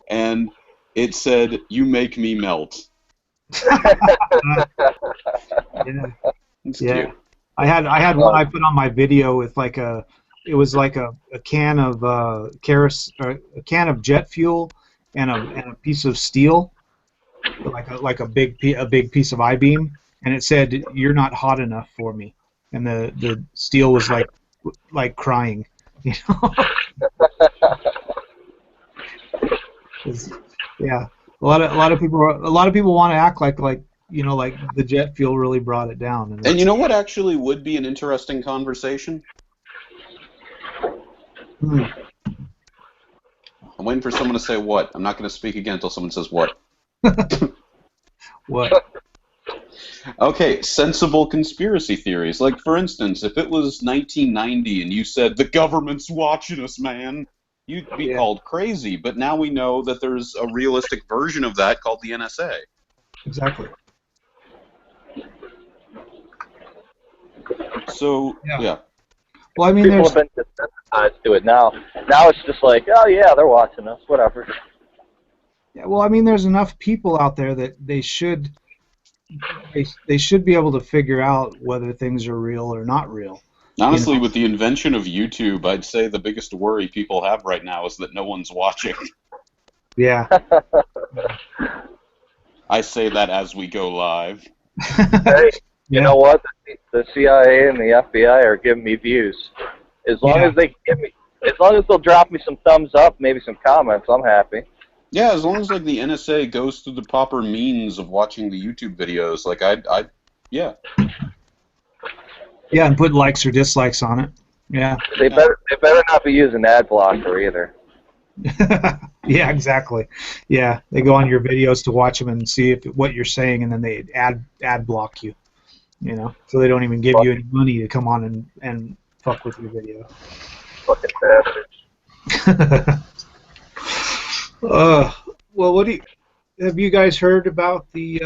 and it said, "You make me melt." Yeah. It's Yeah. cute. I had one I put on my video with like a can of a can of jet fuel and a piece of steel, like a big piece of I-beam, and it said, "You're not hot enough for me," and the steel was like crying, you know. 'Cause, yeah, a lot of people want to act like like the jet fuel really brought it down, and And you it's know what actually would be an interesting conversation? hmm, I'm waiting for someone to say what. I'm not going to speak again until someone says what. what? Okay, sensible conspiracy theories. Like, for instance, if it was 1990 and you said, "The government's watching us, man," you'd be Yeah, called crazy. But now we know that there's a realistic version of that called the NSA. exactly. So, Yeah. yeah. Well, I mean, People have been desensitized to it now. Now it's just like, oh yeah, they're watching us, whatever. there's enough people out there that they should be able to figure out whether things are real or not real. Honestly, You know? with the invention of YouTube, I'd say the biggest worry people have right now is that no one's watching. Yeah. I say that as we go live. Hey, you know what? The CIA and the FBI are giving me views. As long as they give me, as long as they'll drop me some thumbs up, maybe some comments, I'm happy. Yeah, as long as like the NSA goes through the proper means of watching the YouTube videos, like yeah. Yeah, and put likes or dislikes on it. Yeah. They better not be using ad blocker either. Yeah, exactly. Yeah, they go on your videos to watch them and see what you're saying, and then they ad block you. You know, so they don't even give you any money to come on and fuck with your video. Fucking bastards. Well, have you guys heard about the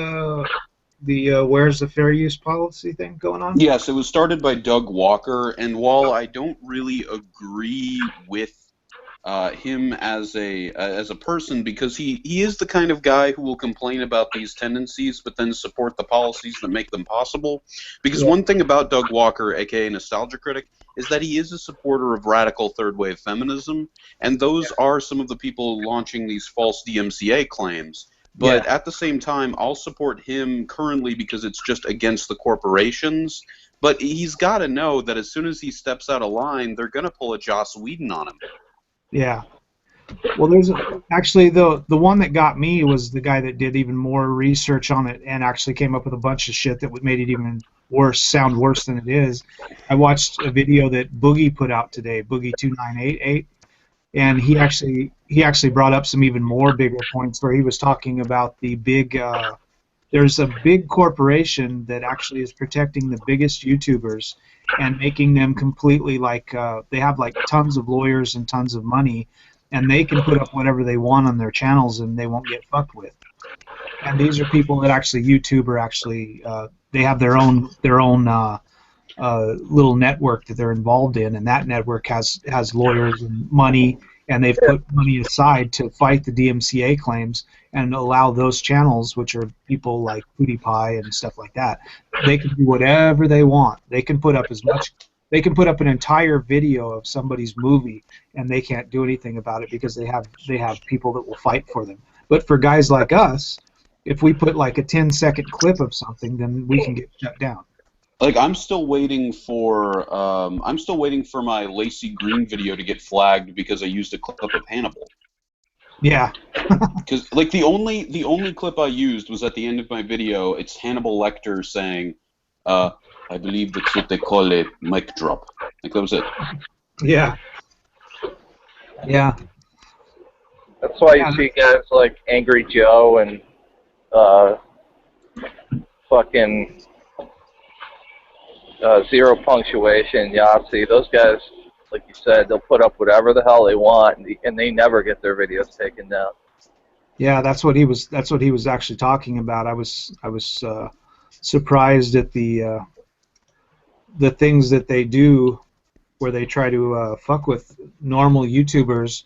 where's the fair use policy thing going on? Yes, it was started by Doug Walker, and while I don't really agree with him as a person, because he is the kind of guy who will complain about these tendencies but then support the policies that make them possible. Because one thing about Doug Walker, aka Nostalgia Critic, is that he is a supporter of radical third wave feminism, and those are some of the people launching these false DMCA claims. But at the same time, I'll support him currently because it's just against the corporations. But he's got to know that as soon as he steps out of line, they're going to pull a Joss Whedon on him. Yeah. Well, there's actually the one that got me was the guy that did even more research on it and actually came up with a bunch of shit that made it even sound worse than it is. I watched a video that Boogie put out today, Boogie2988, and he actually brought up some even more bigger points where he was talking about the big. There's a big corporation that actually is protecting the biggest YouTubers and making them completely they have like tons of lawyers and tons of money, and they can put up whatever they want on their channels and they won't get fucked with. And these are people that actually YouTube are actually they have their own little network that they're involved in, and that network has lawyers and money, and they've put money aside to fight the DMCA claims and allow those channels, which are people like PewDiePie and stuff like that, they can do whatever they want. They can put up they can put up an entire video of somebody's movie, and they can't do anything about it because they have people that will fight for them. But for guys like us, if we put like a 10-second clip of something, then we can get shut down. Like I'm still waiting for my Lacey Green video to get flagged because I used a clip of Hannibal. Yeah. Because like the only clip I used was at the end of my video. It's Hannibal Lecter saying, "I believe that's what they call a mic drop." Like that was it. Yeah. Yeah. That's why you see guys like Angry Joe and fucking Zero Punctuation, Yahtzee. Those guys, like you said, they'll put up whatever the hell they want, and they never get their videos taken down. Yeah, that's what he was actually talking about. I was surprised at the things that they do where they try to fuck with normal YouTubers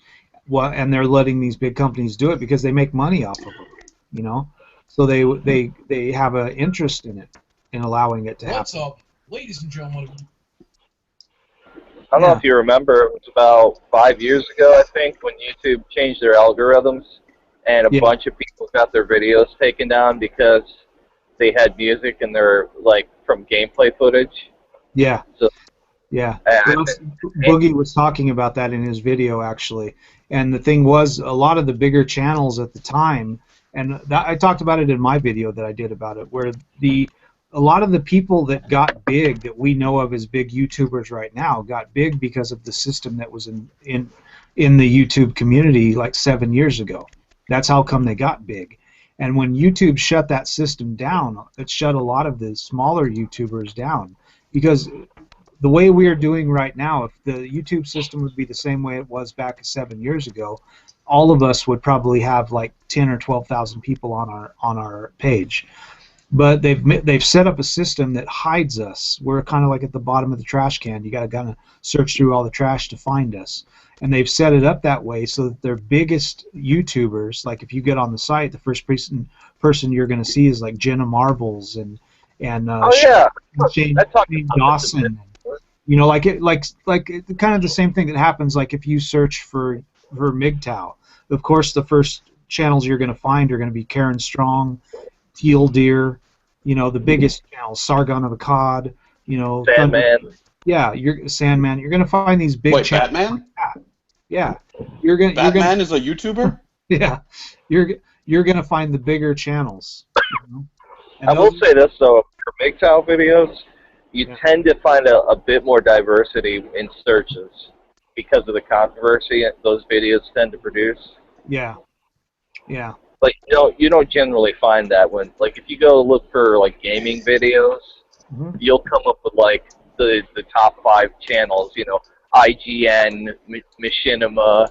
Well, and they're letting these big companies do it because they make money off of them, you know. So they have an interest in it, in allowing it to happen. What's up, ladies and gentlemen? I don't know if you remember, it was about 5 years ago, I think, when YouTube changed their algorithms, and a bunch of people got their videos taken down because they had music in their, like, from gameplay footage. Yeah. So, yeah. Boogie was talking about that in his video, actually. And the thing was, a lot of the bigger channels at the time, and I talked about it in my video that I did about it, where a lot of the people that got big, that we know of as big YouTubers right now, got big because of the system that was in the YouTube community like 7 years ago. That's how come they got big. And when YouTube shut that system down, it shut a lot of the smaller YouTubers down. Because the way we are doing right now, if the YouTube system would be the same way it was back 7 years ago, all of us would probably have like 10 or 12,000 people on our page. But they've set up a system that hides us. We're kind of like at the bottom of the trash can. You got to kind of search through all the trash to find us. And they've set it up that way so that their biggest YouTubers, like if you get on the site, the first person you're going to see is like Jenna Marbles and Shane Dawson. You know, like kind of the same thing that happens like if you search for MGTOW. Of course, the first channels you're going to find are going to be Karen Strong, Teal Deer, you know, the biggest channels, Sargon of Akkad, you know, Sandman. You're Sandman. You're gonna find these big channels. Batman? Like yeah, Batman is a YouTuber. Yeah, you're gonna find the bigger channels. You know? I will say this though, for MGTOW videos, you tend to find a bit more diversity in searches because of the controversy those videos tend to produce. Yeah. Yeah. Like you don't generally find that when, like, if you go look for like gaming videos, you'll come up with like the top 5 channels. You know, IGN, Machinima,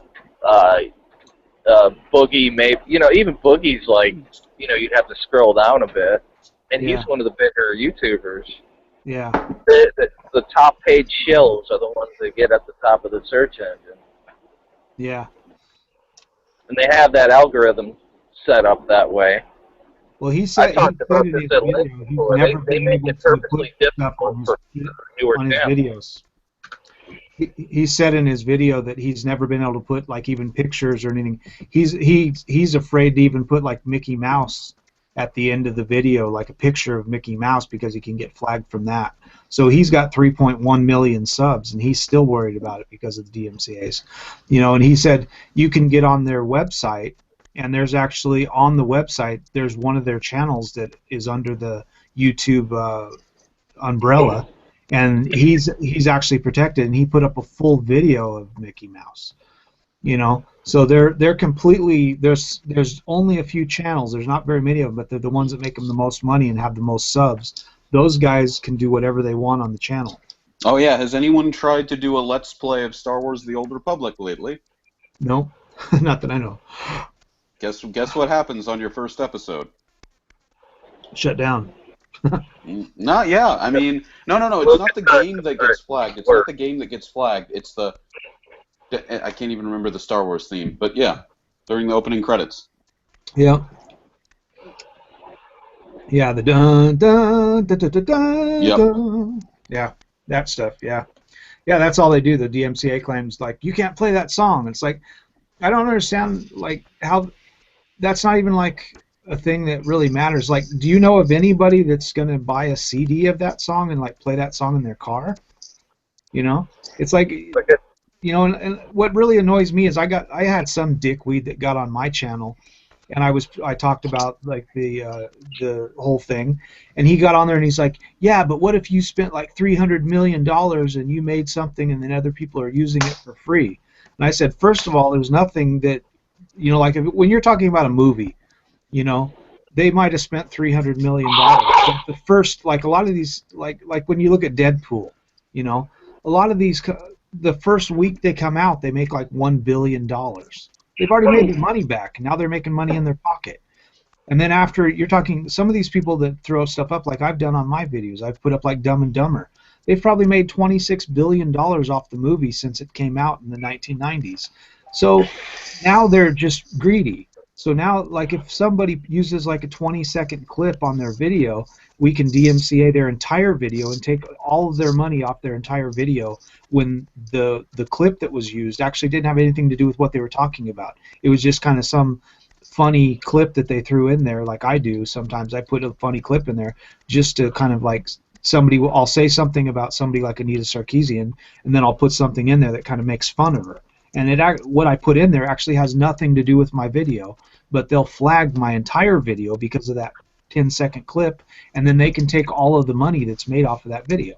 Boogie. Maybe even Boogie's like you'd have to scroll down a bit, and he's one of the bigger YouTubers. Yeah. The top page shills are the ones that get at the top of the search engine. Yeah. And they have that algorithm set up that way. Well, he said in his video he's never been able to put stuff on his videos. He said in his video that he's never been able to put like even pictures or anything. He's afraid to even put like Mickey Mouse at the end of the video, like a picture of Mickey Mouse, because he can get flagged from that. So he's got 3.1 million subs, and he's still worried about it because of the DMCA's. You know, and he said you can get on their website, and there's actually on the website there's one of their channels that is under the YouTube umbrella, and he's actually protected, and he put up a full video of Mickey Mouse. You know, so they're completely there's only a few channels. There's not very many of them, but they're the ones that make them the most money and have the most subs. Those guys can do whatever they want on the channel. Oh yeah, has anyone tried to do a Let's Play of Star Wars: The Old Republic lately? No, not that I know. Guess what happens on your first episode? Shut down. Not yeah. I mean, no. It's not the game that gets flagged. It's not the game that gets flagged. It's the I can't even remember the Star Wars theme, but yeah, during the opening credits. Yeah. Yeah, the dun dun dun dun dun dun. Yep. Dun. Yeah, that stuff. Yeah, that's all they do. The DMCA claims like you can't play that song. It's like I don't understand like how that's not even like a thing that really matters. Like, do you know of anybody that's gonna buy a CD of that song and like play that song in their car? You know, it's like. You know, and what really annoys me is I had some dickweed that got on my channel, and I talked about like the whole thing, and he got on there and he's like, yeah, but what if you spent like $300 million and you made something and then other people are using it for free? And I said, first of all, there's nothing that, you know, like when you're talking about a movie, you know, they might have spent $300 million. But the first, like a lot of these, like when you look at Deadpool, you know, a lot of these. The first week they come out, they make like $1 billion. They've already made their money back, and now they're making money in their pocket. And then after, you're talking, some of these people that throw stuff up, like I've done on my videos, I've put up like Dumb and Dumber. They've probably made $26 billion off the movie since it came out in the 1990s. So now they're just greedy. So now, like, if somebody uses like a 20-second clip on their video, we can DMCA their entire video and take all of their money off their entire video when the clip that was used actually didn't have anything to do with what they were talking about. It was just kind of some funny clip that they threw in there, like I do sometimes. I put a funny clip in there just to kind of like I'll say something about somebody like Anita Sarkeesian, and then I'll put something in there that kind of makes fun of her. And what I put in there actually has nothing to do with my video, but they'll flag my entire video because of that 10-second clip, and then they can take all of the money that's made off of that video.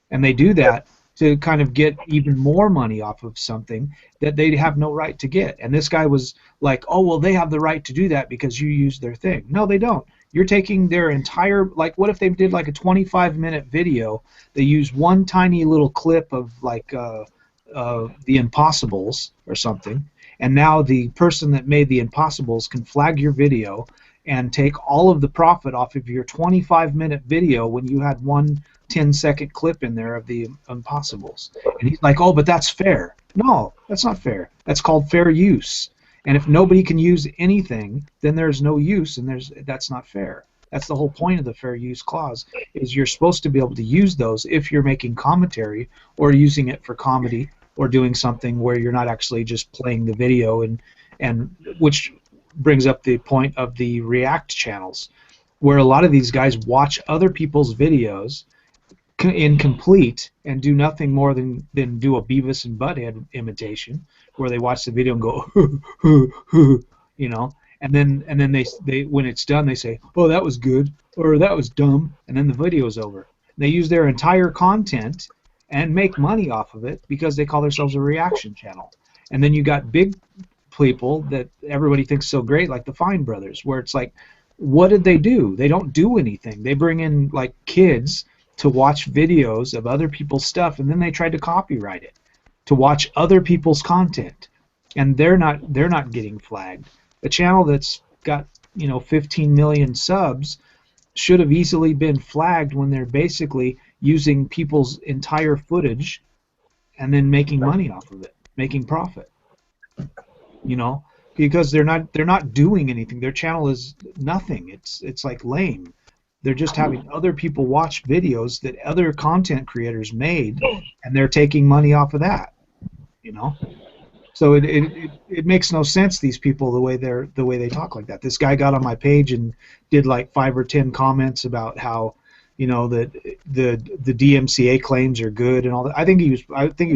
And they do that to kind of get even more money off of something that they have no right to get. And this guy was like, oh, well, they have the right to do that because you used their thing. No, they don't. You're taking their entire, like, what if they did like a 25-minute video, they use one tiny little clip of like the Impossibles or something, and now the person that made the Impossibles can flag your video and take all of the profit off of your 25-minute video when you had one 10-second clip in there of the Impossibles. And he's like, oh, but that's fair. No, that's not fair. That's called fair use. And if nobody can use anything, then there's no use, and that's not fair. That's the whole point of the fair use clause, is you're supposed to be able to use those if you're making commentary or using it for comedy or doing something where you're not actually just playing the video, and which brings up the point of the React channels, where a lot of these guys watch other people's videos incomplete and do nothing more than do a Beavis and Butthead imitation, where they watch the video and go, you know, and then they when it's done they say, oh, that was good, or that was dumb, and then the video's over. They use their entire content and make money off of it because they call themselves a reaction channel. And then you got big people that everybody thinks so great, like the Fine Brothers, where it's like, what did they do? They don't do anything. They bring in like kids to watch videos of other people's stuff, and then they tried to copyright it to watch other people's content, and they're not getting flagged. A channel that's got 15 million subs should have easily been flagged when they're basically using people's entire footage and then making money off of it, making profit. Because they're not doing anything. Their channel is nothing. It's like lame. They're just having other people watch videos that other content creators made, and they're taking money off of that. So it makes no sense, these people, the way they talk like that. This guy got on my page and did like 5 or 10 comments about how that the DMCA claims are good and all that. I think he was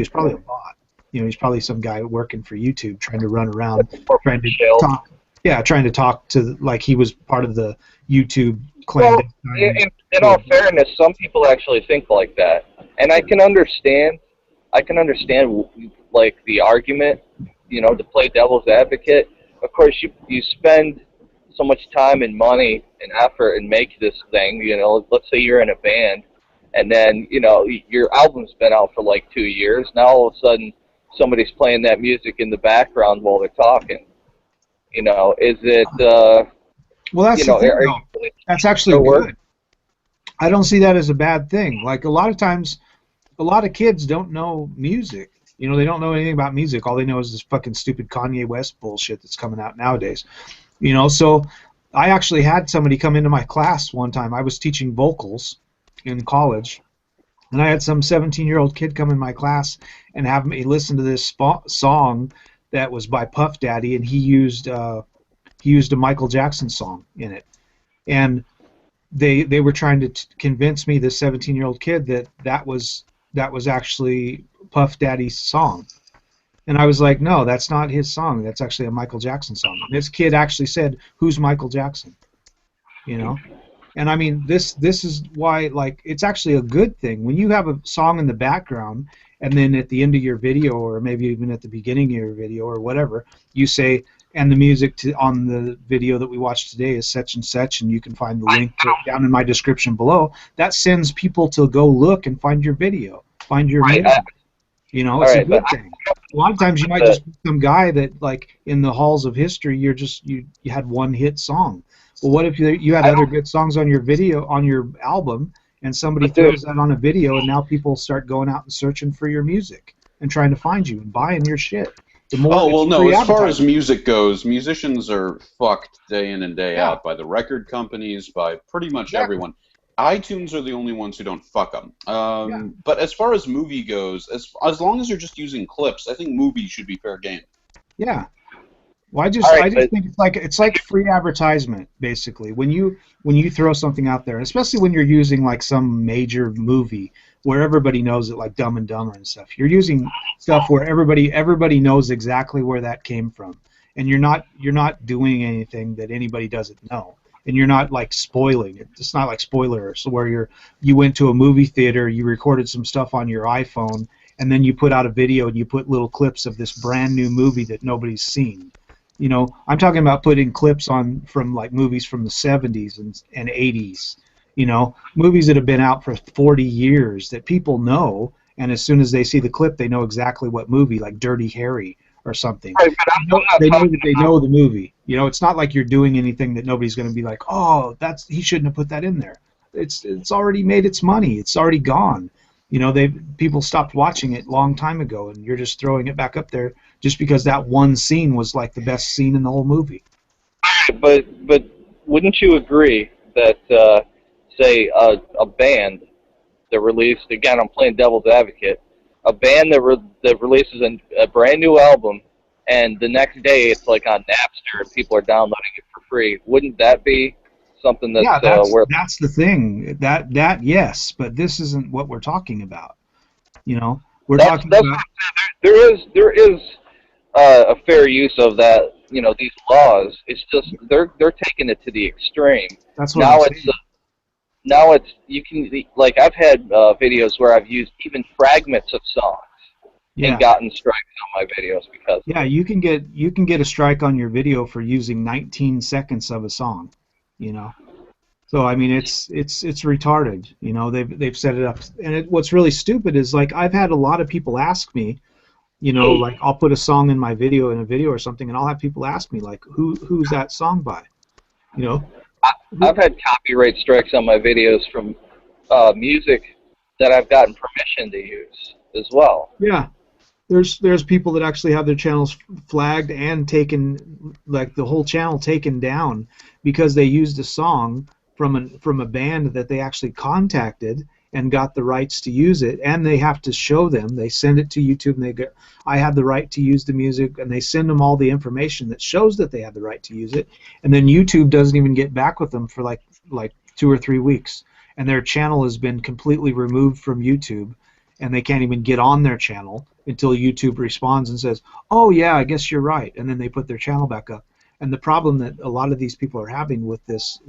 probably a bot. He's probably some guy working for YouTube trying to run around trying to talk to like he was part of the YouTube claim. Well, in all fairness, some people actually think like that, and I can understand like the argument, to play devil's advocate. Of course, you spend so much time and money and effort and make this thing. Let's say you're in a band, and then your album's been out for like 2 years. Now all of a sudden somebody's playing that music in the background while they're talking. Is it? Well, that's the thing, that's actually good. I don't see that as a bad thing. Like a lot of times, a lot of kids don't know music. They don't know anything about music. All they know is this fucking stupid Kanye West bullshit that's coming out nowadays. So I actually had somebody come into my class one time. I was teaching vocals in college, and I had some 17-year-old kid come in my class and have me listen to this song that was by Puff Daddy, and he used a Michael Jackson song in it. And they were trying to convince me, this 17-year-old kid, that was actually Puff Daddy's song. And I was like, no, that's not his song. That's actually a Michael Jackson song. And this kid actually said, who's Michael Jackson? And I mean, this is why, like, it's actually a good thing. When you have a song in the background, and then at the end of your video, or maybe even at the beginning of your video, or whatever, you say, and the music on the video that we watched today is such and such, and you can find the link down in my description below. That sends people to go look and find your video, find your music. It's a good thing. A lot of times you might just be some guy that, like, in the halls of history, you had one hit song. Well, what if you had other good songs on your video, on your album, and somebody throws that on a video, and now people start going out and searching for your music and trying to find you and buying your shit? the more Oh, well, it's no, free as far as advertising. music goes, musicians are fucked day in and day Yeah. out by the record companies, by pretty much Exactly. everyone. iTunes are the only ones who don't fuck them. Yeah. But as far as movie goes, as long as you're just using clips, I think movies should be fair game. Yeah. Well, All right, I just think it's like free advertisement basically. When you throw something out there, especially when you're using like some major movie where everybody knows it, like Dumb and Dumber and stuff. You're using stuff where everybody knows exactly where that came from, and you're not doing anything that anybody doesn't know, and you're not like spoiling it. It's not like spoilers where you went to a movie theater, you recorded some stuff on your iPhone, and then you put out a video and you put little clips of this brand new movie that nobody's seen. You know, I'm talking about putting clips on from like movies from the 70s and 80s. You know, movies that have been out for 40 years that people know, and as soon as they see the clip, they know exactly what movie, like Dirty Harry or something. all right, but I'm not They know talking that they know the movie. You know, it's not like you're doing anything that nobody's going to be like, oh, he shouldn't have put that in there. It's already made its money. It's already gone. You know, people stopped watching it a long time ago, and you're just throwing it back up there just because that one scene was like the best scene in the whole movie. but wouldn't you agree that say a band that released, again, I'm playing devil's advocate, a band that releases a brand new album, and the next day it's like on Napster and people are downloading it for free? Wouldn't that be something that's Yeah, where? that's the thing. That yes, but this isn't what we're talking about. You know, we're talking That's about there is a fair use of that. You know, these laws. It's just they're taking it to the extreme. that's what Now I'm it's saying. now it's you can, like, I've had videos where I've used even fragments of songs Yeah. and gotten strikes on my videos because Yeah, you can get a strike on your video for using 19 seconds of a song, you know. So I mean, it's retarded, you know. They've set it up, and what's really stupid is like I've had a lot of people ask me, you know, like I'll put a song in my video in a video or something, and I'll have people ask me like, who's that song by, you know? I've had copyright strikes on my videos from music that I've gotten permission to use as well. Yeah, there's people that actually have their channels flagged and taken, like the whole channel taken down because they used a song from a band that they actually contacted and got the rights to use it, and they have to show them. They send it to YouTube, and they go, I have the right to use the music, and they send them all the information that shows that they have the right to use it, and then YouTube doesn't even get back with them for like 2 or 3 weeks, and their channel has been completely removed from YouTube, and they can't even get on their channel until YouTube responds and says, oh yeah, I guess you're right, and then they put their channel back up. And the problem that a lot of these people are having with this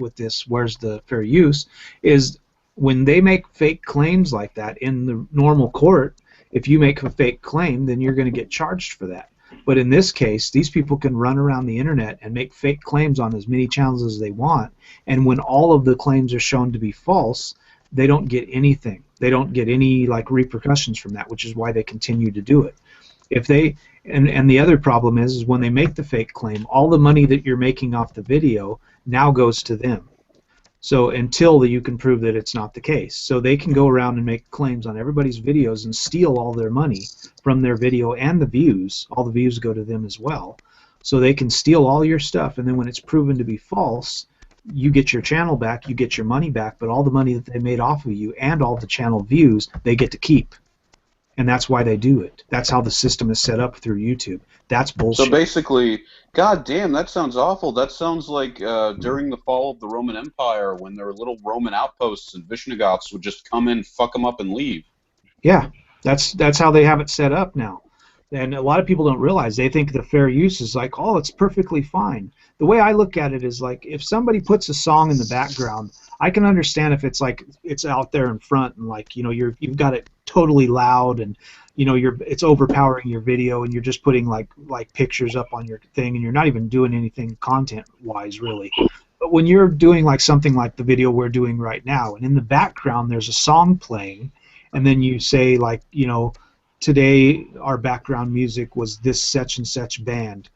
where's the fair use, is when they make fake claims like that in the normal court, if you make a fake claim, then you're going to get charged for that. But in this case, these people can run around the internet and make fake claims on as many channels as they want, and when all of the claims are shown to be false, they don't get anything. They don't get any like repercussions from that, which is why they continue to do it. If they and the other problem is when they make the fake claim, all the money that you're making off the video now goes to them. So until you can prove that it's not the case. So they can go around and make claims on everybody's videos and steal all their money from their video and the views. All the views go to them as well. So they can steal all your stuff, and then when it's proven to be false, you get your channel back, you get your money back, but all the money that they made off of you and all the channel views, they get to keep. And that's why they do it. That's how the system is set up through YouTube. That's bullshit. So basically, god damn, that sounds awful. That sounds like during the fall of the Roman Empire when there were little Roman outposts and Vishnagoths would just come in, fuck them up, and leave. Yeah, that's how they have it set up now. And a lot of people don't realize. They think the fair use is like, oh, it's perfectly fine. The way I look at it is like, if somebody puts a song in the background, I can understand if it's like it's out there in front and like, you know, you've got it totally loud and, you know, it's overpowering your video and you're just putting like pictures up on your thing and you're not even doing anything content wise really. But when you're doing like something like the video we're doing right now, and in the background there's a song playing, and then you say like, you know, today our background music was this such and such band,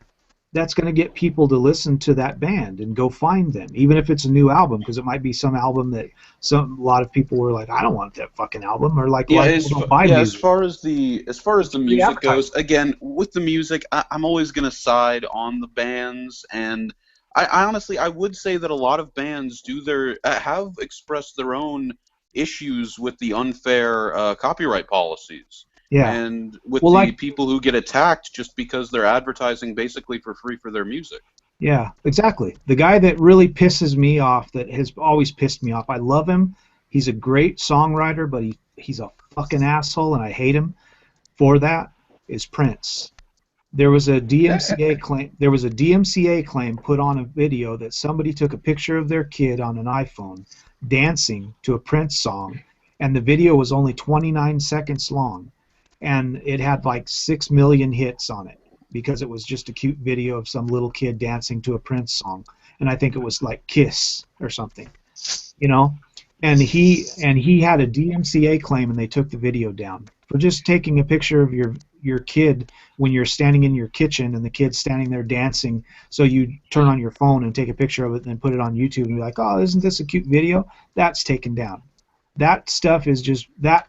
that's going to get people to listen to that band and go find them, even if it's a new album, because it might be some album that a lot of people were like, I don't want that fucking album, or like a Yeah, lot of people don't buy as music. far as the Free music advertising. goes, again, with the music, I'm always gonna side on the bands, and I honestly I would say that a lot of bands do have expressed their own issues with the unfair copyright policies, Yeah. and with Well, the like, people who get attacked just because they're advertising basically for free for their music. yeah, exactly. The guy that really pisses me off, that has always pissed me off, I love him. He's a great songwriter, but he's a fucking asshole, and I hate him for that, is Prince. There was a DMCA claim. There was a DMCA claim put on a video that somebody took a picture of their kid on an iPhone dancing to a Prince song, and the video was only 29 seconds long, and it had like 6 million hits on it because it was just a cute video of some little kid dancing to a Prince song, and I think it was like Kiss or something, you know. And he had a DMCA claim, and they took the video down for just taking a picture of your kid when you're standing in your kitchen and the kid's standing there dancing. So you turn on your phone and take a picture of it and then put it on YouTube and be like, oh, isn't this a cute video? That's taken down. That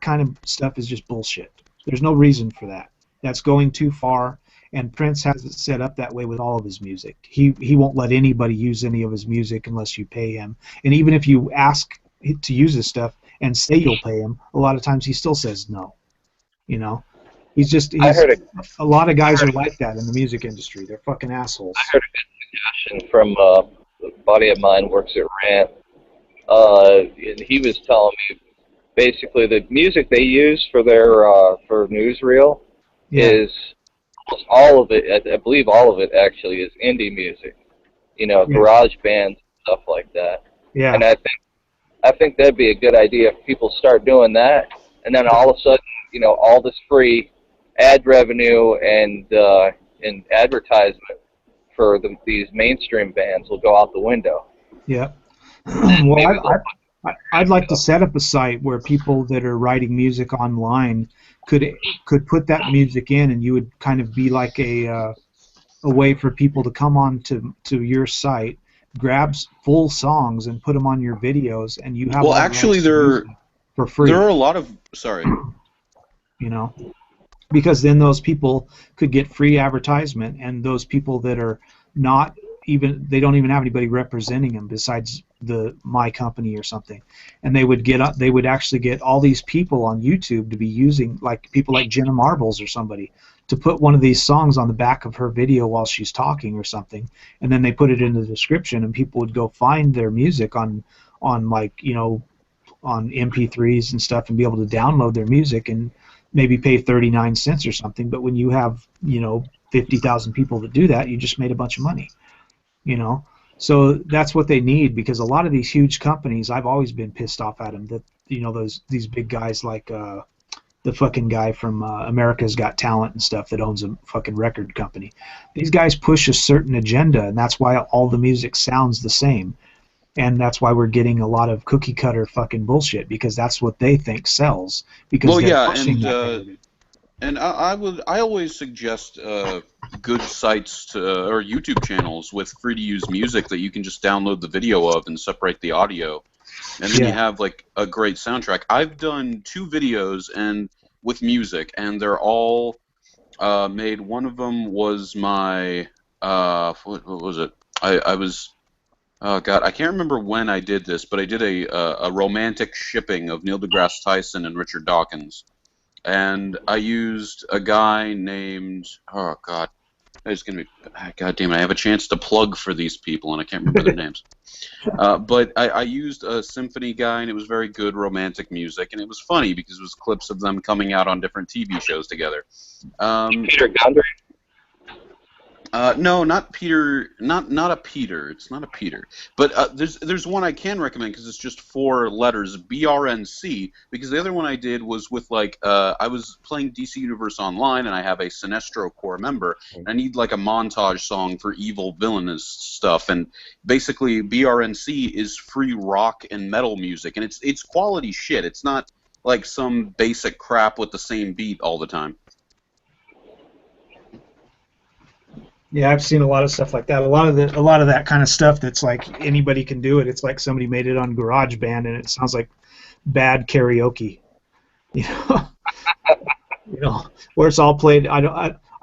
kind of stuff is just bullshit. There's no reason for that. That's going too far. And Prince has it set up that way with all of his music. He won't let anybody use any of his music unless you pay him. And even if you ask to use this stuff and say you'll pay him, a lot of times he still says no. You know, I heard a lot of guys are like that in the music industry. They're fucking assholes. I heard a good suggestion from a buddy of mine who works at Rant. And he was telling me basically the music they use for their for newsreel is almost all of it. I believe all of it actually is indie music. You know, garage bands, stuff like that. Yeah. And I think that'd be a good idea if people start doing that, and then all of a sudden, you know, all this free ad revenue and advertisement for these mainstream bands will go out the window. Yeah. Well, I'd like to set up a site where people that are writing music online could put that music in, and you would kind of be like a way for people to come on to your site, grab full songs and put them on your videos, and you have Well, actually, for free. There are a lot of you know, because then those people could get free advertisement, and those people that are not even, they don't even have anybody representing them besides my company or something, and they would actually get all these people on YouTube to be using, like people like Jenna Marbles or somebody, to put one of these songs on the back of her video while she's talking or something, and then they put it in the description, and people would go find their music on like, you know, on MP3s and stuff, and be able to download their music and maybe pay 39 cents or something. But when you have, you know, 50,000 people that do that, you just made a bunch of money, you know. So that's what they need, because a lot of these huge companies, I've always been pissed off at them, that, you know, these big guys like the fucking guy from America's Got Talent and stuff that owns a fucking record company. These guys push a certain agenda, and that's why all the music sounds the same. And that's why we're getting a lot of cookie cutter fucking bullshit, because that's what they think sells. Because well, they're yeah, pushing that narrative. And I always suggest good sites or YouTube channels with free to use music that you can just download the video of and separate the audio, and then you have like a great soundtrack. I've done 2 videos and with music, and they're all made. One of them was my what was it? I was. Oh God, I can't remember when I did this, but I did a romantic shipping of Neil deGrasse Tyson and Richard Dawkins, and I used a guy named, oh God, it's gonna be, God damn it, I have a chance to plug for these people and I can't remember their names, but I used a symphony guy, and it was very good romantic music, and it was funny because it was clips of them coming out on different TV shows together. Peter Gundry? No, not Peter. Not a Peter. It's not a Peter. But there's one I can recommend because it's just 4 letters, BRNC. Because the other one I did was with like I was playing DC Universe Online, and I have a Sinestro core member. And I need like a montage song for evil villainous stuff, and basically BRNC is free rock and metal music, and it's quality shit. It's not like some basic crap with the same beat all the time. Yeah, I've seen a lot of stuff like that. A lot of that kind of stuff that's like anybody can do it. It's like somebody made it on GarageBand and it sounds like bad karaoke. You know, you know, where it's all played. I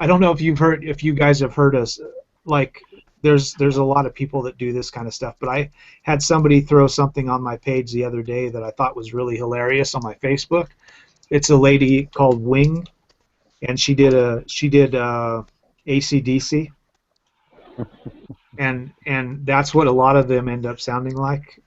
don't know if you guys have heard us like. There's a lot of people that do this kind of stuff, but I had somebody throw something on my page the other day that I thought was really hilarious on my Facebook. It's a lady called Wing, and she did AC/DC, and that's what a lot of them end up sounding like.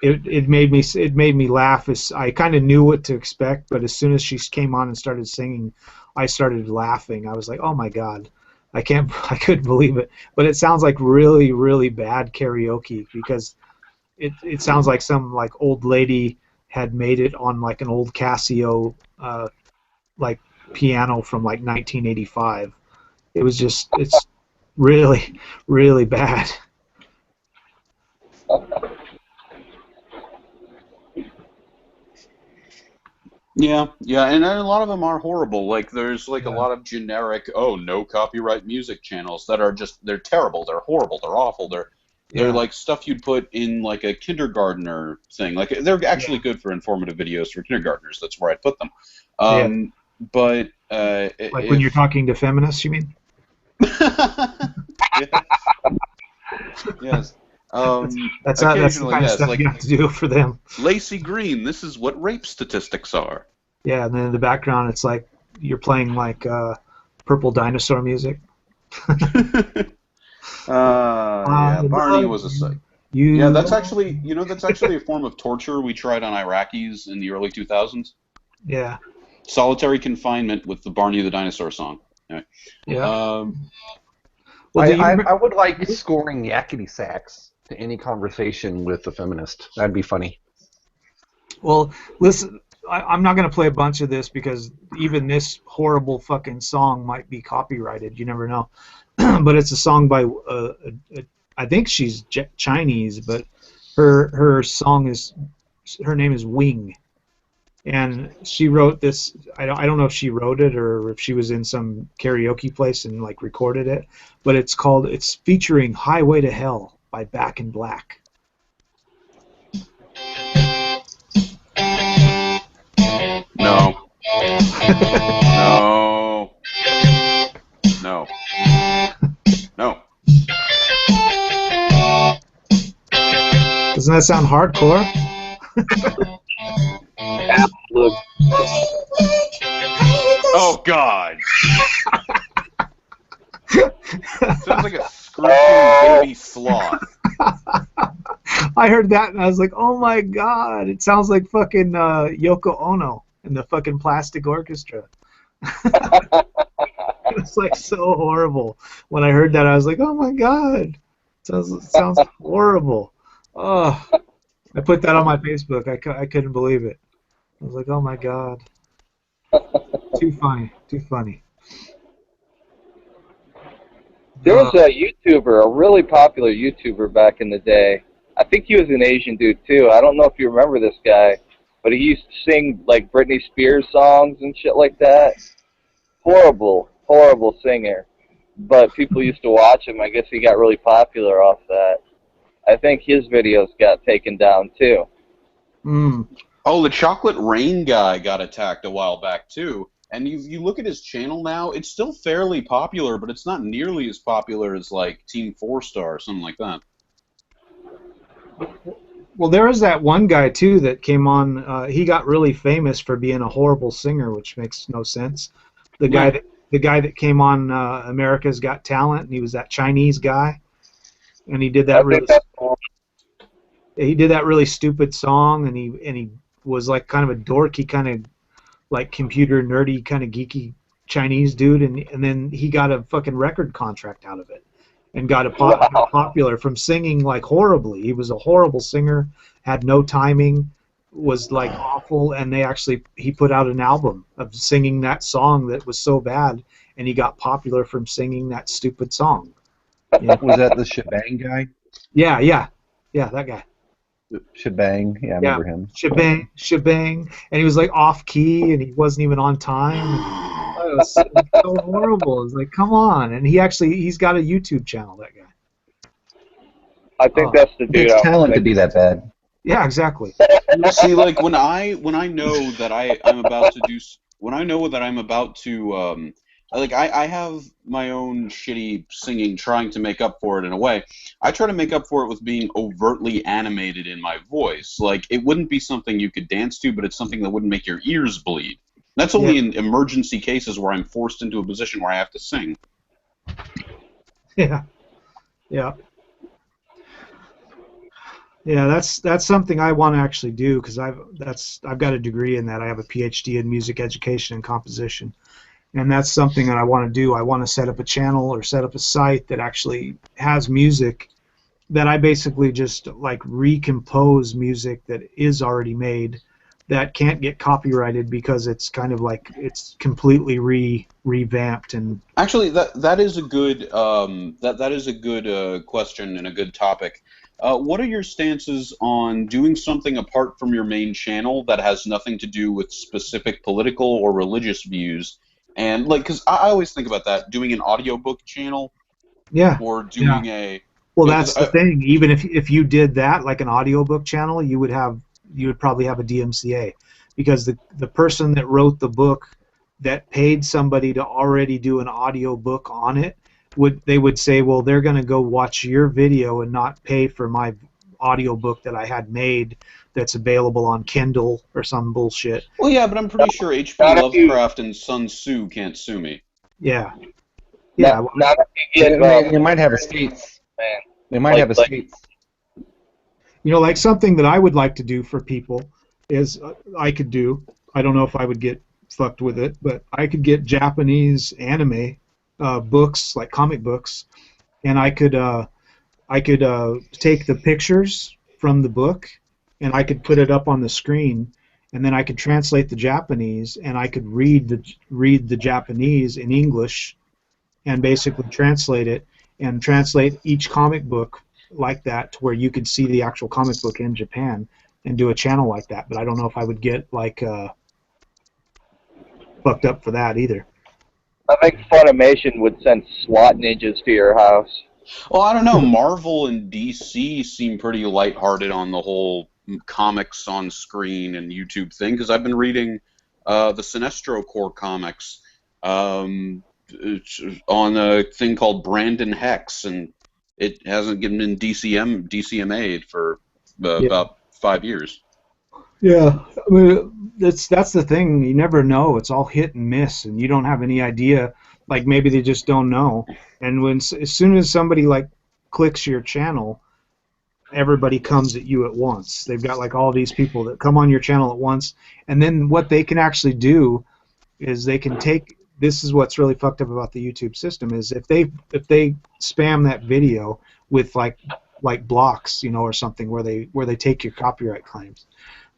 It made me laugh. I kind of knew what to expect, but as soon as she came on and started singing, I started laughing. I was like, oh my god, I couldn't believe it. But it sounds like really, really bad karaoke because it sounds like some like old lady had made it on like an old Casio like piano from like 1985. It's really, really bad. Yeah, and a lot of them are horrible. Like there's like a lot of generic, no copyright music channels that are they're terrible, they're horrible, they're awful, they're like stuff you'd put in like a kindergartner thing. Like they're actually good for informative videos for kindergartners. That's where I'd put them. But like when you're talking to feminists, you mean? Yes. That's the kind of stuff like, you have to do for them. Lacey Green, this is what rape statistics are. Yeah, and then in the background, it's like you're playing like purple dinosaur music. Barney was a sick. Yeah, that's actually a form of torture we tried on Iraqis in the early 2000s. Yeah. Solitary confinement with the Barney the Dinosaur song. Anyway. Yeah. I would like scoring yakety sax to any conversation with a feminist. That'd be funny. Well, listen, I'm not going to play a bunch of this because even this horrible fucking song might be copyrighted. You never know. But it's a song by, I think she's Chinese, but her name is Wing. And she wrote this. I don't know if she wrote it or if she was in some karaoke place and like recorded it. But it's featuring "Highway to Hell" by Back in Black. No. No. No. No. Doesn't that sound hardcore? Absolutely. Oh God! Sounds like a screeching baby sloth. I heard that and I was like, oh my God! It sounds like fucking Yoko Ono and the fucking Plastic Orchestra. It's like so horrible. When I heard that, I was like, oh my God! It sounds horrible. Oh, I put that on my Facebook. I couldn't believe it. I was like, oh my God. Too funny. Too funny. There was a YouTuber, a really popular YouTuber back in the day. I think he was an Asian dude too. I don't know if you remember this guy, but he used to sing like Britney Spears songs and shit like that. Horrible, horrible singer. But people used to watch him. I guess he got really popular off that. I think his videos got taken down too. Mm. Oh, the Chocolate Rain guy got attacked a while back too. And you look at his channel now, it's still fairly popular, but it's not nearly as popular as like Team 4-Star or something like that. Well, there was that one guy too that came on. He got really famous for being a horrible singer, which makes no sense. The guy that came on America's Got Talent, and he was that Chinese guy, and he did that really stupid song, and he was like kind of a dorky, kind of like computer nerdy, kind of geeky Chinese dude, and then he got a fucking record contract out of it, and got popular from singing like horribly. He was a horrible singer, had no timing, was like awful, and he put out an album of singing that song that was so bad, and he got popular from singing that stupid song. Yeah. Was that the Shebang guy? Yeah, that guy. Shebang, yeah, I remember him. Shebang, and he was like off key, and he wasn't even on time. it's so horrible. It's like, come on. And he's got a YouTube channel, that guy. I think that's the dude. It's talent to be that bad. Yeah, exactly. See, like when I know that I'm about to do when I know that I'm about to like I have my own shitty singing trying to make up for it in a way. I try to make up for it with being overtly animated in my voice. Like it wouldn't be something you could dance to, but it's something that wouldn't make your ears bleed. That's only in emergency cases where I'm forced into a position where I have to sing. Yeah. Yeah. Yeah, that's something I want to actually do because I've got a degree in that. I have a PhD in music education and composition, and that's something that I want to do. I want to set up a channel or set up a site that actually has music that I basically just like recompose music that is already made that can't get copyrighted because it's kind of like it's completely revamped and. Actually, that is a good that is a good question and a good topic. What are your stances on doing something apart from your main channel that has nothing to do with specific political or religious views? And like, because I always think about that, doing an audiobook channel. Yeah. Or doing a. Well, that's the thing. Even if you did that, like an audiobook channel, you would probably have a DMCA, because the person that wrote the book that paid somebody to already do an audiobook on it. They would say, well, they're going to go watch your video and not pay for my audiobook that I had made that's available on Kindle or some bullshit. Well, yeah, but I'm pretty sure H.P. Lovecraft and Sun Tzu can't sue me. Yeah. Yeah. They might have estates. They might have estates. You know, like something that I would like to do for people is I don't know if I would get fucked with it, but I could get Japanese anime books, like comic books, and I could take the pictures from the book and I could put it up on the screen, and then I could translate the Japanese and I could read the Japanese in English and basically translate it and translate each comic book like that to where you could see the actual comic book in Japan and do a channel like that. But I don't know if I would get like fucked up for that either. I think Funimation would send SWAT ninjas to your house. Well, I don't know. Marvel and DC seem pretty lighthearted on the whole comics on screen and YouTube thing, because I've been reading the Sinestro Corps comics on a thing called Brandon Hex, and it hasn't been DCMA'd for about 5 years. Yeah, I mean, that's the thing. You never know. It's all hit and miss, and you don't have any idea. Like maybe they just don't know. And as soon as somebody like clicks your channel, everybody comes at you at once. They've got like all these people that come on your channel at once, and then what they can actually do is they can take. This is what's really fucked up about the YouTube system is if they spam that video with like blocks, you know, or something where they take your copyright claims.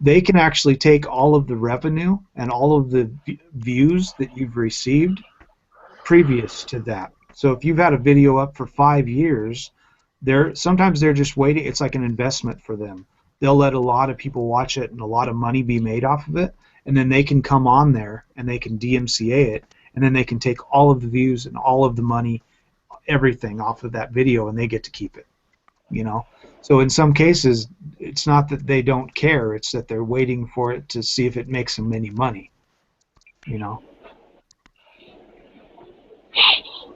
They can actually take all of the revenue and all of the views that you've received previous to that. So if you've had a video up for 5 years, sometimes they're just waiting. It's like an investment for them. They'll let a lot of people watch it and a lot of money be made off of it, and then they can come on there and they can DMCA it, and then they can take all of the views and all of the money, everything off of that video, and they get to keep it. You know? So in some cases, it's not that they don't care, it's that they're waiting for it to see if it makes them any money. You know?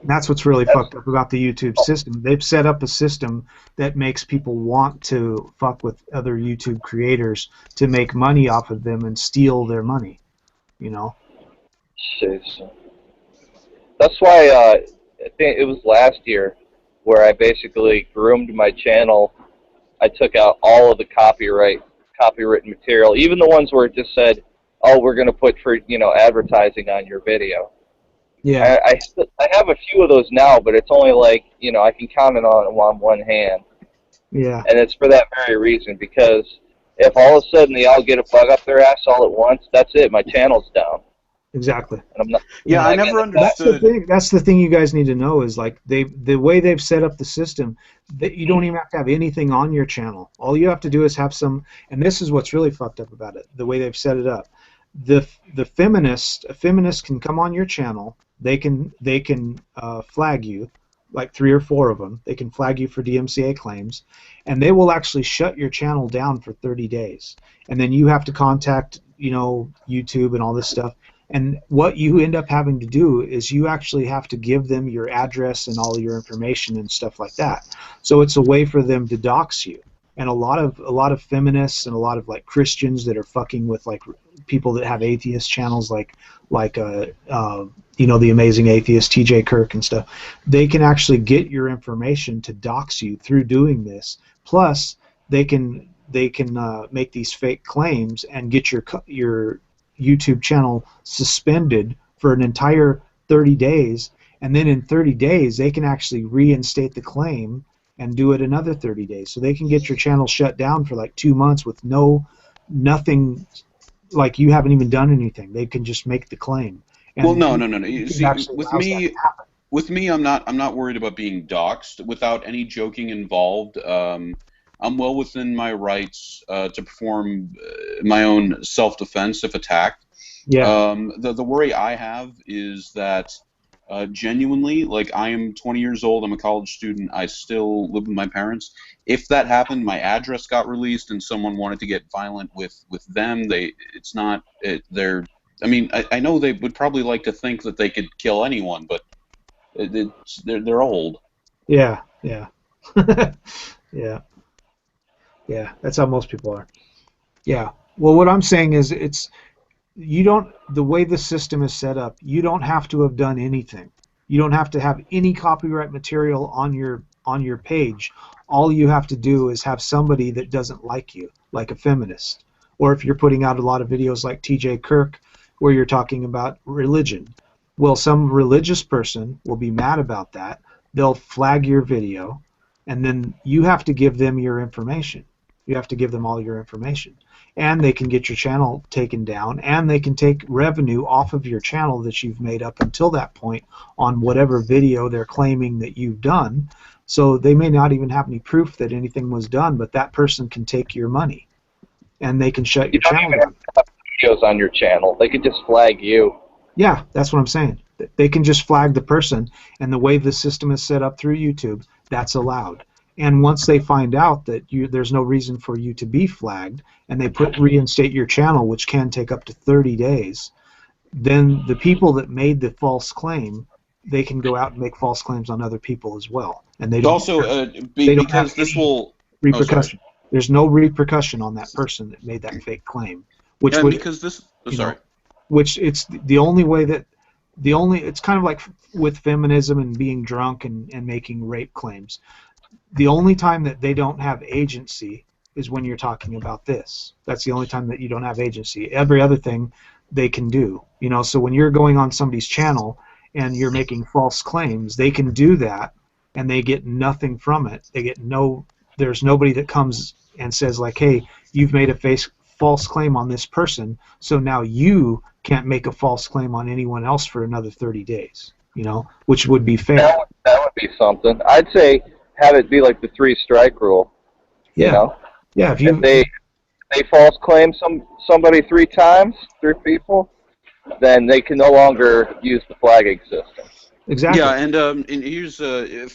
And that's what's really fucked up about the YouTube system. They've set up a system that makes people want to fuck with other YouTube creators to make money off of them and steal their money. You know? That's why I think it was last year where I basically groomed my channel. I took out all of the copywritten material, even the ones where it just said, "Oh, we're going to put for advertising on your video." Yeah. I have a few of those now, but it's only like I can count it on one hand. Yeah. And it's for that very reason, because if all of a sudden they all get a bug up their ass all at once, that's it. My channel's down. Exactly. And I'm not, I never understood. That's the thing you guys need to know is like the way they've set up the system, that you don't even have to have anything on your channel. All you have to do is have some, and this is what's really fucked up about it, the way they've set it up. a feminist can come on your channel. They can flag you, like 3 or 4 of them. They can flag you for DMCA claims, and they will actually shut your channel down for 30 days. And then you have to contact, YouTube and all this stuff. And what you end up having to do is you actually have to give them your address and all your information and stuff like that. So it's a way for them to dox you. And a lot of feminists and a lot of like Christians that are fucking with like people that have atheist channels like the Amazing Atheist, TJ Kirk and stuff, they can actually get your information to dox you through doing this. Plus, they can make these fake claims and get your YouTube channel suspended for an entire 30 days, and then in 30 days they can actually reinstate the claim and do it another 30 days. So they can get your channel shut down for like 2 months with nothing, like you haven't even done anything. They can just make the claim. And well, no. You see, with me, I'm not worried about being doxxed without any joking involved. I'm well within my rights to perform my own self-defense if attacked. Yeah. The worry I have is that genuinely, like, I am 20 years old, I'm a college student, I still live with my parents. If that happened, my address got released and someone wanted to get violent with them, I know they would probably like to think that they could kill anyone, but they're old. Yeah. Yeah. Yeah, that's how most people are. Yeah. Well, what I'm saying is the way the system is set up, you don't have to have done anything. You don't have to have any copyright material on your page. All you have to do is have somebody that doesn't like you, like a feminist. Or if you're putting out a lot of videos like TJ Kirk where you're talking about religion. Well, some religious person will be mad about that. They'll flag your video, and then you have to give them your information. You have to give them all your information. And they can get your channel taken down, and they can take revenue off of your channel that you've made up until that point on whatever video they're claiming that you've done. So they may not even have any proof that anything was done, but that person can take your money, and they can shut your channel down. Videos on your channel. They could just flag you. Yeah, that's what I'm saying. They can just flag the person, and the way the system is set up through YouTube, that's allowed. And once they find out that there's no reason for you to be flagged, and they reinstate your channel, which can take up to 30 days, then the people that made the false claim, they can go out and make false claims on other people as well. And they don't also because this will repercussion. There's no repercussion on that person that made that fake claim. Which it's the only way that it's kind of like with feminism and being drunk and making rape claims. The only time that they don't have agency is when you're talking about this. That's the only time that you don't have agency. Every other thing they can do. So when you're going on somebody's channel and you're making false claims, they can do that and they get nothing from it. There's nobody that comes and says like, hey, you've made a false claim on this person, so now you can't make a false claim on anyone else for another 30 days, which would be fair. That would be something. I'd say have it be like the 3-strike rule. Yeah. Yeah. If they false claim somebody 3 times, 3 people, then they can no longer use the flagging system. Exactly. Yeah, and here's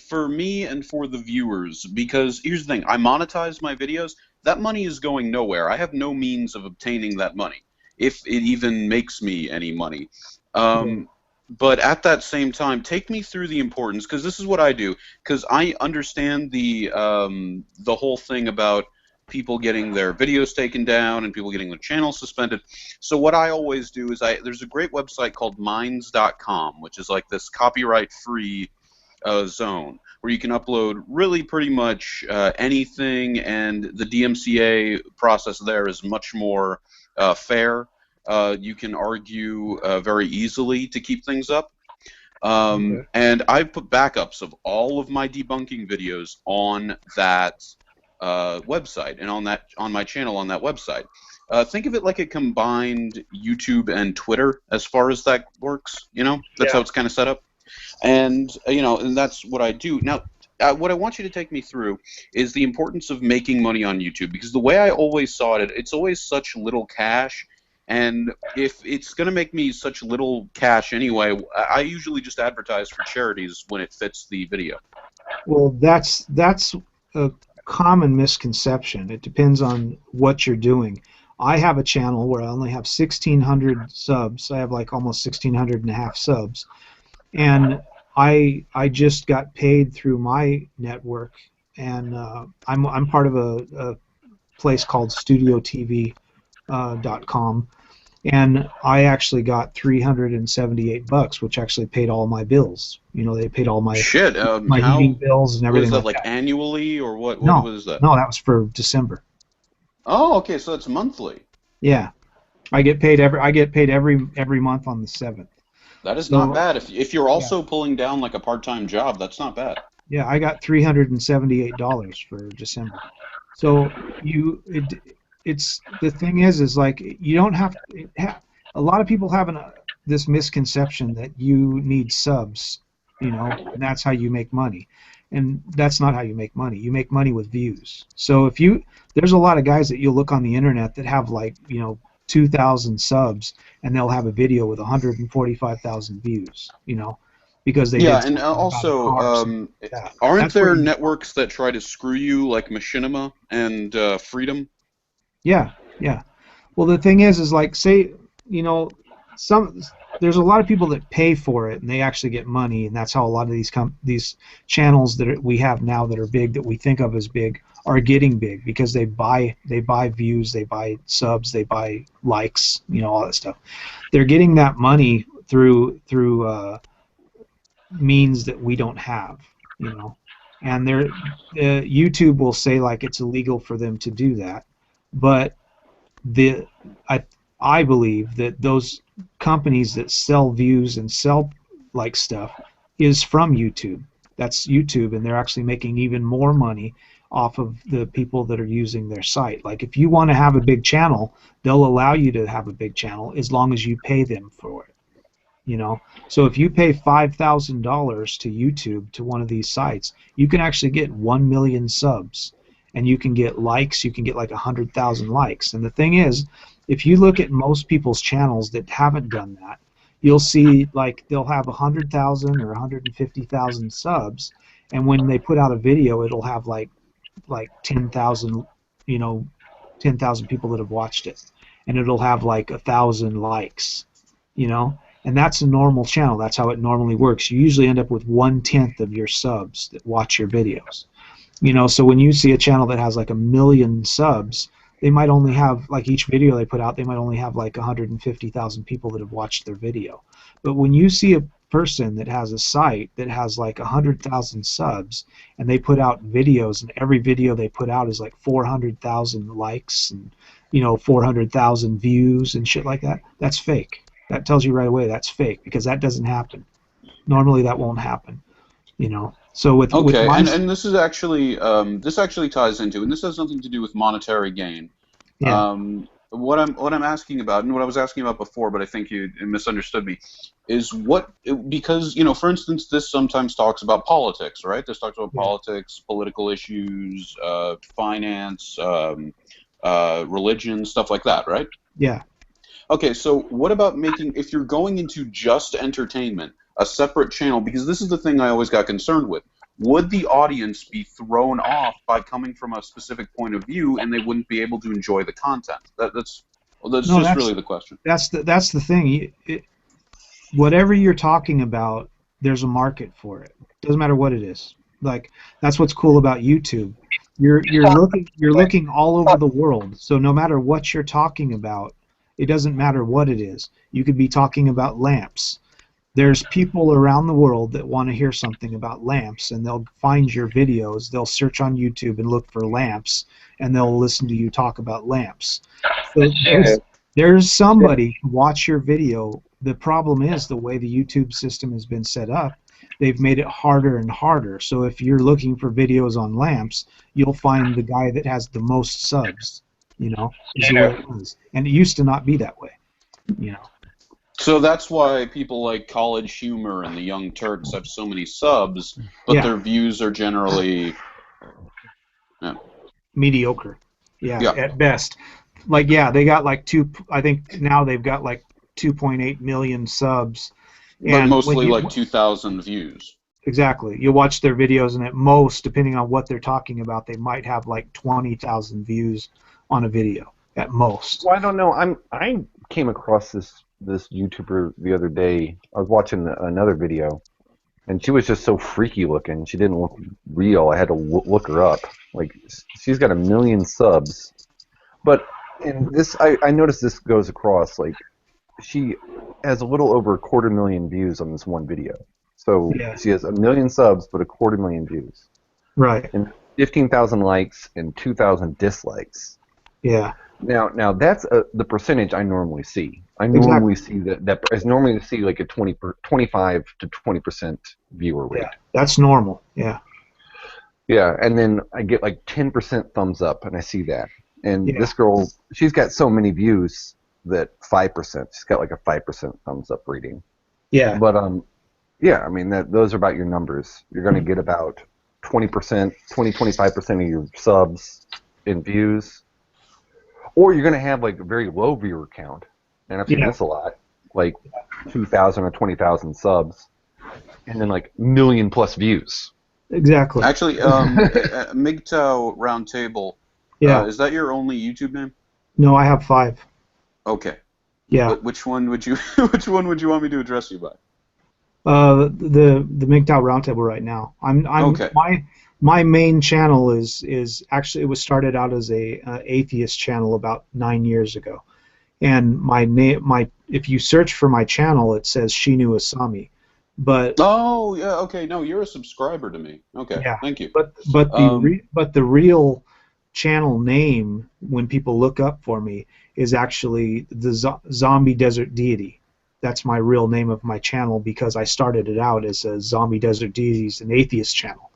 for me and for the viewers, because here's the thing: I monetize my videos. That money is going nowhere. I have no means of obtaining that money, if it even makes me any money. But at that same time, take me through the importance, because this is what I do. Because I understand the whole thing about people getting their videos taken down and people getting their channels suspended. So what I always do is there's a great website called minds.com, which is like this copyright-free zone where you can upload really pretty much anything, and the DMCA process there is much more fair. You can argue very easily to keep things up. And I've put backups of all of my debunking videos on that website and on my channel on that website. Think of it like a combined YouTube and Twitter as far as that works. That's how it's kind of set up. And and that's what I do. Now, what I want you to take me through is the importance of making money on YouTube, because the way I always saw it, it's always such little cash. And if it's going to make me such little cash anyway, I usually just advertise for charities when it fits the video. Well, that's a common misconception. It depends on what you're doing. I have a channel where I only have 1,600 subs. I have like almost 1,600 and a half subs, and I just got paid through my network, and I'm part of a place called StudioTV.com, and I actually got $378, which actually paid all my bills. You know, they paid all my my heating bills and everything. Was that like that. Annually, or what? No, what was that? No, that was for December. Oh, okay, so that's monthly. Yeah, I get paid every month on the 7th. That is not bad. If you're also pulling down like a part-time job, that's not bad. Yeah, I got $378 for December. So it's the thing is like you don't have a lot of people have this misconception that you need subs, you know, and that's how you make money. And that's not how you make money. You make money with views. So there's a lot of guys that you'll look on the internet that have like, you know, 2,000 subs, and they'll have a video with 145,000 views, you know, because they did and also aren't there networks that try to screw you like Machinima and Freedom? Yeah. Well, the thing is like, say, you know, there's a lot of people that pay for it and they actually get money, and that's how a lot of these channels that we have now that are big, that we think of as big, are getting big because they buy views, they buy subs, they buy likes, you know, all that stuff. They're getting that money through means that we don't have, you know, and YouTube will say like it's illegal for them to do that, but I believe that those companies that sell views and sell like stuff is from YouTube. That's YouTube, and they're actually making even more money off of the people that are using their site. Like if you want to have a big channel, they'll allow you to have a big channel as long as you pay them for it. You know, so if you pay $5,000 to YouTube, to one of these sites, you can actually get 1 million subs, and you can get likes. You can get like 100,000 likes. And the thing is, if you look at most people's channels that haven't done that, you'll see like they'll have 100,000 or 150,000 subs, and when they put out a video, it'll have like 10,000, you know, 10,000 people that have watched it, and it'll have like 1,000 likes, you know. And that's a normal channel. That's how it normally works. You usually end up with 1/10 of your subs that watch your videos. You know, so when you see a channel that has like 1 million subs, they might only have, like each video they put out, they might only have like 150,000 people that have watched their video. But when you see a person that has a site that has like 100,000 subs, and they put out videos, and every video they put out is like 400,000 likes and, you know, 400,000 views and shit like that, that's fake. That tells you right away that's fake, because that doesn't happen. Normally that won't happen, you know. So with and this is actually this actually ties into, and this has nothing to do with monetary gain. Yeah. What I'm asking about, and what I was asking about before, but I think you misunderstood me, is because, you know, for instance, this sometimes talks about politics, right? This talks about politics, political issues, finance, religion, stuff like that, right? Yeah. Okay, so what about making, if you're going into just entertainment, a separate channel? Because this is the thing I always got concerned with. Would the audience be thrown off by coming from a specific point of view, and they wouldn't be able to enjoy the content? That's really the question. That's the thing. Whatever you're talking about, there's a market for it. Doesn't matter what it is. Like, that's what's cool about YouTube. You're looking all over the world. So no matter what you're talking about, it doesn't matter what it is. You could be talking about lamps. There's people around the world that want to hear something about lamps, and they'll find your videos. They'll search on YouTube and look for lamps, and they'll listen to you talk about lamps. So there's somebody who watch your video. The problem is the way the YouTube system has been set up. They've made it harder and harder. So if you're looking for videos on lamps, you'll find the guy that has the most subs. You know, is the way it was. And it used to not be that way, you know. So that's why people like College Humor and the Young Turks have so many subs, but their views are generally mediocre. Yeah, at best. like yeah, they got like I think now they've got like 2.8 million subs. But And when mostly you like 2,000 views. exactly, you watch their videos, and at most, depending on what they're talking about, they might have like 20,000 views on a video at most. Well, I don't know. I came across this YouTuber the other day. I was watching another video, and she was just so freaky looking. She didn't look real. I had to look her up. Like, she's got 1 million subs, but in this, I noticed this goes across. Like, she has a little over 250,000 views on this one video. So Yeah. she has 1 million subs, but 250,000 views. Right. And 15,000 likes and 2,000 dislikes. Yeah. Now that's the percentage I normally see. I normally see that I normally see like a 25 to 20% viewer rate. Yeah. That's normal. Yeah. Yeah, and then I get like 10% thumbs up, and I see that. And Yeah. this girl, she's got so many views that 5%. She's got like a 5% thumbs up rating. Yeah. But yeah, I mean those are about your numbers. You're going to get about 20%, 25% of your subs in views. Or you're going to have like a very low viewer count, and I've seen this a lot, like 2,000 or 20,000 subs, and then like 1 million plus views. Exactly. Actually, MGTOW Round Table. Yeah. Is that your only YouTube name? No, I have 5. Okay. Yeah. But which one would you want me to address you by? The MGTOW Round Table right now. I'm okay. My main channel is actually, it was started out as a atheist channel about 9 years ago, and if you search for my channel, it says Shi-Nu Asami, but oh yeah, okay, no, you're a subscriber to me. Okay, yeah, thank you. But the real channel name when people look up for me is actually the Zombie Desert Deity. That's my real name of my channel because I started it out as a Zombie Desert Deities, an atheist channel.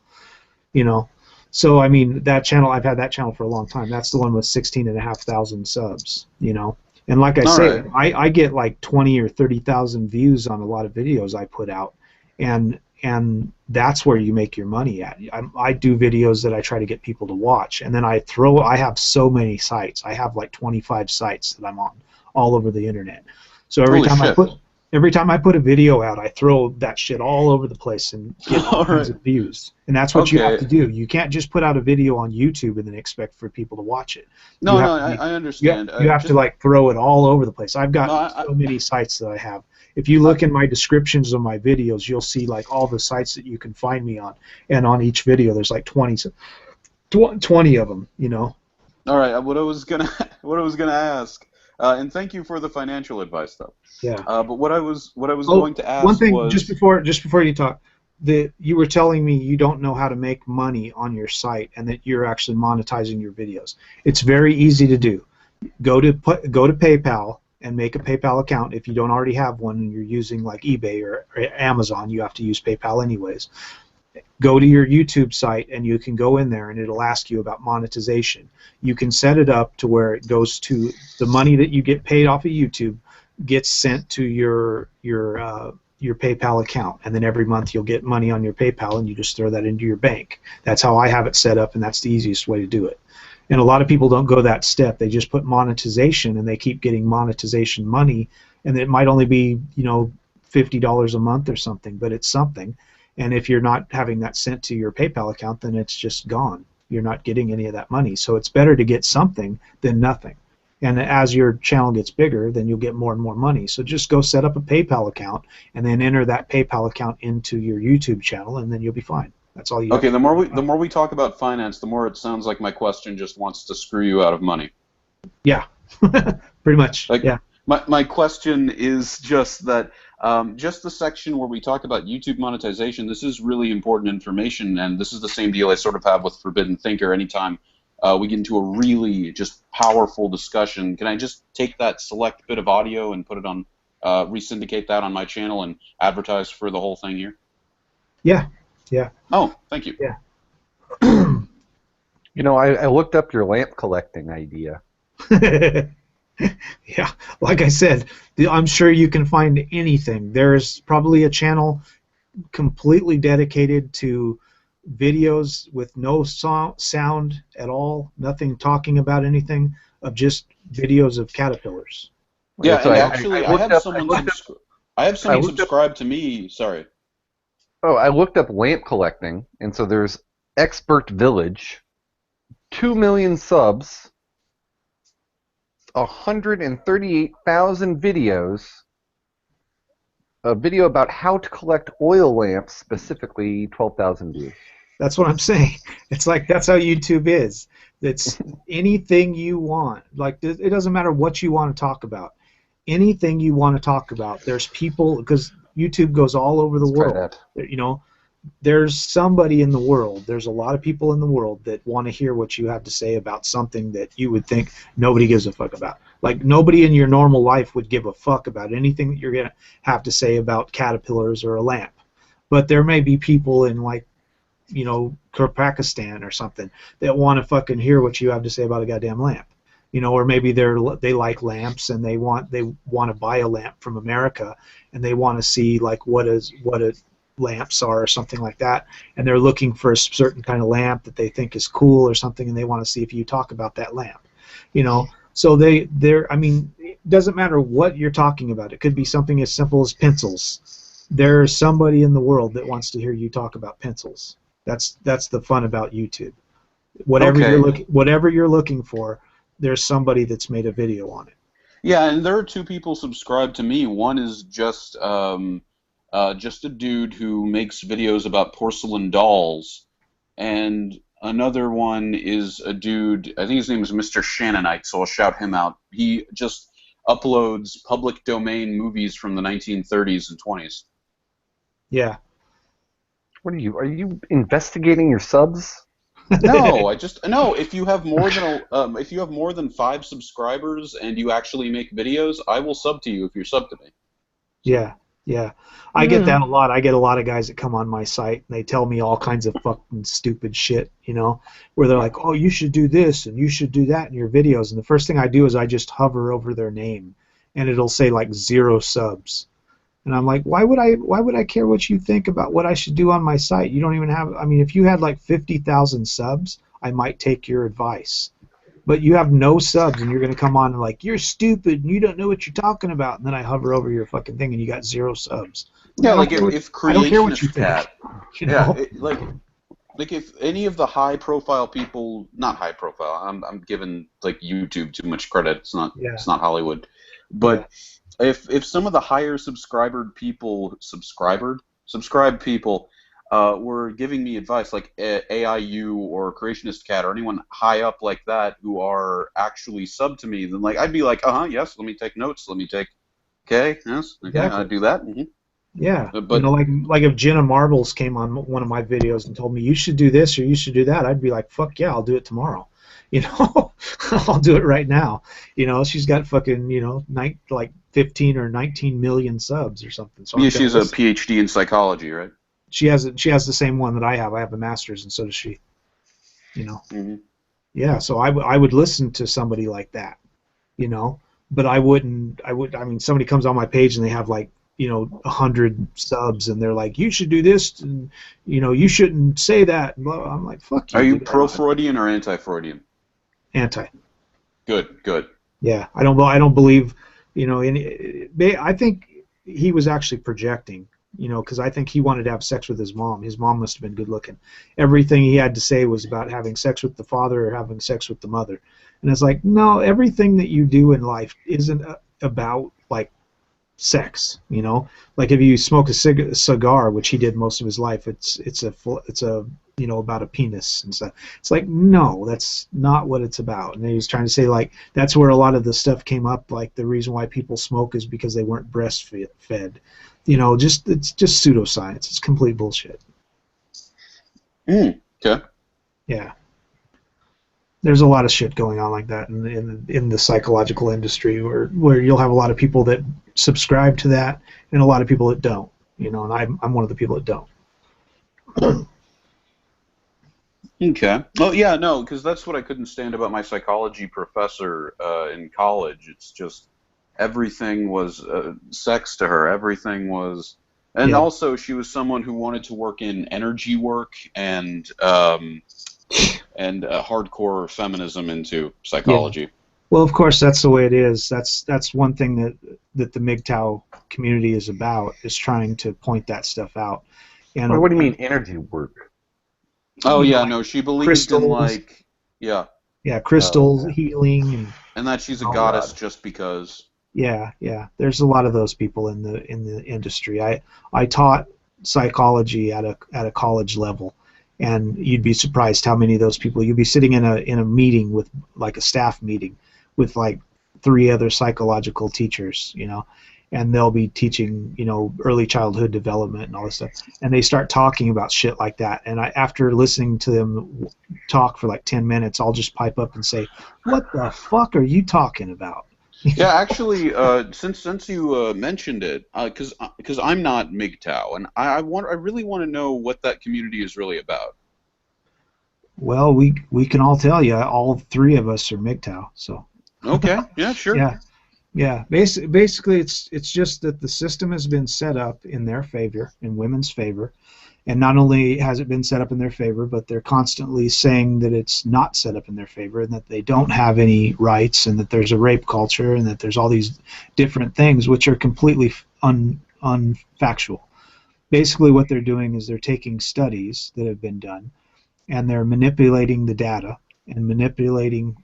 You know, so I mean that channel. I've had that channel for a long time. That's the one with 16,500 subs. You know, and like I say, I get like 20 or 30,000 views on a lot of videos I put out, and that's where you make your money at. I do videos that I try to get people to watch, and then I have so many sites. I have like 25 sites that I'm on all over the internet. So every time I put a video out, I throw that shit all over the place and get tons of views. And that's what you have to do. You can't just put out a video on YouTube and then expect for people to watch it. No, I understand. You have to like throw it all over the place. I've got so many sites that I have. If you look in my descriptions of my videos, you'll see like all the sites that you can find me on. And on each video, there's like 20 of them. You know. All right. What I was gonna ask. And thank you for the financial advice, though. Yeah. But what I was going to ask one thing was just before you talk, you were telling me you don't know how to make money on your site and that you're actually monetizing your videos. It's very easy to do. Go to PayPal and make a PayPal account if you don't already have one and you're using like eBay or Amazon. You have to use PayPal anyways. Go to your YouTube site and you can go in there and it'll ask you about monetization. You can set it up to where it goes to the money that you get paid off of YouTube gets sent to your PayPal account, and then every month you'll get money on your PayPal and you just throw that into your bank. That's how I have it set up, and that's the easiest way to do it. And a lot of people don't go that step. They just put monetization and they keep getting monetization money, and it might only be $50 a month or something, but it's something. And if you're not having that sent to your PayPal account, then it's just gone. You're not getting any of that money. So it's better to get something than nothing. And as your channel gets bigger, then you'll get more and more money. So just go set up a PayPal account and then enter that PayPal account into your YouTube channel, and then you'll be fine. That's all you. Okay. The more we talk about finance, the more it sounds like my question just wants to screw you out of money. Yeah, pretty much. Like, yeah. My question is just that. Just the section where we talk about YouTube monetization, this is really important information, and this is the same deal I sort of have with Forbidden Thinker. Anytime we get into a really just powerful discussion, can I just take that select bit of audio and put it on, resyndicate that on my channel and advertise for the whole thing here? Yeah, yeah. Oh, thank you. Yeah. I looked up your lamp collecting idea. Yeah, like I said, I'm sure you can find anything. There's probably a channel completely dedicated to videos with no sound at all, nothing talking about anything, of just videos of caterpillars. Yeah, So and actually, I have someone up- subscribe to me. Sorry. Oh, I looked up lamp collecting, and so there's Expert Village, 2 million subs, 138,000 videos, a video about how to collect oil lamps, specifically 12,000 views. That's what I'm saying. It's like that's how YouTube is. It's anything you want. Like it doesn't matter what you want to talk about. Anything you want to talk about. There's people because YouTube goes all over the world. You know, there's somebody in the world. There's a lot of people in the world that want to hear what you have to say about something that you would think nobody gives a fuck about. Like nobody in your normal life would give a fuck about anything that you're gonna have to say about caterpillars or a lamp. But there may be people in like, you know, Pakistan or something that want to fucking hear what you have to say about a goddamn lamp. You know, or maybe they like lamps and they want to buy a lamp from America and they want to see like what lamps are or something like that, and they're looking for a certain kind of lamp that they think is cool or something, and they want to see if you talk about that lamp. You know, so they're I mean, it doesn't matter what you're talking about. It could be something as simple as pencils. There's somebody in the world that wants to hear you talk about pencils. That's the fun about YouTube. Whatever you're looking for, there's somebody that's made a video on it. Yeah, and there are two people subscribed to me. One is just a dude who makes videos about porcelain dolls, and another one is a dude, I think his name is Mr. Shannonite, so I'll shout him out. He just uploads public domain movies from the 1930s and 20s. Yeah. What are you investigating your subs? No, if you have more than 5 subscribers and you actually make videos, I will sub to you if you're sub to me. Yeah. Yeah, I get that a lot. I get a lot of guys that come on my site and they tell me all kinds of fucking stupid shit, you know, where they're like, oh, you should do this and you should do that in your videos. And the first thing I do is I just hover over their name and it'll say like 0 subs. And I'm like, why would I care what you think about what I should do on my site? You don't even have, I mean, if you had like 50,000 subs, I might take your advice. But you have no subs, and you're going to come on and like, you're stupid, and you don't know what you're talking about. And then I hover over your fucking thing, and you got 0 subs. Yeah, like if I don't care what you think. You know? Yeah, like if any of the high-profile people, not high-profile, I'm giving like YouTube too much credit. It's not Hollywood, but if some of the higher subscribed people were giving me advice, like AIU or Creationist Cat or anyone high up like that who are actually sub to me, then like I'd be like, yes, let me take notes, okay, yes, okay, exactly. I'd do that. Mm-hmm. Yeah, but you know, like if Jenna Marbles came on one of my videos and told me you should do this or you should do that, I'd be like, fuck yeah, I'll do it tomorrow. You know, I'll do it right now. You know, she's got fucking, you know, like 15 or 19 million subs or something. So yeah, she's a PhD in psychology, right? She has the same one that I have. I have a master's, and so does she. You know. Mm-hmm. Yeah, so I would listen to somebody like that, you know, but I wouldn't. I mean, somebody comes on my page and they have like, you know, 100 subs, and they're like, you should do this, and you know, you shouldn't say that. And blah. I'm like, fuck you. Are you pro-Freudian or anti-Freudian? Anti. Good. Yeah, I don't believe, you know, I think he was actually projecting. You know, because I think he wanted to have sex with his mom. His mom must have been good looking. Everything he had to say was about having sex with the father or having sex with the mother. And it's like, no, everything that you do in life isn't about like sex. You know, like if you smoke a cigar, which he did most of his life, it's a you know, about a penis and stuff. It's like, no, that's not what it's about. And he was trying to say like that's where a lot of the stuff came up. Like the reason why people smoke is because they weren't breastfed. You know, it's just pseudoscience. It's complete bullshit. Okay. Yeah. There's a lot of shit going on like that in the psychological industry where you'll have a lot of people that subscribe to that and a lot of people that don't. You know, and I'm one of the people that don't. Okay. Well, yeah, no, because that's what I couldn't stand about my psychology professor in college. It's just everything was sex to her. Everything was, and also she was someone who wanted to work in energy work and hardcore feminism into psychology. Well, of course, that's the way it is. That's one thing that the MGTOW community is about, is trying to point that stuff out. And What do you mean energy work? Oh you know, yeah, like no, she believed in crystals, like yeah, yeah, Oh, crystals okay. healing, and that she's a and goddess God. just because. yeah. There's a lot of those people in the industry. I taught psychology at a college level, and you'd be surprised how many of those people. You'd be sitting in a meeting with, like, a staff meeting with like three other psychological teachers, and they'll be teaching, early childhood development and all this stuff, and they start talking about shit like that. And after listening to them talk for like 10 minutes, I'll just pipe up and say, "What the fuck are you talking about?" Yeah, actually, since you mentioned it, because I'm not MGTOW, and I really want to know what that community is really about. Well, we can all tell you, all three of us are MGTOW. So Okay, yeah, sure. yeah, yeah. Basically, it's just that the system has been set up in their favor, in women's favor, and not only has it been set up in their favor, but they're constantly saying that it's not set up in their favor, and that they don't have any rights, and that there's a rape culture, and that there's all these different things which are completely unfactual. Basically, what they're doing is they're taking studies that have been done, and they're manipulating the data and manipulating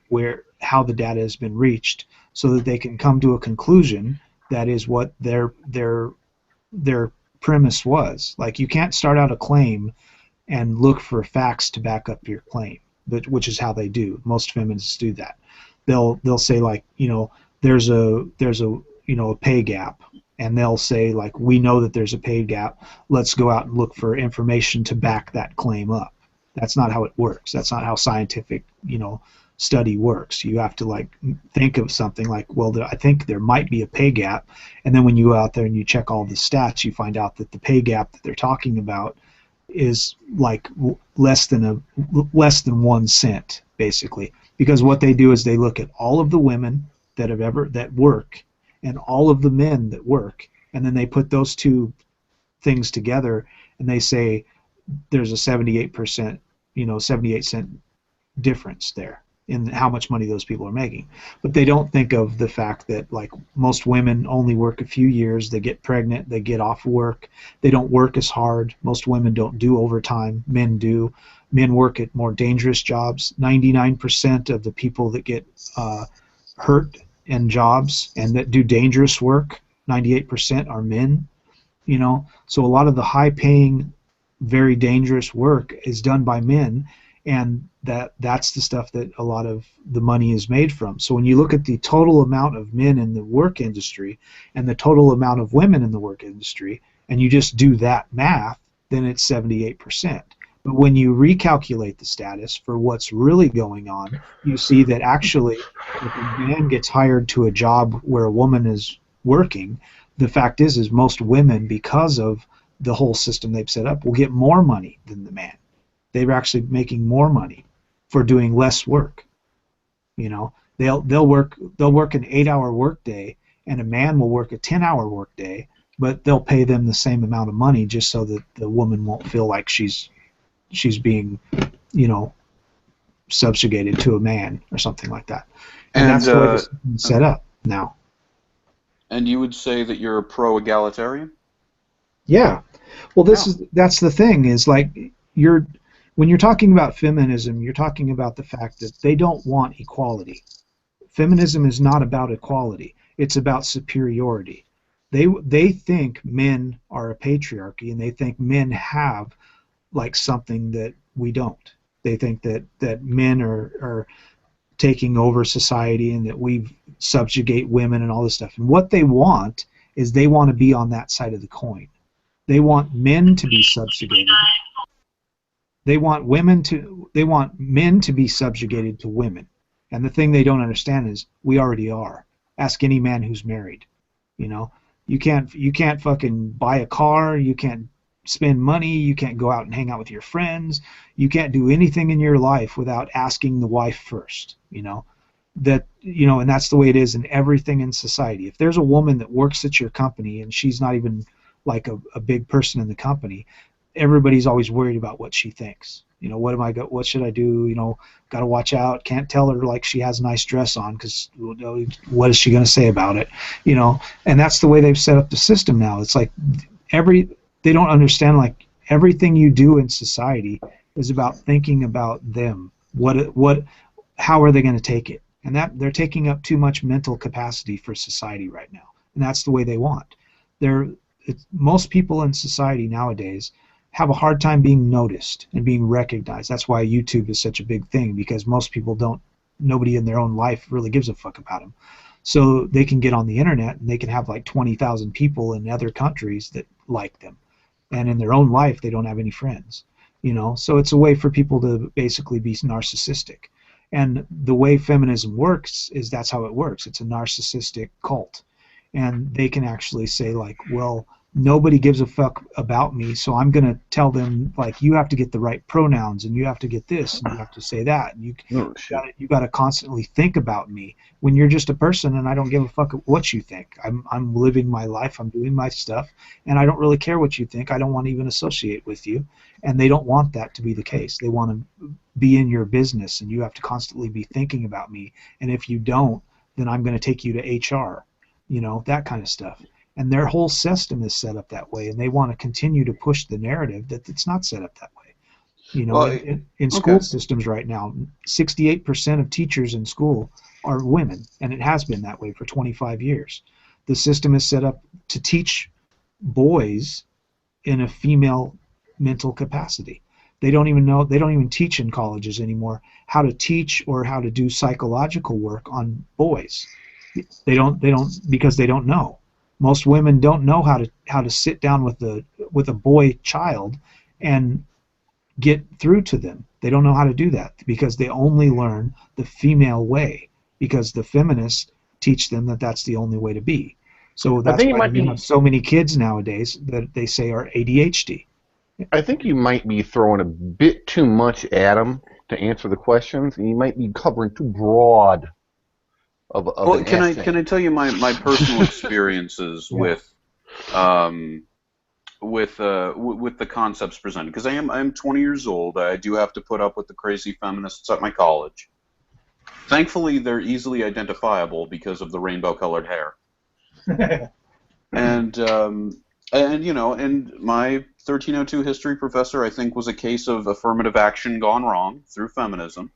how the data has been reached, so that they can come to a conclusion that is what their premise was. Like, you can't start out a claim and look for facts to back up your claim, which is how they do. Most feminists do that. They'll say, like, there's a a pay gap, and they'll say, like, we know that there's a pay gap. Let's go out and look for information to back that claim up. That's not how it works. That's not how scientific, study works. You have to, like, think of something like, well, I think there might be a pay gap, and then when you go out there and you check all the stats, you find out that the pay gap that they're talking about is like less than 1 cent, basically. Because what they do is they look at all of the women that work, and all of the men that work, and then they put those two things together, and they say there's a 78%, 78-cent difference there in how much money those people are making. But they don't think of the fact that, like, most women only work a few years, they get pregnant, they get off work, they don't work as hard. Most women don't do overtime, men do. Men work at more dangerous jobs. 99% of the people that get hurt in jobs and that do dangerous work, 98% are men. So a lot of the high paying, very dangerous work is done by men, and that's the stuff that a lot of the money is made from. So when you look at the total amount of men in the work industry and the total amount of women in the work industry, and you just do that math, then it's 78%. But when you recalculate the status for what's really going on, you see that actually, if a man gets hired to a job where a woman is working, the fact is most women, because of the whole system they've set up, will get more money than the man. They're actually making more money for doing less work. They'll work an 8-hour workday, and a man will work a 10-hour workday, but they'll pay them the same amount of money just so that the woman won't feel like she's being, subjugated to a man or something like that. And that's the way this is set up now. And you would say that you're a pro-egalitarian? Yeah. Well, that's the thing, is like, when you're talking about feminism, you're talking about the fact that they don't want equality. Feminism is not about equality. It's about superiority. They think men are a patriarchy, and they think men have, like, something that we don't. They think that men are taking over society, and that we subjugate women and all this stuff. And what they want is they want to be on that side of the coin. They want men to be subjugated. They want men to be subjugated to women. And the thing they don't understand is we already are. Ask any man who's married. You can't fucking buy a car, you can't spend money, you can't go out and hang out with your friends, you can't do anything in your life without asking the wife first. And that's the way it is in everything in society. If there's a woman that works at your company and she's not even like a big person in the company, everybody's always worried about what she thinks. You know, what should I do? You know, got to watch out. Can't tell her like she has a nice dress on because what is she going to say about it? You know, and that's the way they've set up the system now. It's like they don't understand like everything you do in society is about thinking about them. How are they going to take it? And that they're taking up too much mental capacity for society right now, and that's the way they want. Most people in society nowadays have a hard time being noticed and being recognized. That's why YouTube is such a big thing, because most people nobody in their own life really gives a fuck about them. So they can get on the internet and they can have like 20,000 people in other countries that like them, and in their own life they don't have any friends. You know, so it's a way for people to basically be narcissistic. And the way feminism works is that's how it works. It's a narcissistic cult. And they can actually say like, well, nobody gives a fuck about me, so I'm going to tell them like, you have to get the right pronouns and you have to get this and you have to say that, and you got to constantly think about me when you're just a person and I don't give a fuck what you think. I'm living my life, I'm doing my stuff, and I don't really care what you think. I don't want to even associate with you. And they don't want that to be the case. They want to be in your business and you have to constantly be thinking about me, and if you don't, then I'm going to take you to HR, you know, that kind of stuff. And their whole system is set up that way, and they want to continue to push the narrative that it's not set up that way. You know, in school systems right now, 68% of teachers in school are women, and it has been that way for 25 years. The system is set up to teach boys in a female mental capacity. They don't even teach in colleges anymore how to teach or how to do psychological work on boys. They don't because they don't know. Most women don't know how to sit down with a boy child and get through to them. They don't know how to do that because they only learn the female way, because the feminists teach them that that's the only way to be. So that's why you have so many kids nowadays that they say are ADHD. I think you might be throwing a bit too much at them to answer the questions, and you might be covering too broad. Well, can I tell you my personal experiences with the concepts presented? Because I'm 20 years old. I do have to put up with the crazy feminists at my college. Thankfully, they're easily identifiable because of the rainbow-colored hair. and you know, and my 1302 history professor, I think, was a case of affirmative action gone wrong through feminism.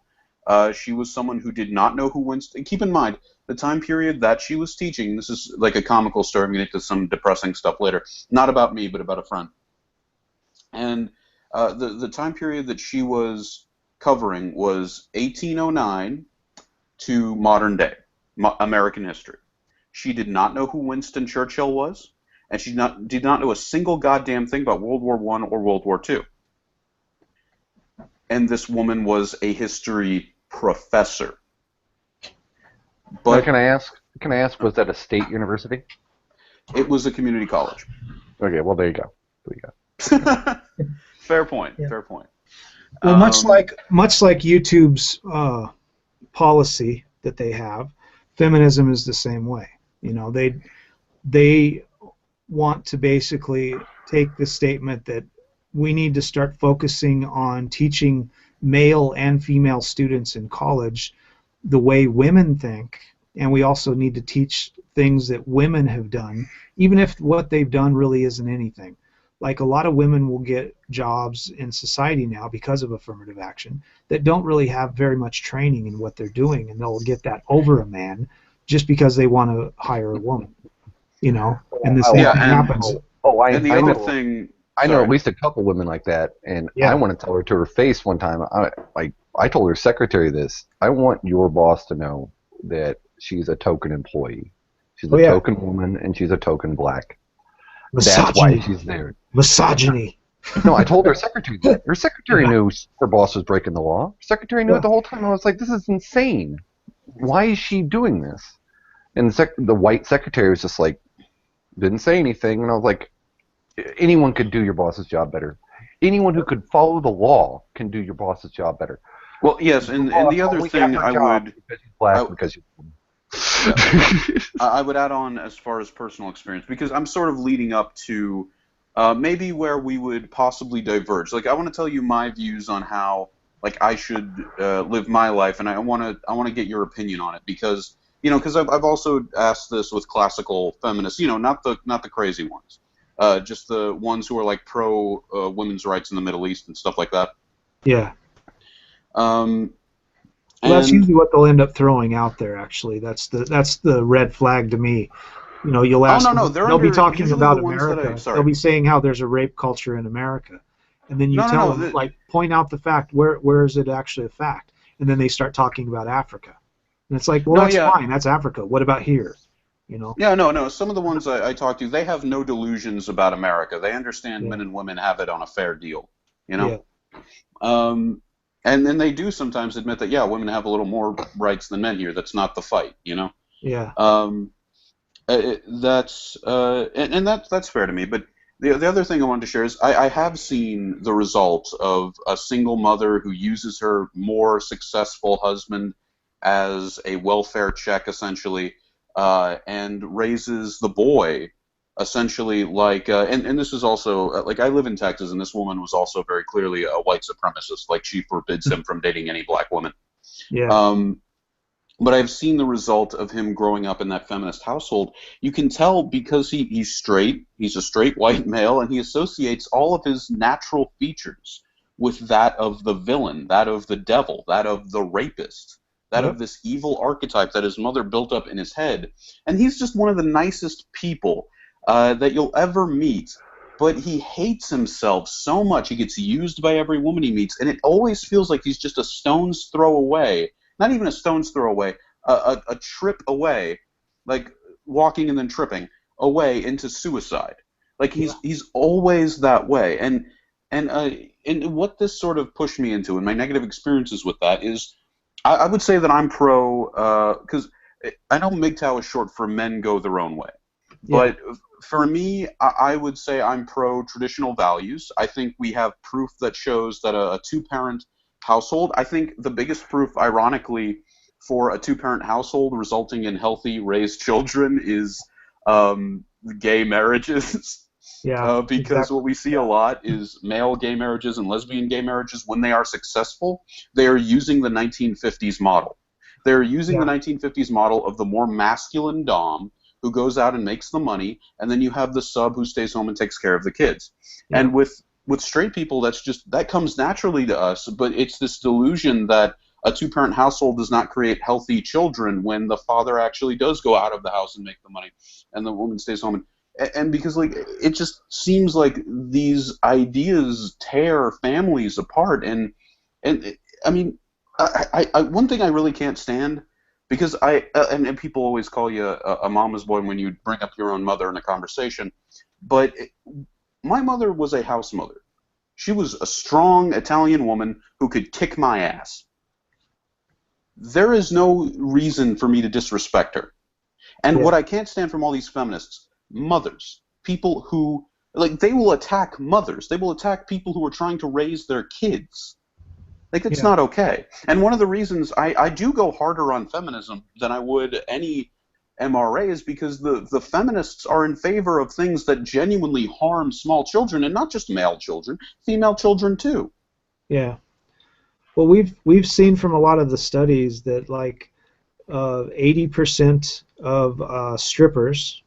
She was someone who did not know who Winston... Keep in mind, the time period that she was teaching, this is like a comical story, I'm going to get to some depressing stuff later, not about me, but about a friend. And the time period that she was covering was 1809 to modern day, American history. She did not know who Winston Churchill was, and she did not know a single goddamn thing about World War I or World War II. And this woman was a history professor. But can I ask, was that a state university? It was a community college. Okay, well there you go. Fair point. Yeah. Fair point. Well, much like YouTube's policy that they have, feminism is the same way. You know, they want to basically take the statement that we need to start focusing on teaching male and female students in college the way women think, and we also need to teach things that women have done, even if what they've done really isn't anything. Like a lot of women will get jobs in society now because of affirmative action that don't really have very much training in what they're doing, and they'll get that over a man just because they want to hire a woman. You know, and the same thing happens. I know at least a couple women like that, and I want to tell her to her face one time. I told her secretary this. I want your boss to know that she's a token employee. She's a token woman, and she's a token black. Misogyny. That's why she's there. Misogyny. No, I told her secretary that. Her secretary knew her boss was breaking the law. Her secretary knew it the whole time. I was like, this is insane. Why is she doing this? And the white secretary was just like, didn't say anything, and I was like, anyone could do your boss's job better. Anyone who could follow the law can do your boss's job better. Well, yes, and the other thing I would... Because he's black, because I would add on as far as personal experience, because I'm sort of leading up to maybe where we would possibly diverge. Like, I want to tell you my views on how, like, I should live my life, and I want to get your opinion on it, because because I've also asked this with classical feminists, not the crazy ones, just the ones who are like pro women's rights in the Middle East and stuff like that. Yeah. Well, that's usually what they'll end up throwing out there. Actually, that's the red flag to me. You'll ask. Oh, no, they'll be talking about the America. They'll be saying how there's a rape culture in America, and then you tell them, like, point out the fact. Where is it actually a fact? And then they start talking about Africa, and it's like, well, that's fine. That's Africa. What about here? Yeah, no. Some of the ones I talk to, they have no delusions about America. They understand men and women have it on a fair deal. Yeah. And then they do sometimes admit that, women have a little more rights than men here. That's not the fight, Yeah. That's fair to me. But the other thing I wanted to share is I have seen the result of a single mother who uses her more successful husband as a welfare check, essentially, and raises the boy essentially like, and this is also, like, I live in Texas, and this woman was also very clearly a white supremacist. Like, she forbids him from dating any black woman. Yeah. But I've seen the result of him growing up in that feminist household. You can tell because he's straight, he's a straight white male, and he associates all of his natural features with that of the villain, that of the devil, that of the rapist, that of this evil archetype that his mother built up in his head. And he's just one of the nicest people that you'll ever meet, but he hates himself so much. He gets used by every woman he meets, and it always feels like he's just a stone's throw away, not even a stone's throw away, a trip away, like walking and then tripping away into suicide. Like, he's always that way. And what this sort of pushed me into, and my negative experiences with that, is I would say that I'm pro, because I know MGTOW is short for Men Go Their Own Way. But for me, I would say I'm pro traditional values. I think we have proof that shows that a two-parent household, I think the biggest proof, ironically, for a two-parent household resulting in healthy raised children is gay marriages. Because exactly. What we see a lot is male gay marriages and lesbian gay marriages, when they are successful, they are using the 1950s model. They're using the 1950s model of the more masculine dom who goes out and makes the money, and then you have the sub who stays home and takes care of the kids. And with straight people, that comes naturally to us, but it's this delusion that a two-parent household does not create healthy children when the father actually does go out of the house and make the money, and the woman stays home. And because, like, it just seems like these ideas tear families apart. And I mean, I one thing I really can't stand, because and people always call you a mama's boy when you bring up your own mother in a conversation, but my mother was a house mother. She was a strong Italian woman who could kick my ass. There is no reason for me to disrespect her. And what I can't stand from all these feminists, mothers, people who, like, they will attack mothers. They will attack people who are trying to raise their kids. Like, it's not okay. And one of the reasons I do go harder on feminism than I would any MRA is because the feminists are in favor of things that genuinely harm small children, and not just male children, female children too. Yeah. Well, we've seen from a lot of the studies that, like, 80% of strippers,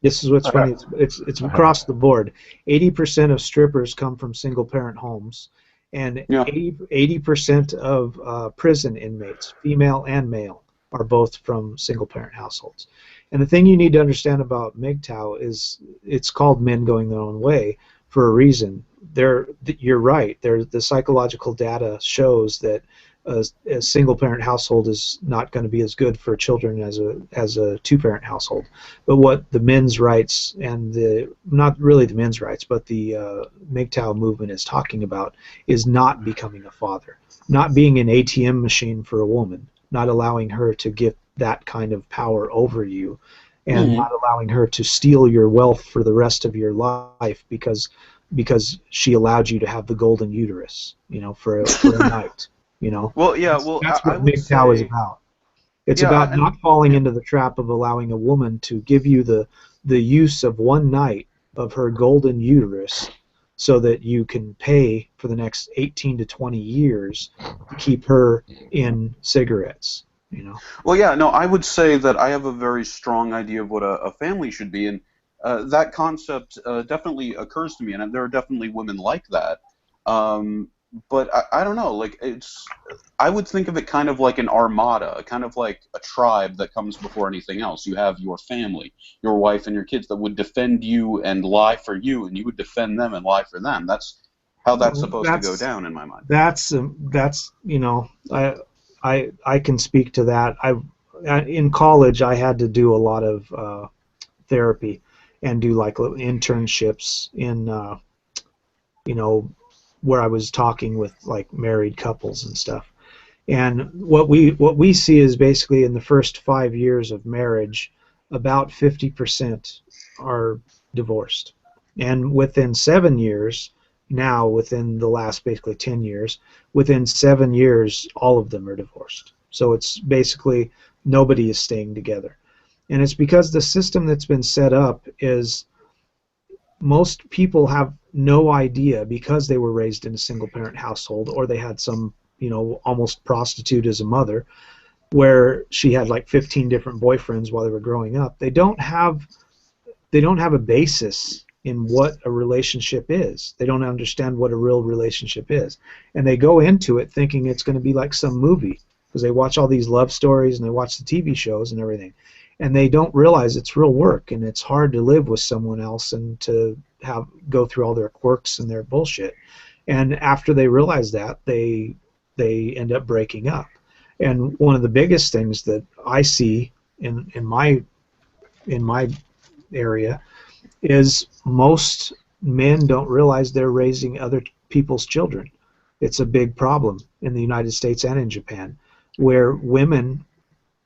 this is what's funny, it's across the board, 80% of strippers come from single-parent homes. And 80% of prison inmates, female and male, are both from single-parent households. And the thing you need to understand about MGTOW is it's called Men Going Their Own Way for a reason. You're right. The psychological data shows that a single-parent household is not going to be as good for children as a two-parent household. But what the men's rights and not really the men's rights, but the MGTOW movement is talking about is not becoming a father, not being an ATM machine for a woman, not allowing her to get that kind of power over you, and not allowing her to steal your wealth for the rest of your life because she allowed you to have the golden uterus, for a night. Well, that's what MGTOW is about. It's about not falling into the trap of allowing a woman to give you the use of one night of her golden uterus so that you can pay for the next 18 to 20 years to keep her in cigarettes, you know. Well, yeah, no, I would say that I have a very strong idea of what a family should be, and that concept definitely occurs to me, and there are definitely women like that. Um, but I don't know, like I would think of it kind of like an armada, kind of like a tribe that comes before anything else. You have your family, your wife and your kids that would defend you and lie for you, and you would defend them and lie for them. That's how that's supposed to go down in my mind. That's you know, I can speak to that. In college I had to do a lot of therapy and do like little internships in you know, where I was talking with like married couples and stuff. And what we see is basically in the first 5 years of marriage, about 50% are divorced, and within 7 years, now within the last basically 10 years, within 7 years, all of them are divorced. So it's basically nobody is staying together, and it's because the system that's been set up is most people have no idea because they were raised in a single parent household or they had some, you know, almost prostitute as a mother where she had like 15 different boyfriends while they were growing up. They don't have a basis in what a relationship is. They don't understand what a real relationship is. And they go into it thinking it's going to be like some movie because they watch all these love stories and they watch the TV shows and everything. And they don't realize it's real work, and it's hard to live with someone else and to go through all their quirks and their bullshit. And after they realize that, they end up breaking up. And one of the biggest things that I see in my area is most men don't realize they're raising other people's children. It's a big problem in the United States and in Japan, where women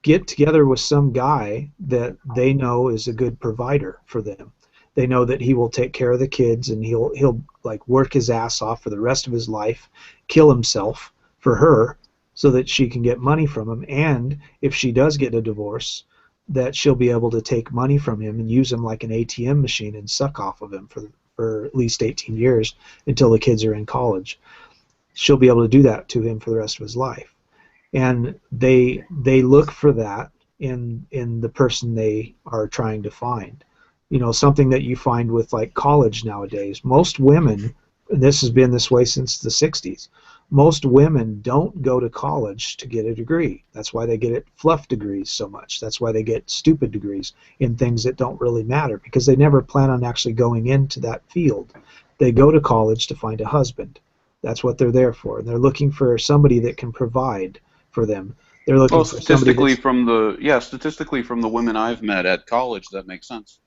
get together with some guy that they know is a good provider for them. They know that he will take care of the kids and he'll like work his ass off for the rest of his life, kill himself for her so that she can get money from him, and if she does get a divorce, that she'll be able to take money from him and use him like an ATM machine and suck off of him for at least 18 years until the kids are in college. She'll be able to do that to him for the rest of his life. And they look for that in the person they are trying to find. You know, something that you find with like college nowadays. Most women, and this has been this way since the 60s, most women don't go to college to get a degree. That's why they get fluff degrees so much. That's why they get stupid degrees in things that don't really matter, because they never plan on actually going into that field. They go to college to find a husband. That's what they're there for. And they're looking for somebody that can provide for them. They're looking for statistically from the women I've met at college, that makes sense.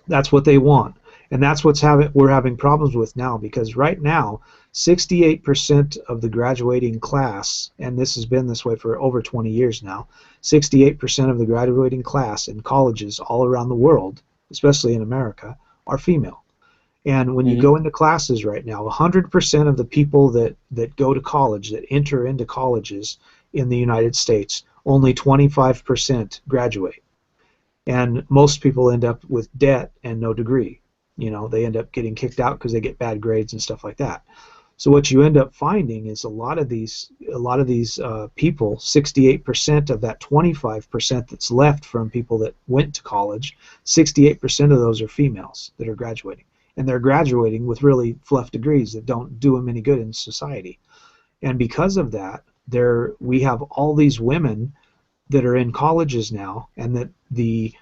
That's what they want, and that's we're having problems with now, because right now 68% of the graduating class, and this has been this way for over 20 years now, 68% of the graduating class in colleges all around the world, especially in America, are female. And when you go into classes right now, 100% of the people that go to college, that enter into colleges in the United States, only 25% graduate. And most people end up with debt and no degree. You know, they end up getting kicked out because they get bad grades and stuff like that. So what you end up finding is a lot of these people, 68% of that 25% that's left from people that went to college, 68% of those are females that are graduating. And they're graduating with really fluff degrees that don't do them any good in society. And because of that, we have all these women that are in colleges now, and that the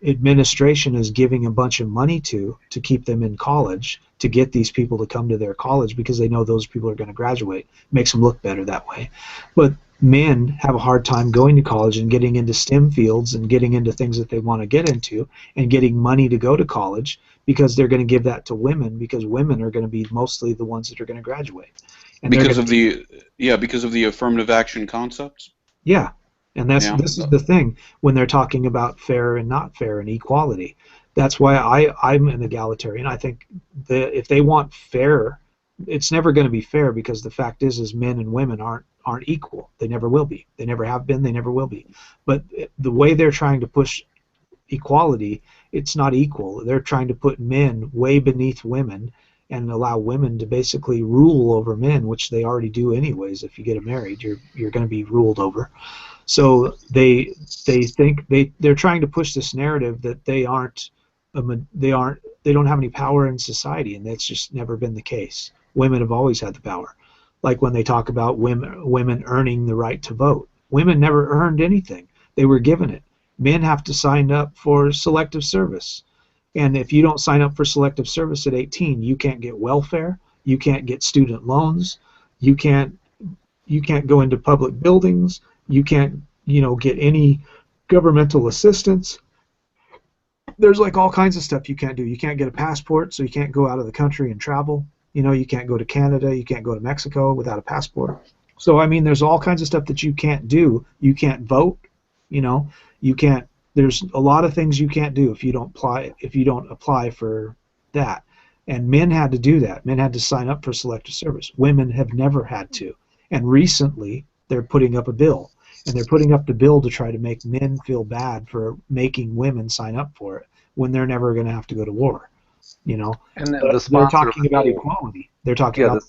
administration is giving a bunch of money to keep them in college, to get these people to come to their college because they know those people are going to graduate. Makes them look better that way. But men have a hard time going to college and getting into STEM fields and getting into things that they want to get into and getting money to go to college, because they're going to give that to women, because women are going to be mostly the ones that are going to graduate. And because of the affirmative action concepts? Yeah. And this is the thing when they're talking about fair and not fair and equality. That's why I'm an egalitarian. I think that if they want fair, it's never going to be fair, because the fact is men and women aren't equal. They never will be. They never have been. They never will be. But the way they're trying to push equality it's not equal. They're trying to put men way beneath women and allow women to basically rule over men, which they already do anyways. If you get married, you're going to be ruled over. So they think they're trying to push this narrative that they don't have any power in society, and that's just never been the case. Women have always had the power. Like when they talk about women earning the right to vote. Women never earned anything. They were given it. Men have to sign up for selective service. And if you don't sign up for selective service at 18, you can't get welfare, you can't get student loans, you can't go into public buildings, you can't, get any governmental assistance. There's like all kinds of stuff you can't do. You can't get a passport, so you can't go out of the country and travel. You can't go to Canada, you can't go to Mexico without a passport. So I mean, there's all kinds of stuff that you can't do. You can't vote, you can't. There's a lot of things you can't do if you don't apply for that. And men had to do that. Men had to sign up for selective service. Women have never had to. And recently, they're putting up a bill. And they're putting up the bill to try to make men feel bad for making women sign up for it when they're never going to have to go to war. And they're talking about equality. They're talking about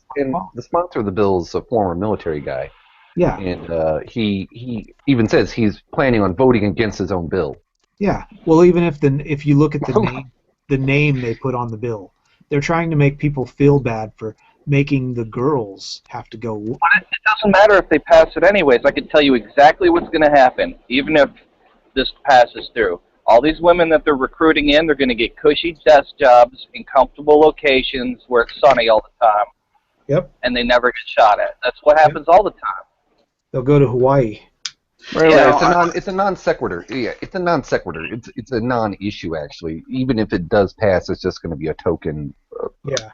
the sponsor of the bill is a former military guy. Yeah. And he even says he's planning on voting against his own bill. Yeah. Well, even if you look at the name they put on the bill, they're trying to make people feel bad for making the girls have to go. But it doesn't matter if they pass it anyways. I can tell you exactly what's going to happen, even if this passes through. All these women that they're recruiting in, they're going to get cushy desk jobs in comfortable locations where it's sunny all the time. Yep. And they never get shot at. That's what happens all the time. They'll go to Hawaii. Right, yeah, it's a non sequitur. Yeah, it's a non sequitur. It's a non-issue actually. Even if it does pass, it's just going to be a token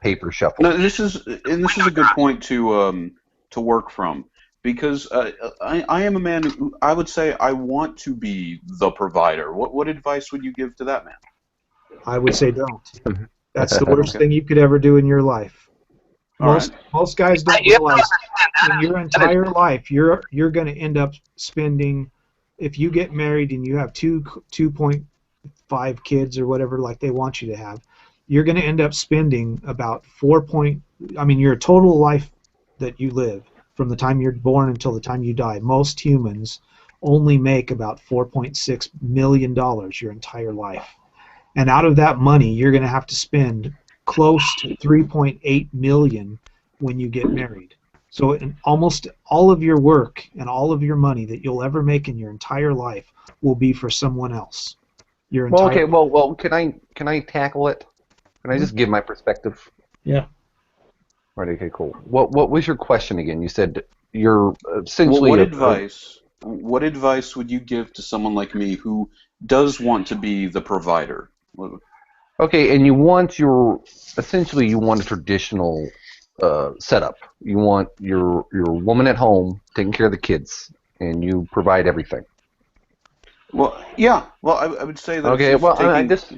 paper shuffle. No, this is a good point to work from, because I am a man who I would say I want to be the provider. What advice would you give to that man? I would say don't. That's the worst thing you could ever do in your life. Most guys don't realize in your entire life you're going to end up spending, if you get married and you have 2.5 kids or whatever like they want you to have, you're going to end up spending about your total life that you live from the time you're born until the time you die. Most humans only make about $4.6 million your entire life. And out of that money, you're going to have to spend close to $3.8 million when you get married. So almost all of your work and all of your money that you'll ever make in your entire life will be for someone else. Well, can I tackle it? Can I just give my perspective? Yeah. Right. Okay. Cool. What was your question again? You said you're essentially. What advice would you give to someone like me who does want to be the provider? Okay, and you want a traditional setup. You want your woman at home taking care of the kids, and you provide everything. Well, yeah. Well, I would say that. Okay. Well, I'm just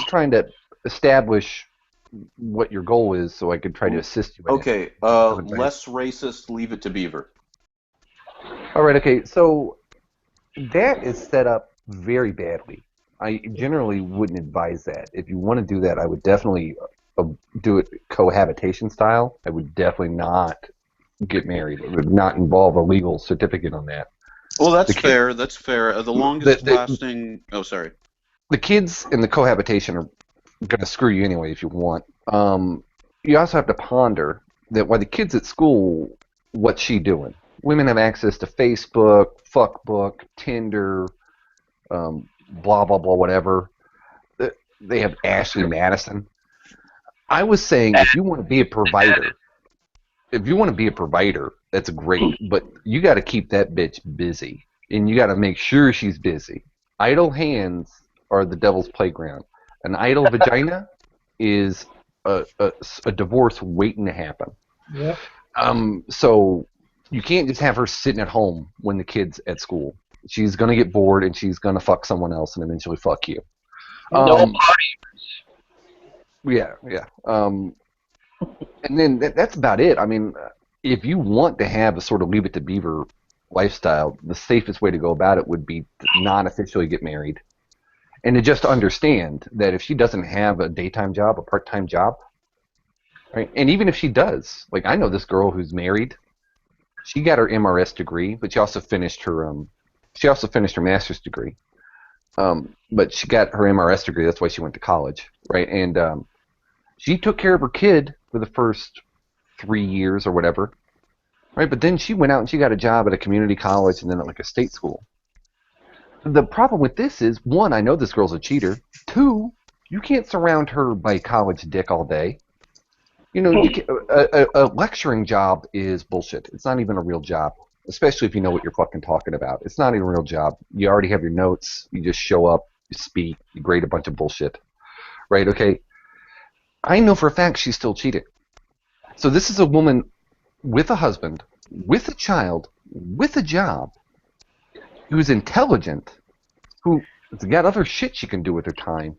trying to establish what your goal is, so I could try to assist you. Okay. Less racist. Leave it to Beaver. All right. Okay. So that is set up very badly. I generally wouldn't advise that. If you want to do that, I would definitely do it cohabitation style. I would definitely not get married. It would not involve a legal certificate on that. Well, that's fair. That's fair. The longest lasting. Oh, sorry. The kids in the cohabitation are going to screw you anyway if you want. You also have to ponder that while the kid's at school, what's she doing? Women have access to Facebook, Fuckbook, Tinder, blah, blah, blah, whatever. They have Ashley Madison. I was saying if you want to be a provider, that's great, but you got to keep that bitch busy, and you got to make sure she's busy. Idle hands are the devil's playground. An idle vagina is a divorce waiting to happen. Yep. So you can't just have her sitting at home when the kid's at school. She's going to get bored, and she's going to fuck someone else and eventually fuck you. No party. Yeah. And then that's about it. I mean, if you want to have a sort of Leave It to Beaver lifestyle, the safest way to go about it would be to not officially get married And to just understand that if she doesn't have a daytime job, a part-time job, right? And even if she does, like I know this girl who's married. She got her MRS degree, but she also finished her master's degree. But she got her MRS degree. That's why she went to college, right? And she took care of her kid for the first 3 years or whatever, right? But then she went out and she got a job at a community college and then at like a state school. The problem with this is, one, I know this girl's a cheater. Two, you can't surround her by college dick all day. You know, a lecturing job is bullshit. It's not even a real job, especially if you know what you're fucking talking about. It's not even a real job. You already have your notes. You just show up, you speak, you grade a bunch of bullshit. Right, okay? I know for a fact she's still cheating. So this is a woman with a husband, with a child, with a job, who's intelligent, who's got other shit she can do with her time,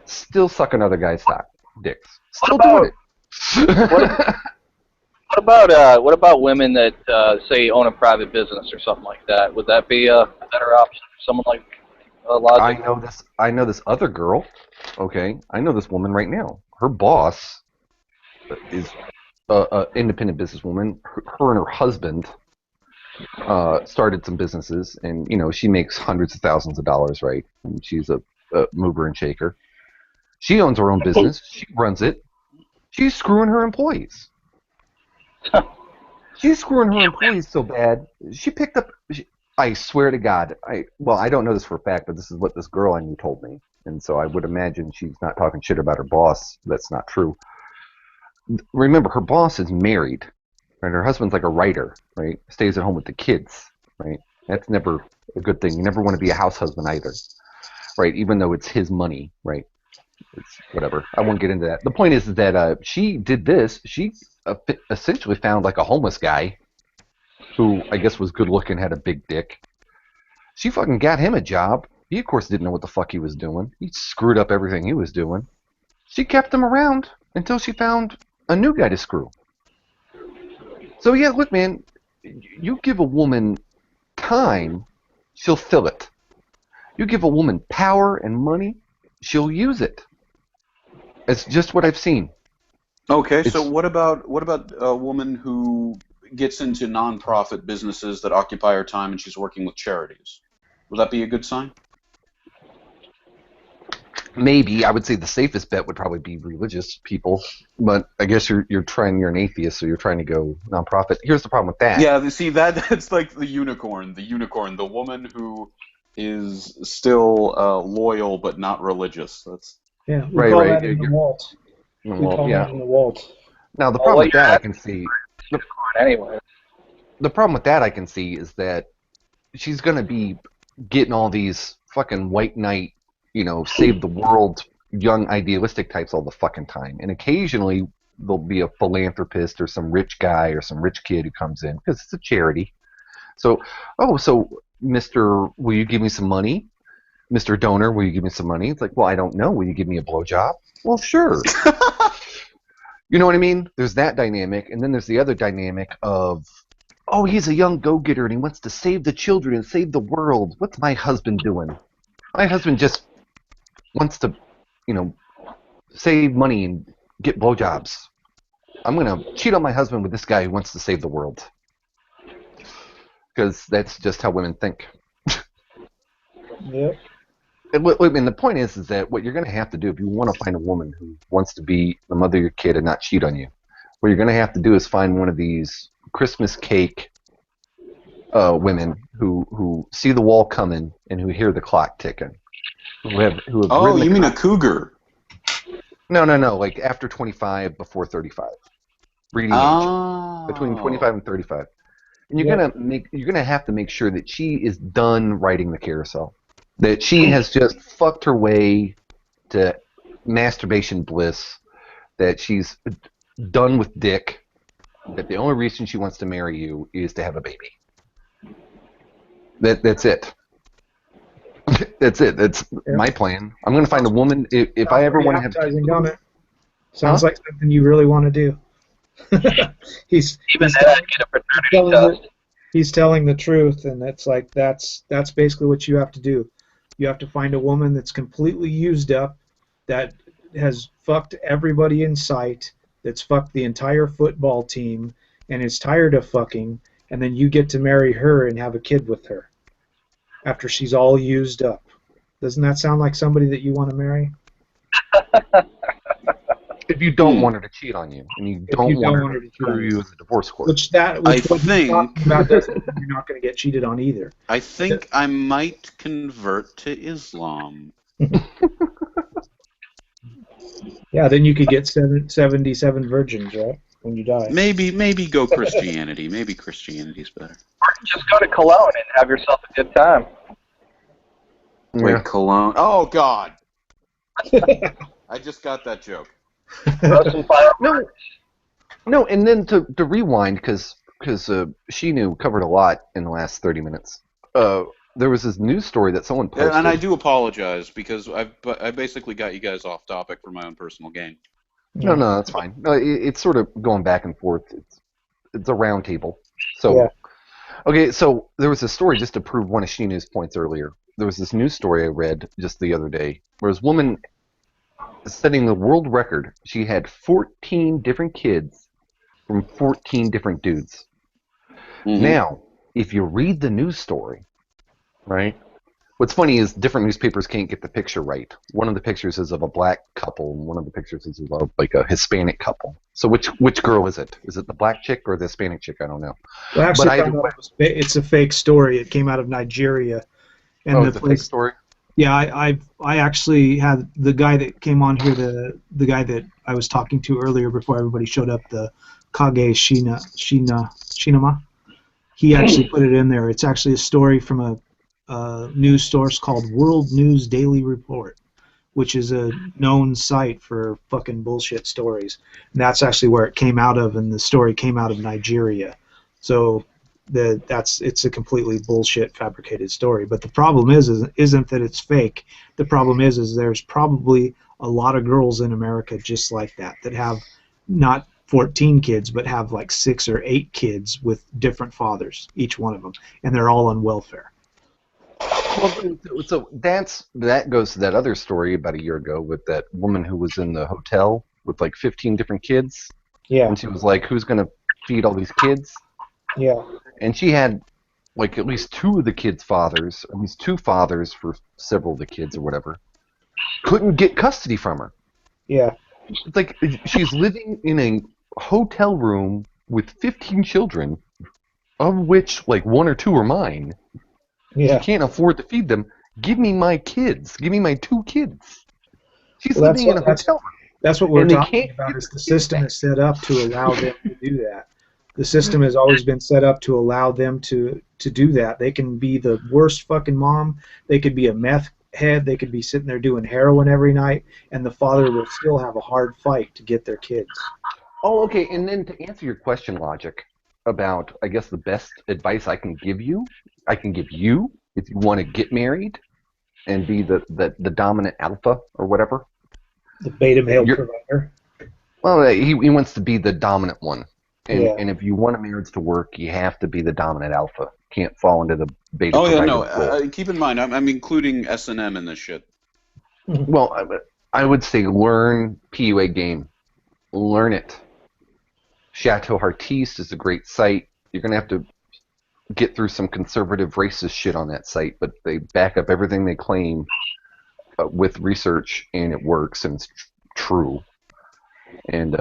still sucking other guys' dicks. Still doing it. What about women that say own a private business or something like that? Would that be a better option for someone like Logic? I know this other girl. Okay, I know this woman right now. Her boss is an independent businesswoman. Her and her husband started some businesses, and you know she makes hundreds of thousands of dollars, right? And she's a mover and shaker. She owns her own business. She runs it. She's screwing her employees. She's screwing her employees so bad. She picked up. I swear to God. I don't know this for a fact, but this is what this girl I knew told me, and so I would imagine she's not talking shit about her boss. That's not true. Remember, her boss is married, and her husband's like a writer, right? Stays at home with the kids, right? That's never a good thing. You never want to be a house husband either, right? Even though it's his money, right? It's whatever. I won't get into that. The point is that she did this. She essentially found like a homeless guy who I guess was good looking, had a big dick. She fucking got him a job. He, of course, didn't know what the fuck he was doing. He screwed up everything he was doing. She kept him around until she found a new guy to screw. So, yeah, look, man, you give a woman time, she'll fill it. You give a woman power and money, she'll use it. It's just what I've seen. Okay, so what about a woman who gets into non-profit businesses that occupy her time and she's working with charities? Would that be a good sign? Maybe. I would say the safest bet would probably be religious people, but I guess you're an atheist, so you're trying to go non-profit. Here's the problem with that. Yeah, see, that's like the unicorn, the woman who is still loyal but not religious. That's yeah, we call that in the Walt. Well, yeah. In the Walt. Now the problem with that I can see. Anyway, the problem with that I can see is that she's gonna be getting all these fucking white knight, you know, save the world, young idealistic types all the fucking time, and occasionally there'll be a philanthropist or some rich guy or some rich kid who comes in because it's a charity. So, Mr. Will you give me some money? Mr. Donor, will you give me some money? It's like, well, I don't know. Will you give me a blowjob? Well, sure. You know what I mean? There's that dynamic, and then there's the other dynamic of, oh, he's a young go-getter and he wants to save the children and save the world. What's my husband doing? My husband just wants to, you know, save money and get blowjobs. I'm going to cheat on my husband with this guy who wants to save the world. Because that's just how women think. Yep. And the point is that what you're going to have to do if you want to find a woman who wants to be the mother of your kid and not cheat on you, what you're going to have to do is find one of these Christmas cake women who see the wall coming and who hear the clock ticking. Who have you mean a cougar? No. Like after 25, before 35. Breeding age. Between 25 and 35. And you're gonna have to make sure that she is done riding the carousel. That she has just fucked her way to masturbation bliss. That she's done with dick. That the only reason she wants to marry you is to have a baby. That's it. That's it. That's my plan. I'm going to find a woman. If I ever want to have kids. Sounds like something you really want to do. He's telling the truth, and it's like that's basically what you have to do. You have to find a woman that's completely used up, that has fucked everybody in sight, that's fucked the entire football team, and is tired of fucking, and then you get to marry her and have a kid with her after she's all used up. Doesn't that sound like somebody that you want to marry? If you don't want her to cheat on you, and you don't want her to screw you in the divorce court. Which what you're talking about doesn't mean you're not going to get cheated on either. I think I might convert to Islam. Yeah, then you could get 77 virgins, right? When you die. Maybe go Christianity. Maybe Christianity's better. Or just go to Cologne and have yourself a good time. Wait, Cologne? Oh, God. I just got that joke. No, and then to rewind, because Shi-Nu covered a lot in the last 30 minutes. There was this news story that someone posted. And I do apologize, because I basically got you guys off topic for my own personal gain. No, that's fine. No, it's sort of going back and forth. It's a round table. So, yeah. Okay, so there was a story, just to prove one of Shi-Nu's points earlier. There was this news story I read just the other day, where this woman setting the world record. She had 14 different kids from 14 different dudes. Mm-hmm. Now, if you read the news story, right? What's funny is different newspapers can't get the picture right. One of the pictures is of a black couple, and one of the pictures is of like a Hispanic couple. So which girl is it? Is it the black chick or the Hispanic chick? I don't know. Well, actually, it's a fake story. It came out of Nigeria. And it's a fake story? Yeah, I actually had the guy that came on here, the guy that I was talking to earlier before everybody showed up, the Kage Shinama. He actually put it in there. It's actually a story from a news source called World News Daily Report, which is a known site for fucking bullshit stories. And that's actually where it came out of, and the story came out of Nigeria. So it's a completely bullshit fabricated story. But the problem isn't that it's fake. The problem is there's probably a lot of girls in America just like that have not 14 kids, but have like 6 or 8 kids with different fathers, each one of them, and they're all on welfare. Well, so that goes to that other story about a year ago with that woman who was in the hotel with like 15 different kids. Yeah. And she was like, who's going to feed all these kids? Yeah. And she had like at least 2 of the kids' fathers, at least 2 fathers for several of the kids or whatever, couldn't get custody from her. Yeah. It's like she's living in a hotel room with 15 children, of which like 1 or 2 are mine. Yeah. She can't afford to feed them. Give me my kids. Give me my 2 kids. She's living in a hotel room. That's what we're talking about. Is the system is set up to allow them to do that. The system has always been set up to allow them to do that. They can be the worst fucking mom. They could be a meth head. They could be sitting there doing heroin every night, and the father will still have a hard fight to get their kids. Oh, okay. And then to answer your question, Logic, about, I guess, the best advice I can give you if you want to get married and be the dominant alpha or whatever. The beta male provider. Well, he wants to be the dominant one. And if you want a marriage to work, you have to be the dominant alpha. Can't fall into the beta provider. Oh, yeah, no. Keep in mind, I'm including S&M in this shit. Well, I would say learn PUA game. Learn it. Chateau Artiste is a great site. You're going to have to get through some conservative racist shit on that site, but they back up everything they claim with research, and it works, and it's true. And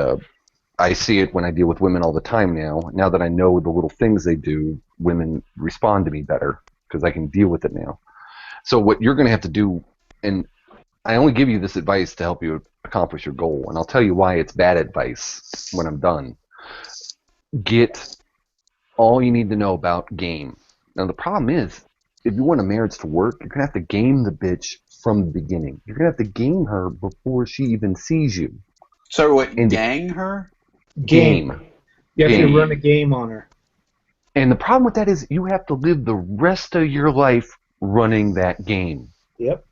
I see it when I deal with women all the time now. Now that I know the little things they do, women respond to me better because I can deal with it now. So what you're going to have to do, and I only give you this advice to help you accomplish your goal, and I'll tell you why it's bad advice when I'm done. Get all you need to know about game. Now the problem is, if you want a marriage to work, you're going to have to game the bitch from the beginning. You're going to have to game her before she even sees you. So what, gang her? Game. You have to run a game on her. And the problem with that is you have to live the rest of your life running that game. Yep.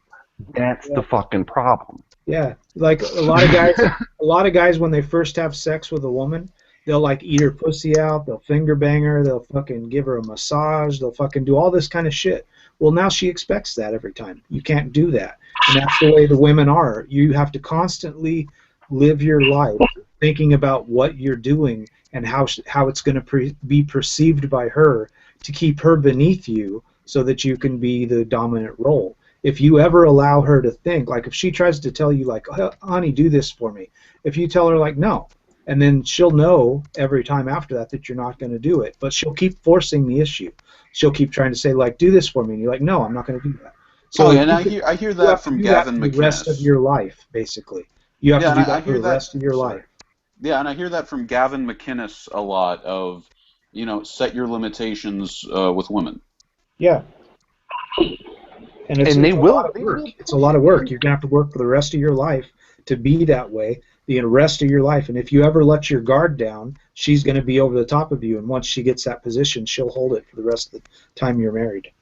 That's the fucking problem. Yeah. Like a lot of guys when they first have sex with a woman, they'll like eat her pussy out, they'll finger bang her, they'll fucking give her a massage, they'll fucking do all this kind of shit. Well, now she expects that every time. You can't do that. And that's the way the women are. You have to constantly live your life thinking about what you're doing and how it's going to be perceived by her to keep her beneath you so that you can be the dominant role. If you ever allow her to think, like if she tries to tell you, like, oh, honey, do this for me, if you tell her, like, no, and then she'll know every time after that that you're not going to do it, but she'll keep forcing the issue. She'll keep trying to say, like, do this for me, and you're like, no, I'm not going to do that. So and I hear that from Gavin McInnes. The rest of your life, basically. You have to do that for the rest of your life. Yeah, and I hear that from Gavin McInnes a lot of, set your limitations with women. Yeah. And it's a lot of work. It's a lot of work. You're going to have to work for the rest of your life to be that way, the rest of your life. And if you ever let your guard down, she's going to be over the top of you. And once she gets that position, she'll hold it for the rest of the time you're married.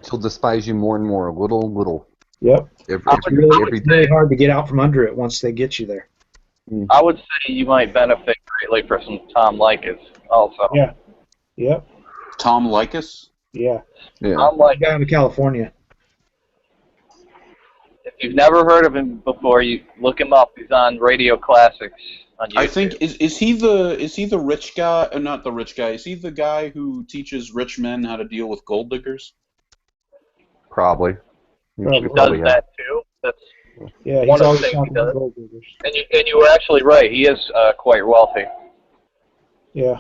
She'll despise you more and more, little. Yep. It's really hard to get out from under it once they get you there. I would say you might benefit greatly for some Tom Leykis also. Yeah. Yep. Tom Leykis? Yeah. Tom Leykis. Down to California. If you've never heard of him before, you look him up. He's on Radio Classics on YouTube. I think is he the rich guy? Not the rich guy. Is he the guy who teaches rich men how to deal with gold diggers? Probably. He does that too. That's one of the things he does. And you were actually right. He is quite wealthy. Yeah.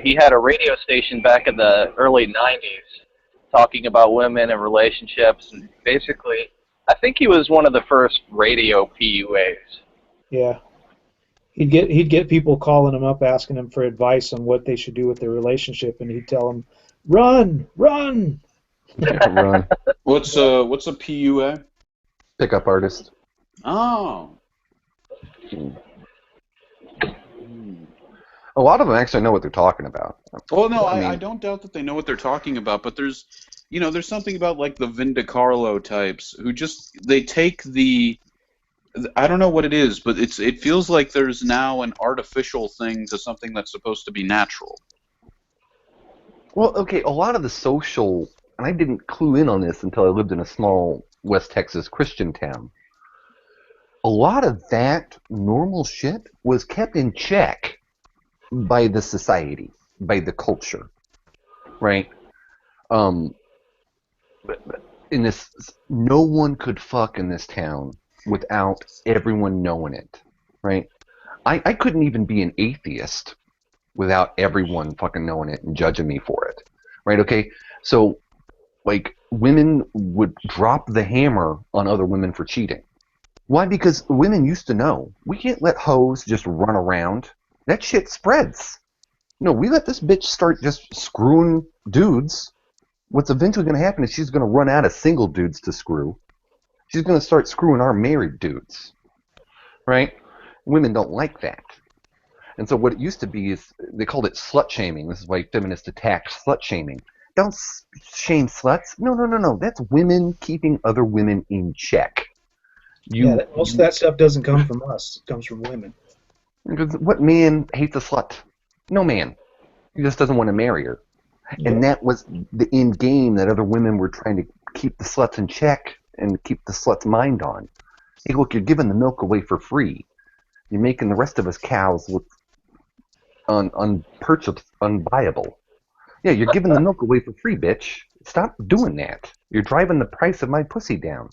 He had a radio station back in the early 90s talking about women and relationships, and basically, I think he was one of the first radio PUAs. Yeah. He'd get people calling him up asking him for advice on what they should do with their relationship, and he'd tell them, "Run, run." Yeah, run. What's a PUA? Pickup artist. Oh. A lot of them actually know what they're talking about. Well, no, I don't doubt that they know what they're talking about, but there's something about like the Vinda Carlo types who they take I don't know what it is, but it feels like there's now an artificial thing to something that's supposed to be natural. Well, okay, a lot of the social, and I didn't clue in on this until I lived in a small West Texas Christian town. A lot of that normal shit was kept in check by the society, by the culture, right? In this, no one could fuck in this town without everyone knowing it, right? I couldn't even be an atheist without everyone fucking knowing it and judging me for it, right? Okay, so like women would drop the hammer on other women for cheating. Why? Because women used to know. We can't let hoes just run around. That shit spreads. No, we let this bitch start just screwing dudes. What's eventually going to happen is she's going to run out of single dudes to screw. She's going to start screwing our married dudes. Right? Women don't like that. And so what it used to be is, they called it slut shaming. This is why feminists attack slut shaming. Don't shame sluts. No. That's women keeping other women in check. Most of that stuff doesn't come from us. It comes from women. Because what man hates a slut? No man. He just doesn't want to marry her. Yeah. And that was the end game that other women were trying to keep the sluts in check and keep the slut's mind on. Hey, look, you're giving the milk away for free. You're making the rest of us cows look unviable. Yeah, you're giving the milk away for free, bitch. Stop doing that. You're driving the price of my pussy down.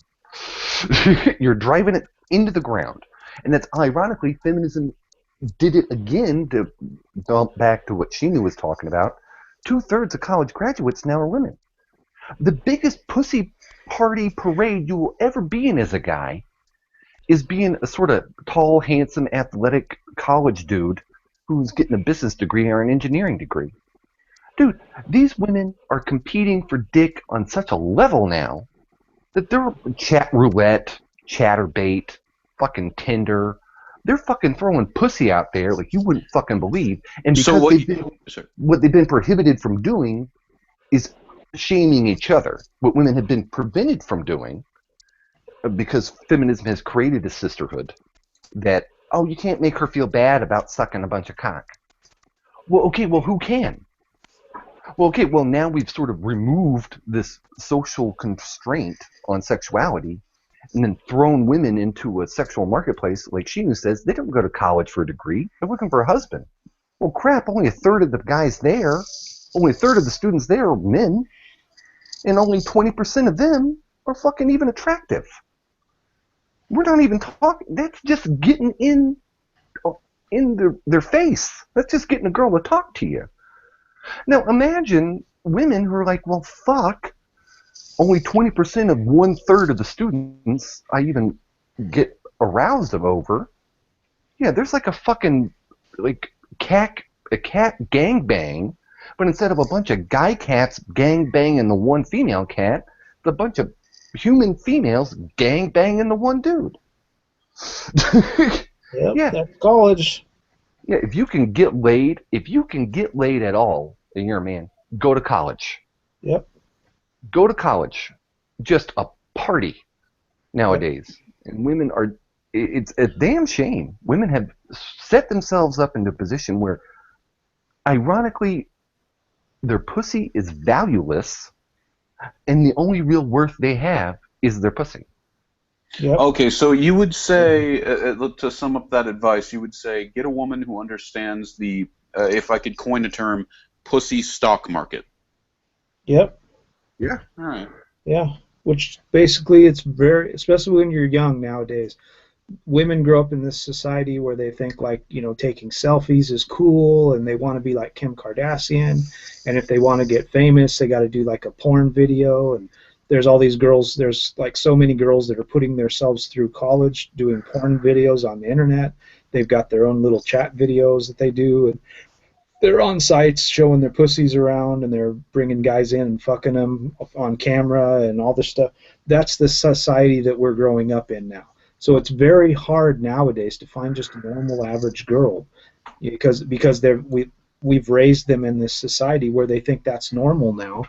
You're driving it into the ground. And that's ironically, feminism did it again, to dump back to what Shi-Nu was talking about. 2/3 of college graduates now are women. The biggest pussy party parade you will ever be in as a guy is being a sort of tall, handsome, athletic college dude who's getting a business degree or an engineering degree. Dude, these women are competing for dick on such a level now that they're chat roulette, chatterbait, fucking Tinder. They're fucking throwing pussy out there like you wouldn't fucking believe. And because what they've been prohibited from doing is shaming each other. What women have been prevented from doing, because feminism has created a sisterhood, that, oh, you can't make her feel bad about sucking a bunch of cock. Well, okay, well, who can? Well, okay, well, now we've sort of removed this social constraint on sexuality and then thrown women into a sexual marketplace. Like Shi-Nu says, they don't go to college for a degree. They're looking for a husband. Well, crap, only a third of the guys there, only a third of the students there are men, and only 20% of them are fucking even attractive. We're not even talking. That's just getting in their face. That's just getting a girl to talk to you. Now imagine women who are like, well, fuck, only 20% of 1/3 of the students I even get aroused over. Yeah, there's like a fucking a cat gangbang, but instead of a bunch of guy cats gangbanging the one female cat, it's a bunch of human females gangbanging the one dude. Yep, Yeah. that's college. Yeah, if you can get laid at all, and you're a man, go to college. Yep. Go to college. Just a party nowadays. And women are, it's a damn shame. Women have set themselves up into a position where, ironically, their pussy is valueless, and the only real worth they have is their pussy. Yep. Okay, so you would say, to sum up that advice, you would say get a woman who understands the, if I could coin a term, pussy stock market. Yep. Yeah. All right. Yeah. Which basically it's very, especially when you're young nowadays, women grow up in this society where they think like, taking selfies is cool and they want to be like Kim Kardashian. And if they want to get famous, they got to do like a porn video. And there's all these girls, there's like so many girls that are putting themselves through college doing porn videos on the internet. They've got their own little chat videos that they do. And they're on sites showing their pussies around and they're bringing guys in and fucking them on camera and all this stuff. That's the society that we're growing up in now. So it's very hard nowadays to find just a normal average girl because we've raised them in this society where they think that's normal now,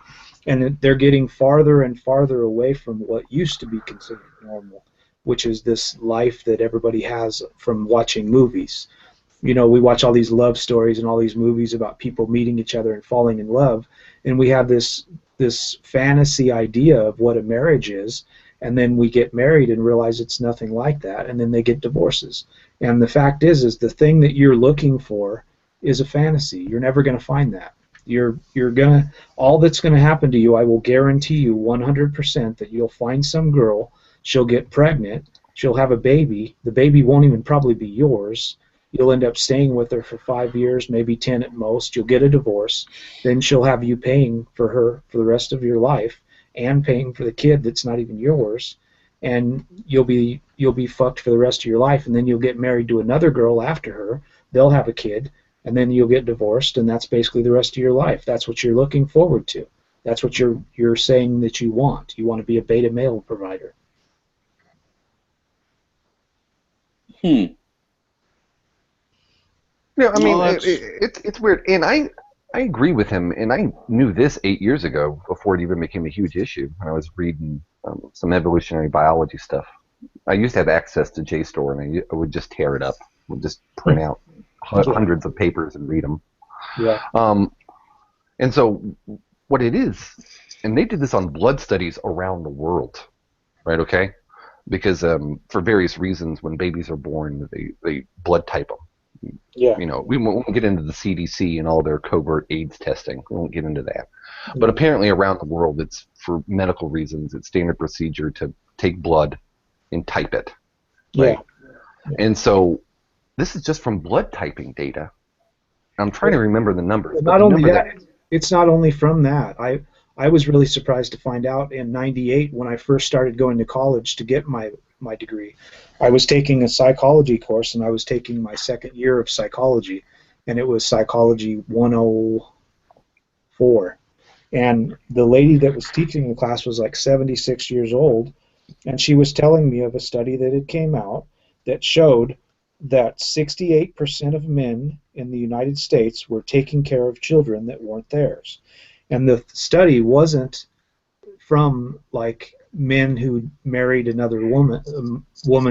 and they're getting farther and farther away from what used to be considered normal, which is this life that everybody has from watching movies. We watch all these love stories and all these movies about people meeting each other and falling in love, and we have this fantasy idea of what a marriage is, and then we get married and realize it's nothing like that, and then they get divorces. And the fact is the thing that you're looking for is a fantasy. You're never going to find that. All that's going to happen to you, I will guarantee you 100% that you'll find some girl, she'll get pregnant, she'll have a baby, the baby won't even probably be yours. You'll end up staying with her for 5 years, maybe 10 at most. You'll get a divorce. Then she'll have you paying for her for the rest of your life and paying for the kid that's not even yours. And you'll be fucked for the rest of your life. And then you'll get married to another girl after her. They'll have a kid. And then you'll get divorced. And that's basically the rest of your life. That's what you're looking forward to. That's what you're saying that you want. You want to be a beta male provider. Yeah, I mean, Well, it's weird, and I agree with him, and I knew this 8 years ago before it even became a huge issue. When I was reading some evolutionary biology stuff. I used to have access to JSTOR, and I would just tear it up, would just print out hundreds of papers and read them. Yeah. And so what it is, and they did this on blood studies around the world, right? Okay, because for various reasons, when babies are born, they blood type them. Yeah. We won't get into the CDC and all their covert AIDS testing. We won't get into that. But apparently around the world, it's for medical reasons. It's standard procedure to take blood and type it. Right? Yeah. And so this is just from blood typing data. I'm trying to remember the numbers. Not only that, it's not only from that. I was really surprised to find out in '98 when I first started going to college to get my degree. I was taking a psychology course, and I was taking my second year of psychology, and it was Psychology 104. And the lady that was teaching the class was like 76 years old, and she was telling me of a study that had came out that showed that 68% of men in the United States were taking care of children that weren't theirs. And the study wasn't from like men who married another woman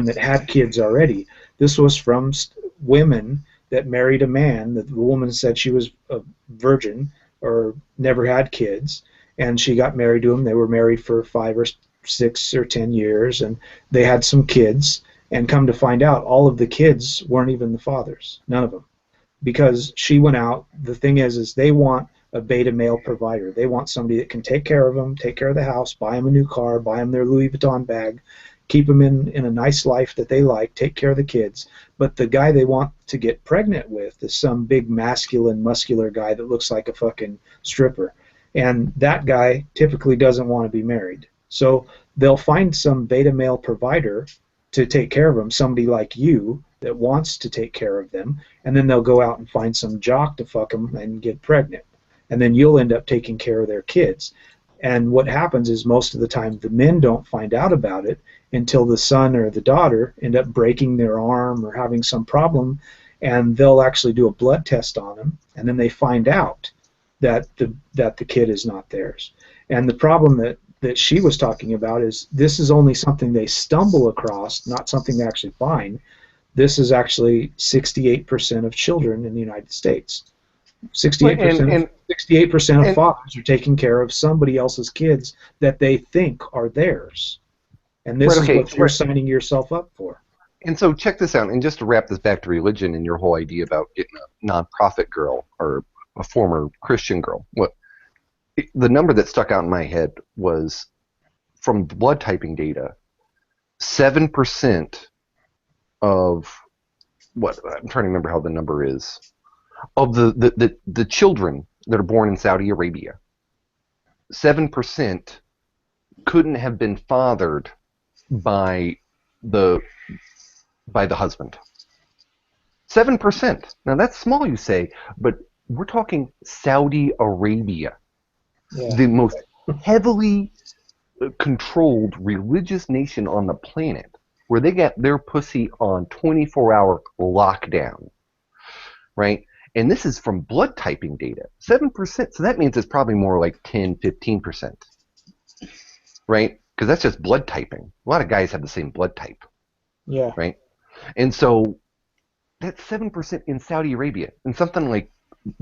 that had kids already. This was from women that married a man that the woman said she was a virgin or never had kids, and she got married to him. They were married for 5 or 6 or 10 years, and they had some kids. And come to find out, all of the kids weren't even the fathers, none of them, because she went out. The thing is they want a beta male provider. They want somebody that can take care of them, take care of the house, buy them a new car, buy them their Louis Vuitton bag, keep them in a nice life that they like, take care of the kids. But the guy they want to get pregnant with is some big masculine, muscular guy that looks like a fucking stripper. And that guy typically doesn't want to be married. So they'll find some beta male provider to take care of them, somebody like you that wants to take care of them, and then they'll go out and find some jock to fuck them and get pregnant. And then you'll end up taking care of their kids. And what happens is most of the time the men don't find out about it until the son or the daughter end up breaking their arm or having some problem, and they'll actually do a blood test on them, and then they find out that the kid is not theirs. And the problem that she was talking about is this is only something they stumble across, not something they actually find. This is actually 68% of children in the United States. 68% of fathers are taking care of somebody else's kids that they think are theirs. And this is what you're signing yourself up for. And so check this out, and just to wrap this back to religion and your whole idea about getting a nonprofit girl or a former Christian girl. The number that stuck out in my head was from blood typing data, 7% of what, I'm trying to remember how the number is, of the children that are born in Saudi Arabia, 7% couldn't have been fathered by the husband. 7%. Now that's small, you say, but we're talking Saudi Arabia, the most heavily controlled religious nation on the planet, where they got their pussy on 24-hour lockdown, right? And this is from blood typing data. 7%, so that means it's probably more like 10, 15%, right? Because that's just blood typing. A lot of guys have the same blood type. Yeah. Right? And so that's 7% in Saudi Arabia. And something like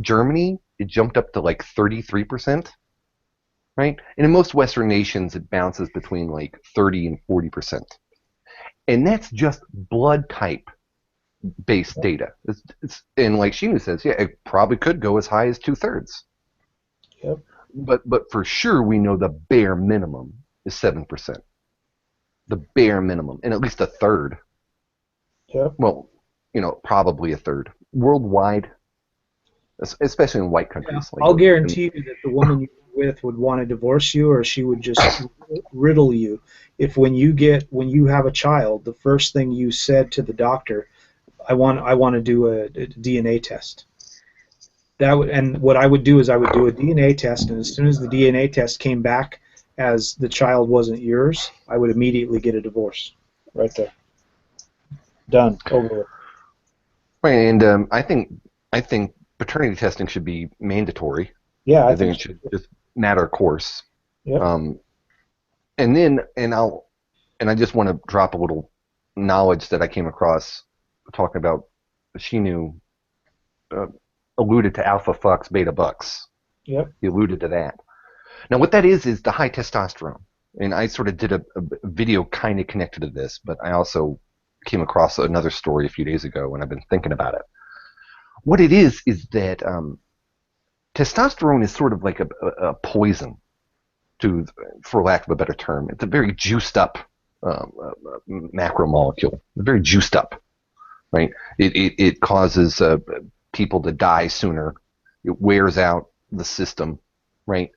Germany, it jumped up to like 33%, right? And in most Western nations, it bounces between like 30 and 40%. And that's just blood type based data. And like Shi-Nu says, yeah, it probably could go as high as 2/3. Yep. But for sure, we know the bare minimum is 7%. The bare minimum, and at least a third. Yep. Well, probably a third worldwide, especially in white countries. Yeah, I'll guarantee you that the woman you're with would want to divorce you, or she would just riddle you. If when you have a child, the first thing you said to the doctor, I want to do a DNA test. And what I would do is I would do a DNA test, and as soon as the DNA test came back as the child wasn't yours, I would immediately get a divorce. Right there. Done. Over with. Right, and I think paternity testing should be mandatory. Yeah, I think it should just matter of course. Yep. And I just want to drop a little knowledge that I came across talking about Shi-Nu alluded to alpha fucks, beta bucks. Yep. He alluded to that. Now what that is the high testosterone. And I sort of did a video kind of connected to this, but I also came across another story a few days ago and I've been thinking about it. What it is that testosterone is sort of like a poison, for lack of a better term. It's a very juiced up macromolecule, very juiced up, right? It causes people to die sooner. It wears out the system, right?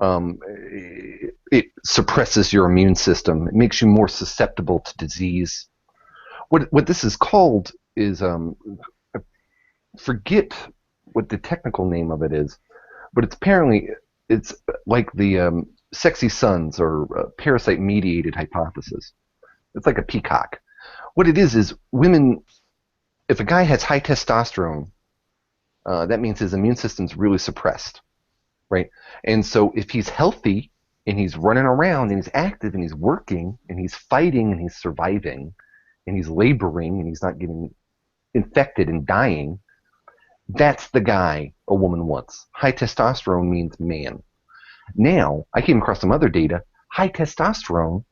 It suppresses your immune system. It makes you more susceptible to disease. What this is called is forget what the technical name of it is, but it's like the sexy sons or parasite-mediated hypothesis. It's like a peacock. What it is women, if a guy has high testosterone, that means his immune system's really suppressed, right? And so if he's healthy and he's running around and he's active and he's working and he's fighting and he's surviving and he's laboring and he's not getting infected and dying, That's the guy a woman wants. High testosterone means man. Now, I came across some other data. High testosterone,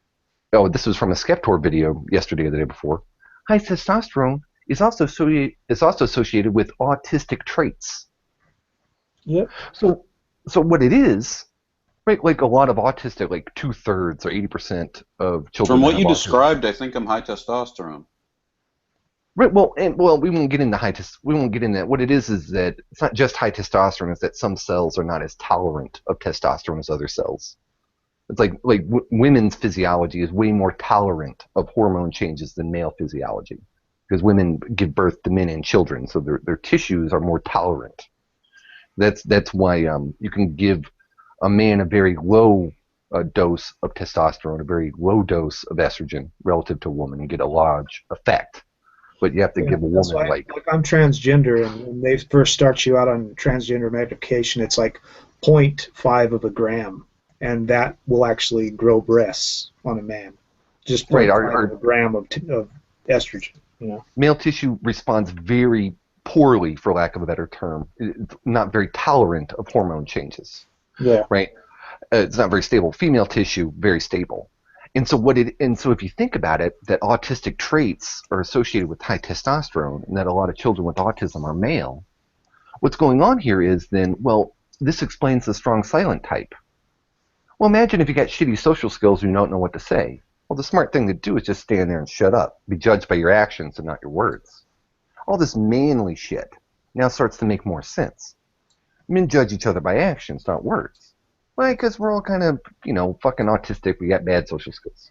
oh, this was from a Skeptor video yesterday or the day before. High testosterone is also associated with autistic traits. Yep. So what it is, right? Like a lot of autistic, like 2/3 or 80% of children. From what have you autism. described, I think I'm high testosterone. Right. Well, we won't get into we won't get into that. What it is that it's not just high testosterone. It's that some cells are not as tolerant of testosterone as other cells. It's like women's physiology is way more tolerant of hormone changes than male physiology, because women give birth to men and children, so their tissues are more tolerant. That's why you can give a man a very low dose of testosterone, a very low dose of estrogen relative to a woman, and get a large effect. But you have to give a woman like I'm transgender, and when they first start you out on transgender medication, it's like 0.5 of a gram, and that will actually grow breasts on a man. Just 0.5 of a gram of estrogen. You know, male tissue responds very poorly, for lack of a better term. It's not very tolerant of hormone changes. Yeah. Right. It's not very stable. Female tissue, very stable. And so if you think about it, that autistic traits are associated with high testosterone, and that a lot of children with autism are male. What's going on here is then, well, this explains the strong silent type. Well, imagine if you got shitty social skills and you don't know what to say. Well, the smart thing to do is just stand there and shut up. Be judged by your actions and not your words. All this manly shit now starts to make more sense. Men judge each other by actions, not words. Why? Because we're all kind of, fucking autistic. We got bad social skills.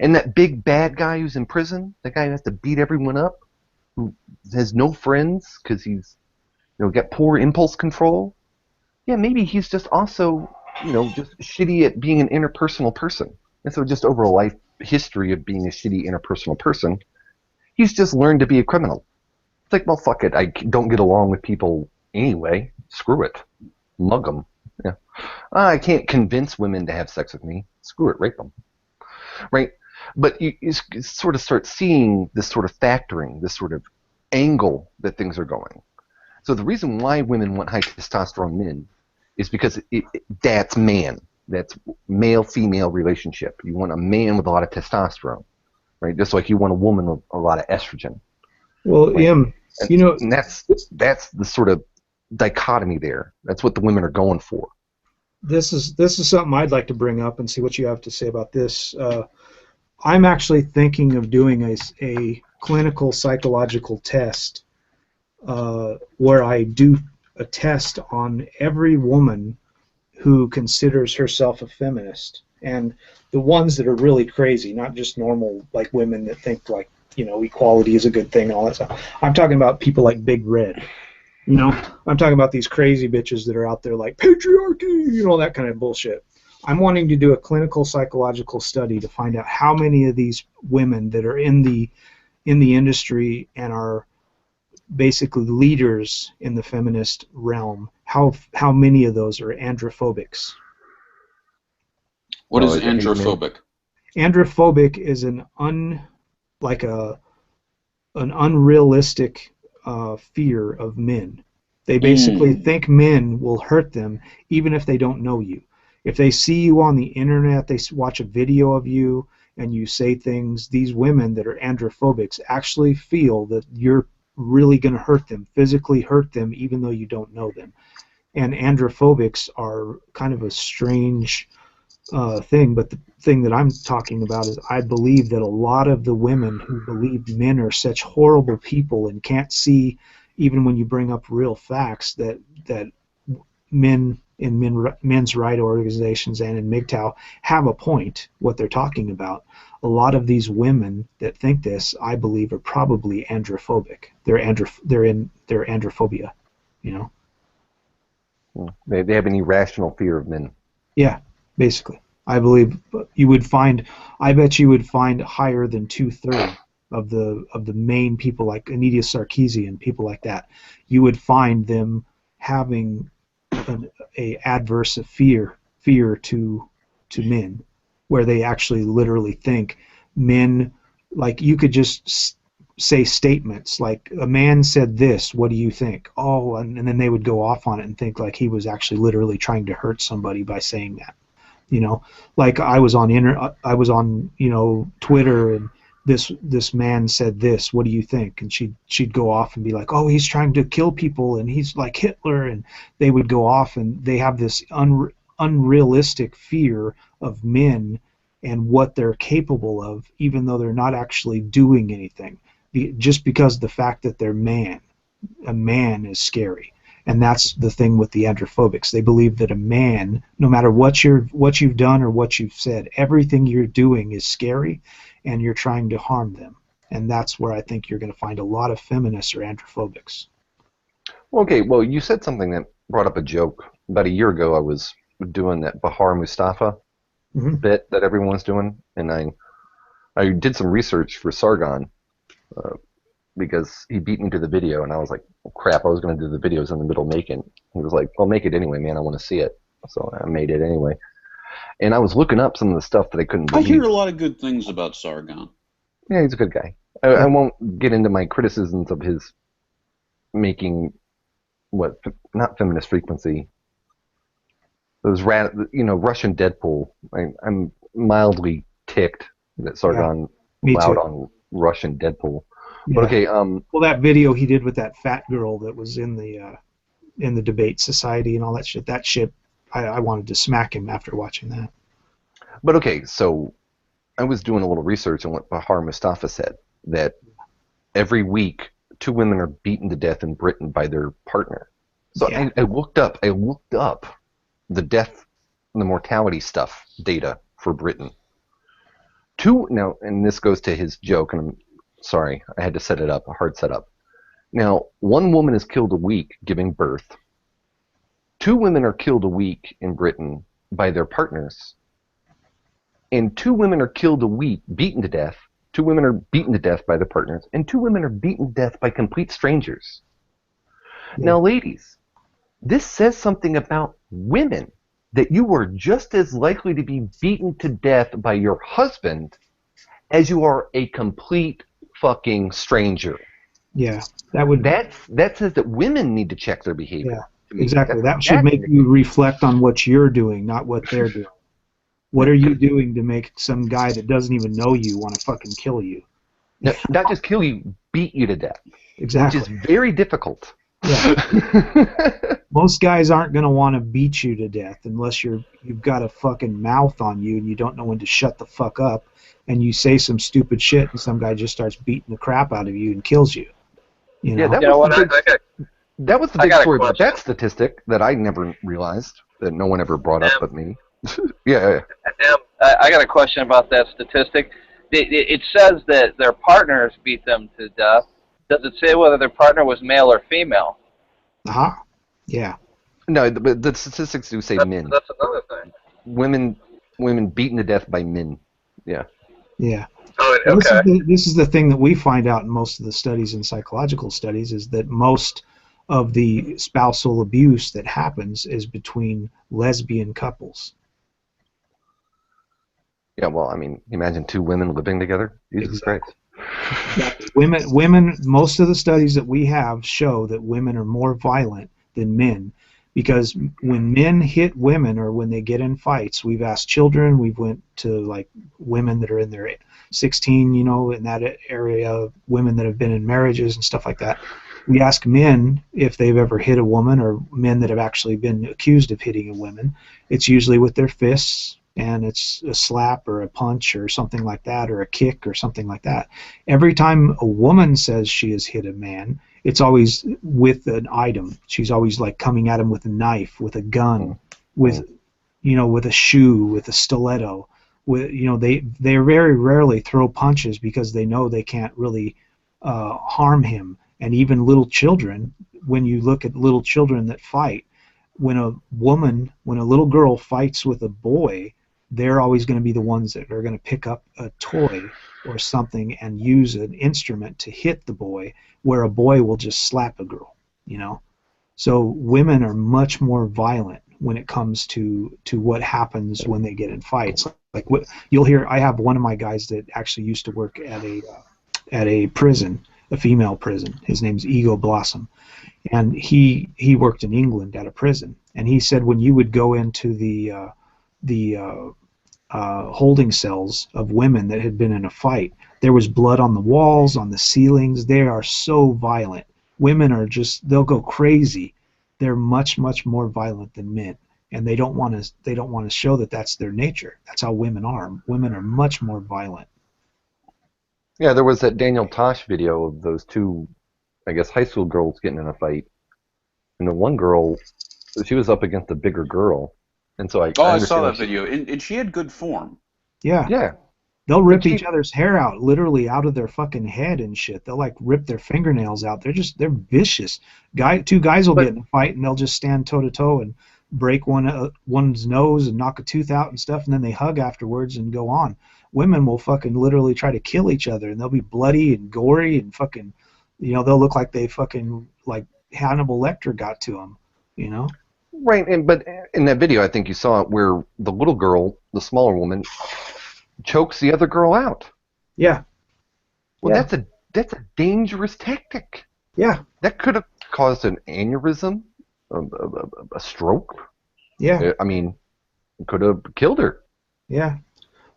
And that big bad guy who's in prison, the guy who has to beat everyone up, who has no friends because he's, got poor impulse control. Yeah, maybe he's just also, just shitty at being an interpersonal person. And so just over a life history of being a shitty interpersonal person, he's just learned to be a criminal. It's like, well, fuck it. I don't get along with people anyway. Screw it. Mug them. Yeah. I can't convince women to have sex with me. Screw it, rape them. Right? But you sort of start seeing this sort of factoring, this sort of angle that things are going. So the reason why women want high testosterone men is because that's man. That's male-female relationship. You want a man with a lot of testosterone, right? Just like you want a woman with a lot of estrogen. Well, right? And that's the sort of dichotomy there. That's what the women are going for. This is something I'd like to bring up and see what you have to say about this. I'm actually thinking of doing a clinical psychological test where I do a test on every woman who considers herself a feminist, and the ones that are really crazy, not just normal like women that think like equality is a good thing and all that stuff. I'm talking about people like Big Red. I'm talking about these crazy bitches that are out there like patriarchy, that kind of bullshit. I'm wanting to do a clinical psychological study to find out how many of these women that are in the industry and are basically leaders in the feminist realm, how many of those are androphobics. What is androphobic? Androphobic is an unrealistic fear of men. They basically think men will hurt them even if they don't know you. If they see you on the internet, they watch a video of you and you say things, these women that are androphobics actually feel that you're really going to hurt them, physically hurt them, even though you don't know them. And androphobics are kind of a strange thing, but the thing that I'm talking about is I believe that a lot of the women who believe men are such horrible people and can't see, even when you bring up real facts, that men in men's right organizations and in MGTOW have a point, what they're talking about. A lot of these women that think this, I believe, are probably androphobic. They're androphobia, They have an irrational fear of men. Yeah, basically. I believe I bet you would find higher than 2/3 of the main people like Anita Sarkeesian, people like that. You would find them having a adverse fear to men, where they actually literally think men, like you could just say statements like, a man said this, what do you think? Oh, and then they would go off on it and think like he was actually literally trying to hurt somebody by saying that. You know, like I was on Twitter, and this man said this, what do you think? And she'd go off and be like, oh, he's trying to kill people and he's like Hitler, and they would go off and they have this unrealistic fear of men and what they're capable of, even though they're not actually doing anything. Just because of the fact that they're a man is scary. And that's the thing with the androphobics. They believe that a man, no matter what you've done or what you've said, everything you're doing is scary, and you're trying to harm them. And that's where I think you're going to find a lot of feminists or androphobics. Okay, well, you said something that brought up a joke. About a year ago, I was doing that Bahar Mustafa bit that everyone's doing, and I did some research for Sargon because he beat me to the video, and I was like, oh, crap, I was going to do the videos in the middle making. He was like, well, make it anyway, man, I want to see it. So I made it anyway. And I was looking up some of the stuff that I couldn't believe. I hear a lot of good things about Sargon. Yeah, he's a good guy. I won't get into my criticisms of his making, not feminist frequency. Those Russian Deadpool. I'm mildly ticked that Sargon allowed on Russian Deadpool. Yeah. But okay. Well, that video he did with that fat girl that was in the debate society and all that shit. That shit, I wanted to smack him after watching that. But okay, so I was doing a little research on what Bahar Mustafa said, that every week 2 women are beaten to death in Britain by their partner. So yeah. I looked up the death and the mortality stuff data for Britain. Now, and this goes to his joke, and I'm sorry, I had to set it up, a hard setup. Now, 1 woman is killed a week giving birth. 2 women are killed a week in Britain by their partners. And 2 women are killed a week, beaten to death. 2 women are beaten to death by their partners. And 2 women are beaten to death by complete strangers. Yeah. Now, ladies, this says something about women, that you are just as likely to be beaten to death by your husband as you are a complete fucking stranger. Yeah, that says that women need to check their behavior. Yeah, exactly. That should make you reflect on what you're doing, not what they're doing. What are you doing to make some guy that doesn't even know you want to fucking kill you? No, not just kill you, beat you to death. Exactly. Which is very difficult. Yeah. Most guys aren't going to want to beat you to death unless you've got a fucking mouth on you and you don't know when to shut the fuck up, and you say some stupid shit and some guy just starts beating the crap out of you and kills you. You know? Yeah, that was the big story about that statistic that I never realized, that no one ever brought up but me. Yeah. I got a question about that statistic. It says that their partners beat them to death. Does it say whether their partner was male or female? Yeah. No, but the statistics do say men. That's another thing. Women beaten to death by men. Yeah. Yeah. Oh, okay. This is the thing that we find out in most of the studies and psychological studies, is that most of the spousal abuse that happens is between lesbian couples. Yeah, well, I mean, imagine 2 women living together. Jesus Christ. Women. Most of the studies that we have show that women are more violent than men, because when men hit women or when they get in fights, we've asked children, we've went to like women that are in their 16, in that area, women that have been in marriages and stuff like that. We ask men if they've ever hit a woman, or men that have actually been accused of hitting a woman. It's usually with their fists, and it's a slap or a punch or something like that, or a kick or something like that. Every time a woman says she has hit a man, it's always with an item. She's always like coming at him with a knife, with a gun, with a shoe, with a stiletto. They very rarely throw punches because they know they can't really harm him. And even little children, when you look at little children that fight, when a little girl fights with a boy, they're always going to be the ones that are going to pick up a toy or something and use an instrument to hit the boy, where a boy will just slap a girl, So women are much more violent when it comes to what happens when they get in fights. Like what you'll hear, I have one of my guys that actually used to work at at a prison, a female prison. His name's Ego Blossom, and he worked in England at a prison. And he said when you would go into the holding cells of women that had been in a fight, there was blood on the walls, on the ceilings. They are so violent. Women are just, they'll go crazy. They're much, much more violent than men, and they don't want to show that that's their nature. That's how women are. Women are much more violent. Yeah, there was that Daniel Tosh video of those two, I guess, high school girls getting in a fight, and the one girl, she was up against a bigger girl, and so I saw that video, and she had good form. Yeah. Yeah. They'll rip each other's hair out, literally out of their fucking head and shit. They'll like rip their fingernails out. They're vicious. Two guys will get in a fight and they'll just stand toe to toe and break one's nose and knock a tooth out and stuff, and then they hug afterwards and go on. Women will fucking literally try to kill each other, and they'll be bloody and gory and fucking, they'll look like they fucking, like Hannibal Lecter got to them, Right, but in that video, I think you saw it where the little girl, the smaller woman, chokes the other girl out. Yeah. Well, that's a dangerous tactic. Yeah. That could have caused an aneurysm, a stroke. Yeah. I mean, it could have killed her. Yeah.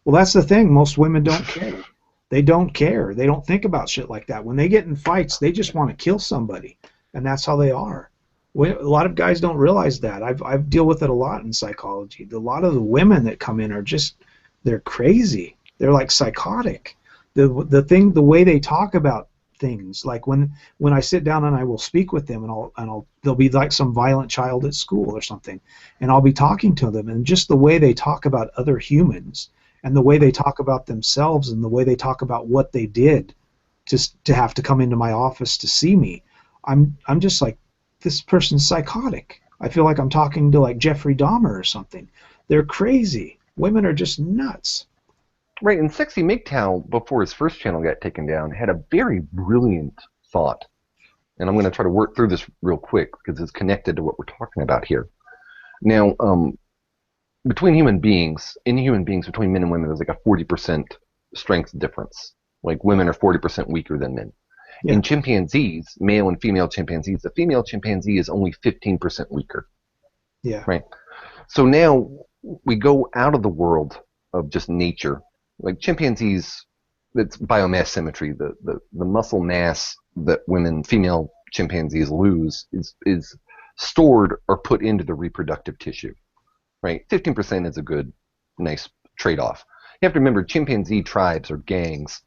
Well, that's the thing. Most women don't care. They don't care. They don't think about shit like that. When they get in fights, they just want to kill somebody, and that's how they are. A lot of guys don't realize that. I've dealt with it a lot in psychology. A lot of the women that come in are just, they're crazy. They're like psychotic. The way they talk about things, like when I sit down and I will speak with them, and they'll be like some violent child at school or something, and I'll be talking to them, and just the way they talk about other humans, and the way they talk about themselves, and the way they talk about what they did to have to come into my office to see me, I'm just like, this person's psychotic. I feel like I'm talking to like Jeffrey Dahmer or something. They're crazy. Women are just nuts. Right, and Sexy MGTOW, before his first channel got taken down, had a very brilliant thought. And I'm going to try to work through this real quick because it's connected to what we're talking about here. Now, between human beings, between men and women, there's like a 40% strength difference. Like women are 40% weaker than men. Yeah. In chimpanzees, male and female chimpanzees, the female chimpanzee is only 15% weaker. Yeah. Right. So now we go out of the world of just nature. Like chimpanzees, that's biomass symmetry. The muscle mass that female chimpanzees lose is stored or put into the reproductive tissue. Right. 15% is a good, nice trade-off. You have to remember, chimpanzee tribes or gangs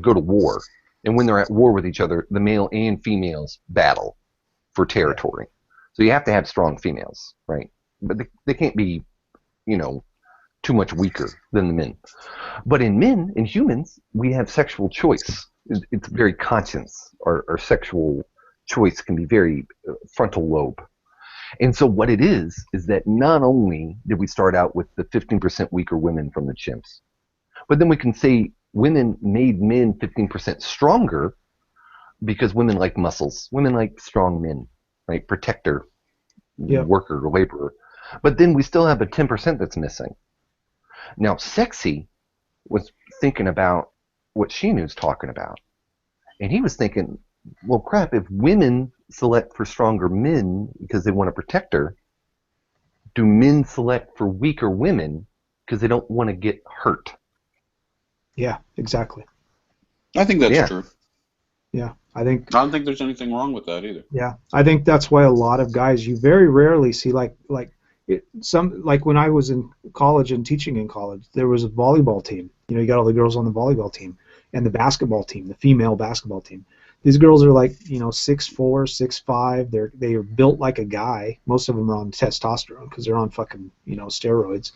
go to war. And when they're at war with each other, the male and females battle for territory. So you have to have strong females, right? But they can't be, too much weaker than the men. But in humans, we have sexual choice. It's very conscious. Our sexual choice can be very frontal lobe. And so what it is that not only did we start out with the 15% weaker women from the chimps, but then we can say women made men 15% stronger because women like muscles. Women like strong men, right? Protector, worker, laborer. But then we still have a 10% that's missing. Now, Sexy was thinking about what Shi-Nu's talking about. And he was thinking, well, crap, if women select for stronger men because they want to protect her, do men select for weaker women because they don't want to get hurt? Yeah, exactly. I think that's true. Yeah, I don't think there's anything wrong with that either. Yeah, I think that's why a lot of guys, you very rarely see like when I was in college and teaching in college, there was a volleyball team. You got all the girls on the volleyball team and the basketball team, the female basketball team. These girls are like 6'4", 6'5". They are built like a guy. Most of them are on testosterone because they're on fucking steroids,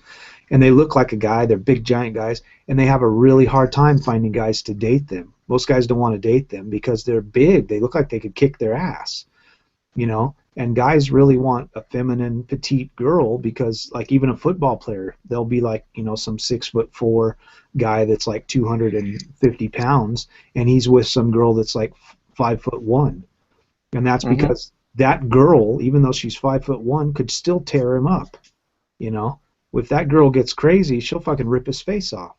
and they look like a guy. They're big giant guys, and they have a really hard time finding guys to date them. Most guys don't want to date them because they're big. They look like they could kick their ass, And guys really want a feminine, petite girl because, like, even a football player, they'll be like, some 6'4" guy that's like 250 pounds, and he's with some girl that's like 5'1", and that's because that girl, even though she's 5'1", could still tear him up. If that girl gets crazy, she'll fucking rip his face off.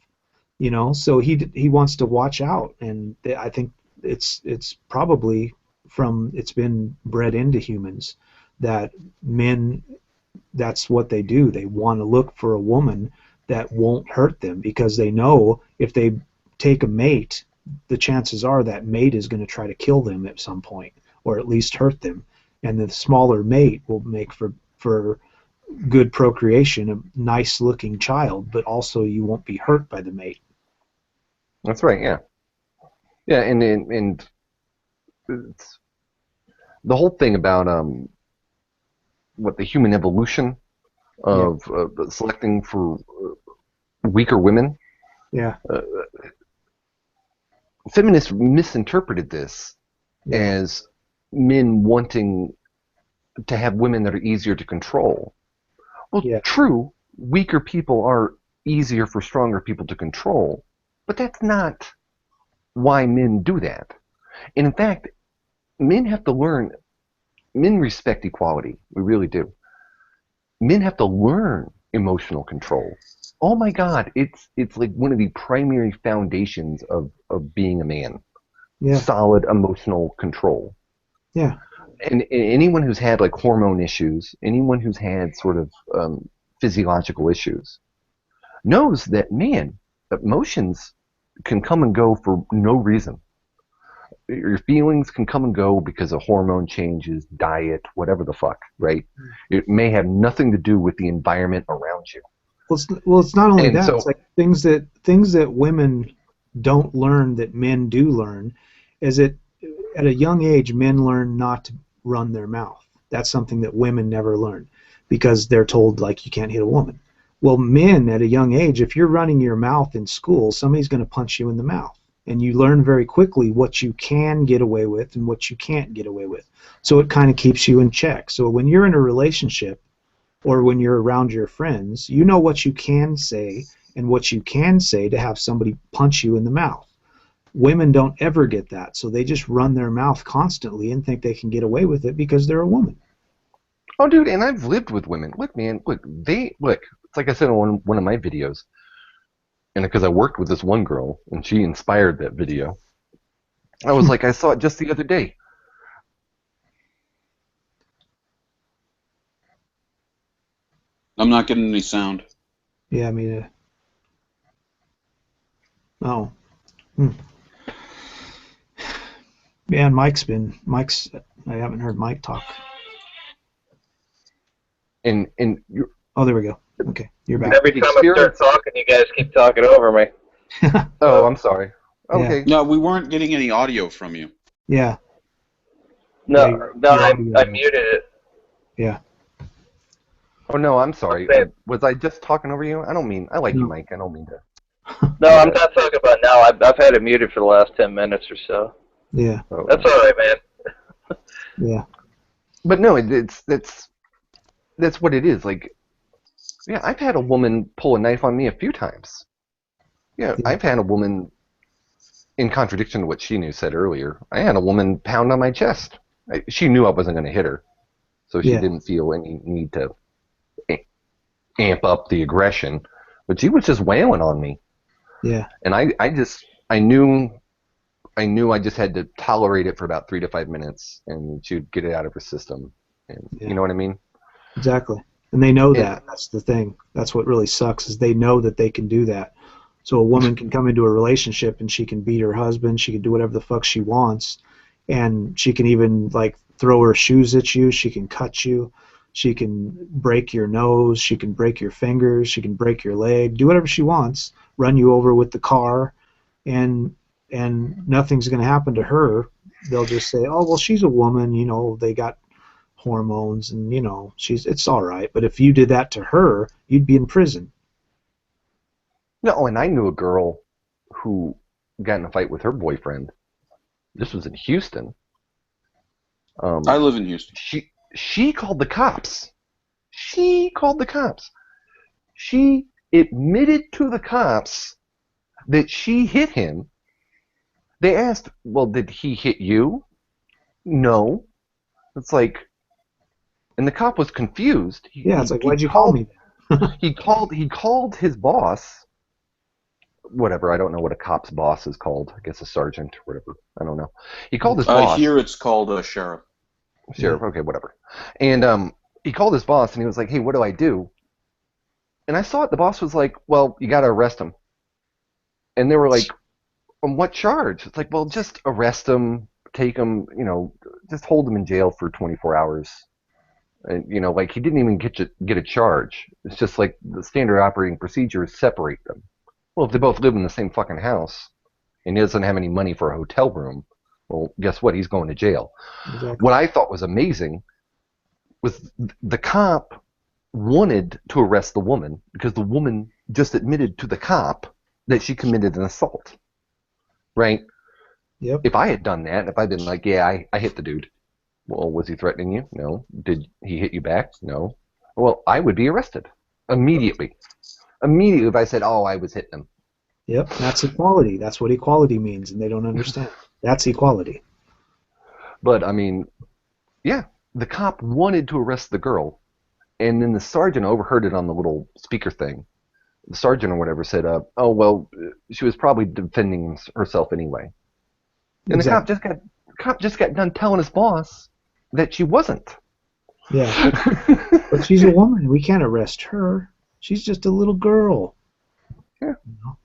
you know. So he wants to watch out, and I think it's probably it's been bred into humans that men, that's what they do. They want to look for a woman that won't hurt them, because they know if they take a mate, the chances are that mate is going to try to kill them at some point, or at least hurt them. And the smaller mate will make for good procreation, a nice looking child, but also you won't be hurt by the mate. That's right. Yeah. Yeah, and it's, the whole thing about what the human evolution of selecting for weaker women. Yeah. Feminists misinterpreted this as men wanting to have women that are easier to control. Well, true, weaker people are easier for stronger people to control, but that's not why men do that. And in fact, men have to learn. Men respect equality. We really do. Men have to learn emotional control. Oh my God, it's like one of the primary foundations of being a man. Yeah. Solid emotional control. Yeah. And anyone who's had like hormone issues, anyone who's had sort of physiological issues, knows that, man, emotions can come and go for no reason. Your feelings can come and go because of hormone changes, diet, whatever the fuck, right? It may have nothing to do with the environment around you. Well, it's not only that. So, it's like things that women don't learn that men do learn, is that at a young age, men learn not to run their mouth. That's something that women never learn, because they're told, like, you can't hit a woman. Well, men at a young age, if you're running your mouth in school, somebody's going to punch you in the mouth. And you learn very quickly what you can get away with and what you can't get away with. So it kind of keeps you in check. So when you're in a relationship, or when you're around your friends, you know what you can say and what you can say to have somebody punch you in the mouth. Women don't ever get that, so they just run their mouth constantly and think they can get away with it because they're a woman. Oh, dude, and I've lived with women. Look, man, it's like I said in one of my videos, and because I worked with this one girl, and she inspired that video, I was like, I saw it just the other day. I'm not getting any sound. Yeah, I mean, Yeah, and Mike's. I haven't heard Mike talk. And oh, there we go. Okay, you're back. Every time I start talking, you guys keep talking over me. Oh, I'm sorry. Okay. Yeah. No, we weren't getting any audio from you. Yeah. No, I muted it. Yeah. Oh no, I'm sorry. Was I just talking over you? I don't mean. I like you, Mike. I don't mean to. No, I'm not talking about now. I've had it muted for the last 10 minutes or so. Yeah. Oh. That's all right, man. Yeah. But no, that's what it is. Like, yeah, I've had a woman pull a knife on me a few times. Yeah, I've had a woman, in contradiction to what Shi-Nu said earlier, I had a woman pound on my chest. She knew I wasn't going to hit her, so she didn't feel any need to amp up the aggression. But she was just wailing on me. Yeah. And I knew I just had to tolerate it for about 3 to 5 minutes, and she would get it out of her system. And you know what I mean? Exactly. And they know that. That's the thing. That's what really sucks, is they know that they can do that. So a woman can come into a relationship and she can beat her husband, she can do whatever the fuck she wants, and she can even like throw her shoes at you, she can cut you, she can break your nose, she can break your fingers, she can break your leg, do whatever she wants, run you over with the car, and nothing's going to happen to her. They'll just say, oh, well, she's a woman, you know, they got hormones, and, you know, it's all right. But if you did that to her, you'd be in prison. No, and I knew a girl who got in a fight with her boyfriend. This was in Houston. I live in Houston. She called the cops. She admitted to the cops that she hit him. They asked, well, did he hit you? No. It's like, and the cop was confused. It's like, why'd you call me? He called his boss, whatever. I don't know what a cop's boss is called. I guess a sergeant or whatever. I don't know. He called his boss. Here it's called a sheriff. Sheriff, okay, whatever. And he called his boss, and he was like, "Hey, what do I do?" And I saw it. The boss was like, "Well, you got to arrest him." And they were like, "On what charge?" It's like, "Well, just arrest him, take him, just hold him in jail for 24 hours." And like he didn't even get a charge. It's just like the standard operating procedure is separate them. Well, if they both live in the same fucking house, and he doesn't have any money for a hotel room, well, guess what? He's going to jail. Exactly. What I thought was amazing was the cop wanted to arrest the woman because the woman just admitted to the cop that she committed an assault. Right? Yep. If I had done that, if I'd been like, yeah, I hit the dude. Well, was he threatening you? No. Did he hit you back? No. Well, I would be arrested immediately. Immediately if I said, oh, I was hitting him. Yep, that's equality. That's what equality means, and they don't understand. That's equality. But, I mean, yeah, the cop wanted to arrest the girl, and then the sergeant overheard it on the little speaker thing. The sergeant or whatever said, oh, well, she was probably defending herself anyway. And exactly. The cop just got done telling his boss that she wasn't. Yeah. But she's a woman. We can't arrest her. She's just a little girl. Yeah.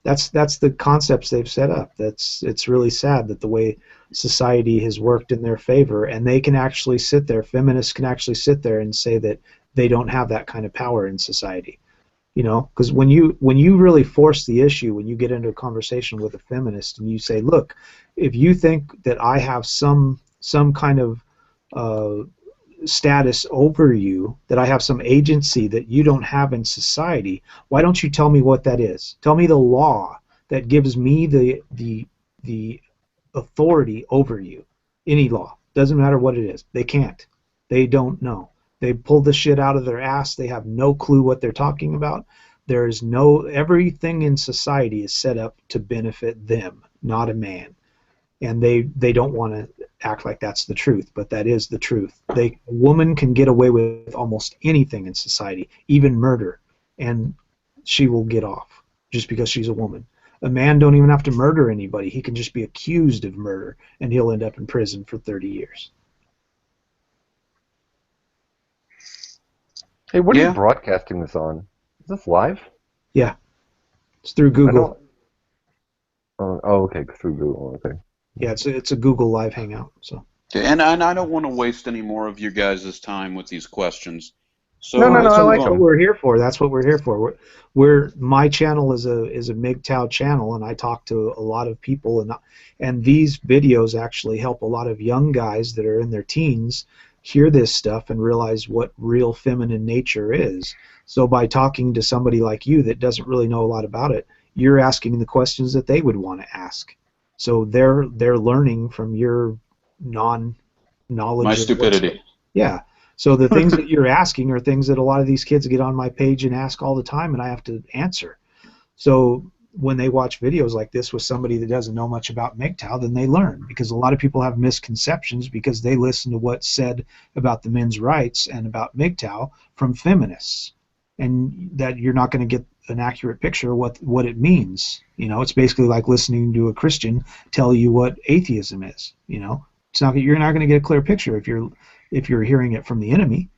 That's the concepts they've set up. It's really sad that the way society has worked in their favor, and they can actually sit there, feminists can actually sit there and say that they don't have that kind of power in society. Because when you really force the issue, when you get into a conversation with a feminist and you say, look, if you think that I have some kind of status over you, that I have some agency that you don't have in society, why don't you tell me what that is? Tell me the law that gives me the authority over you. Any law. Doesn't matter what it is. They can't. They don't know. They pulled the shit out of their ass. They have no clue what they're talking about. Everything in society is set up to benefit them, not a man. And they don't want to act like that's the truth, but that is the truth. A woman can get away with almost anything in society, even murder, and she will get off just because she's a woman. A man don't even have to murder anybody. He can just be accused of murder, and he'll end up in prison for 30 years. Hey, what are you broadcasting this on? Is this live? Yeah. It's through Google. Oh, okay, through Google, okay. Yeah, it's a Google Live Hangout. So. Okay, and I don't want to waste any more of your guys' time with these questions. So no, I like what we're here for. That's what we're here for. My channel is a MGTOW channel, and I talk to a lot of people, and these videos actually help a lot of young guys that are in their teens hear this stuff and realize what real feminine nature is. So by talking to somebody like you that doesn't really know a lot about it, you're asking the questions that they would want to ask. So they're learning from your non-knowledge. My stupidity. Yeah. So the things that you're asking are things that a lot of these kids get on my page and ask all the time, and I have to answer. So when they watch videos like this with somebody that doesn't know much about MGTOW, then they learn, because a lot of people have misconceptions because they listen to what's said about the men's rights and about MGTOW from feminists, and that you're not going to get an accurate picture of what it means. It's basically like listening to a Christian tell you what atheism is. You're not going to get a clear picture if you're hearing it from the enemy.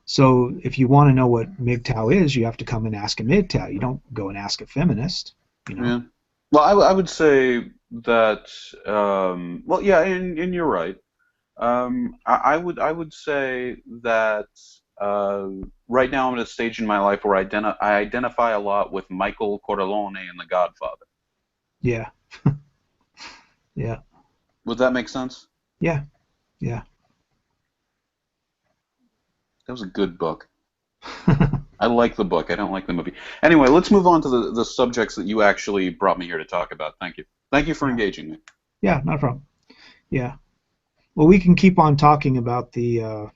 So if you want to know what MGTOW is, you have to come and ask a MGTOW. You don't go and ask a feminist. Yeah. Well, I would say that. Well, yeah, and you're right. I would say that right now I'm at a stage in my life where I identify a lot with Michael Corleone in The Godfather. Yeah. Yeah. Would that make sense? Yeah. Yeah. That was a good book. I like the book. I don't like the movie. Anyway, let's move on to the subjects that you actually brought me here to talk about. Thank you. Thank you for engaging me. Yeah, not a problem. Yeah. Well, we can keep on talking about the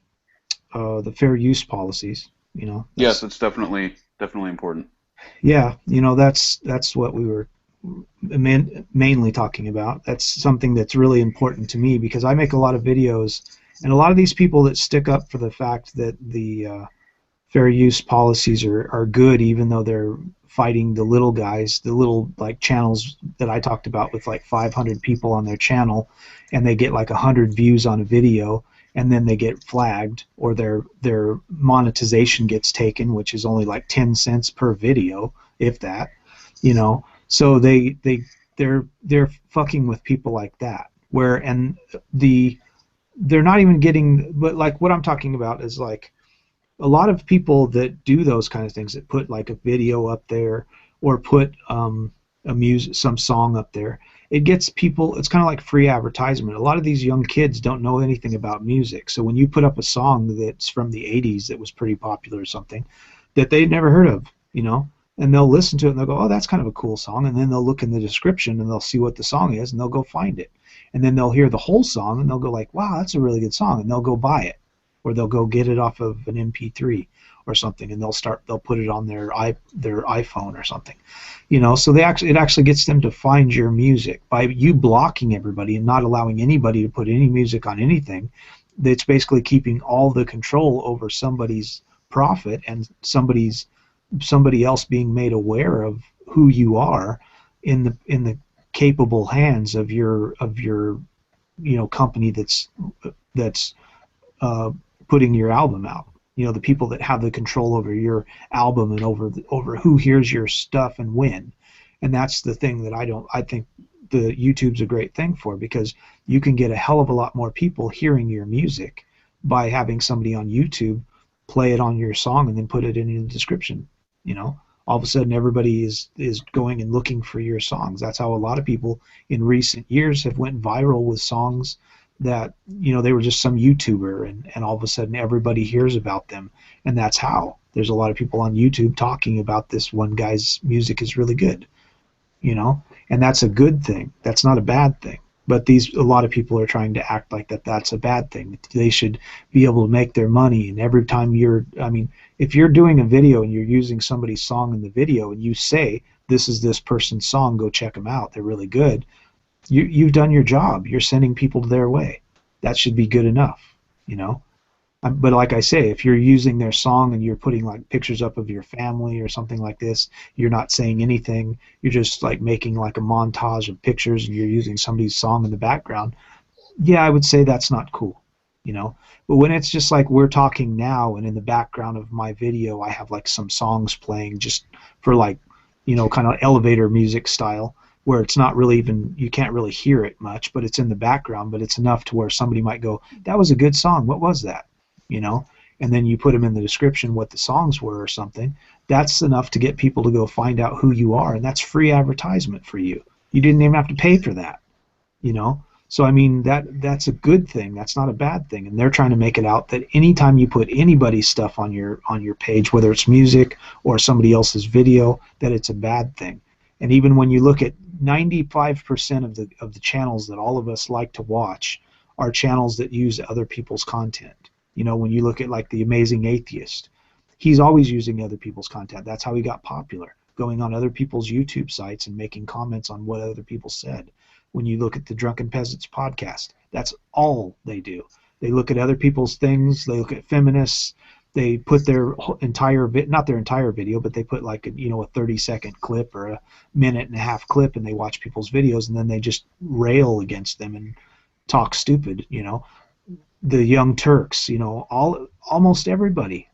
fair use policies. Yes, it's definitely important. Yeah, that's what we were mainly talking about. That's something that's really important to me, because I make a lot of videos. And a lot of these people that stick up for the fact that the fair use policies are good, even though they're fighting the little guys, the little like channels that I talked about with like 500 people on their channel, and they get like 100 views on a video, and then they get flagged, or their monetization gets taken, which is only like 10 cents per video, if that, you know. So they're fucking with people like that, where and they're not even getting, but like what I'm talking about is like a lot of people that do those kind of things, that put like a video up there or put some song up there, it gets people, it's kind of like free advertisement. A lot of these young kids don't know anything about music, so when you put up a song that's from the 80s that was pretty popular or something that they'd never heard of, you know, and they'll listen to it and they'll go, oh, that's kind of a cool song, and then they'll look in the description and they'll see what the song is and they'll go find it, and then they'll hear the whole song and they'll go like, wow, that's a really good song, and they'll go buy it, or they'll go get it off of an MP3 or something, and they'll put it on their iPhone or something, you know. So it actually gets them to find your music by you blocking everybody and not allowing anybody to put any music on anything. That's basically keeping all the control over somebody's profit and somebody else being made aware of who you are in the capable hands of your you know company that's putting your album out. You know, the people that have the control over your album and over who hears your stuff and when. And that's the thing that I think the YouTube's a great thing for, because you can get a hell of a lot more people hearing your music by having somebody on YouTube play it on your song and then put it in the description. You know, all of a sudden everybody is going and looking for your songs. That's how a lot of people in recent years have went viral with songs that, you know, they were just some YouTuber, and all of a sudden everybody hears about them, and that's how there's a lot of people on YouTube talking about this one guy's music is really good, you know, and that's a good thing. That's not a bad thing. But a lot of people are trying to act like that's a bad thing. They should be able to make their money, and every time if you're doing a video and you're using somebody's song in the video and you say, this is this person's song, go check them out, they're really good, you've done your job. You're sending people their way. That should be good enough, you know. But like I say, if you're using their song and you're putting like pictures up of your family or something like this, you're not saying anything. You're just like making like a montage of pictures and you're using somebody's song in the background. Yeah, I would say that's not cool, you know. But when it's just like we're talking now and in the background of my video I have like some songs playing just for like, you know, kind of elevator music style, where it's not really even, you can't really hear it much, but it's in the background, but it's enough to where somebody might go, that was a good song, what was that, you know, and then you put them in the description what the songs were or something. That's enough to get people to go find out who you are, and that's free advertisement for you. You didn't even have to pay for that, you know. So I mean, that's a good thing. That's not a bad thing. And they're trying to make it out that anytime you put anybody's stuff on your page, whether it's music or somebody else's video, that it's a bad thing. And even when you look at 95% of the channels that all of us like to watch are channels that use other people's content. You know, when you look at like the Amazing Atheist, he's always using other people's content. That's how he got popular, going on other people's YouTube sites and making comments on what other people said. When you look at the Drunken Peasants podcast, that's all they do. They look at other people's things. They look at feminists. They put their entire not their entire video, but they put like a 30-second clip or a minute-and-a-half clip, and they watch people's videos, and then they just rail against them and talk stupid. You know, the Young Turks. You know, almost everybody.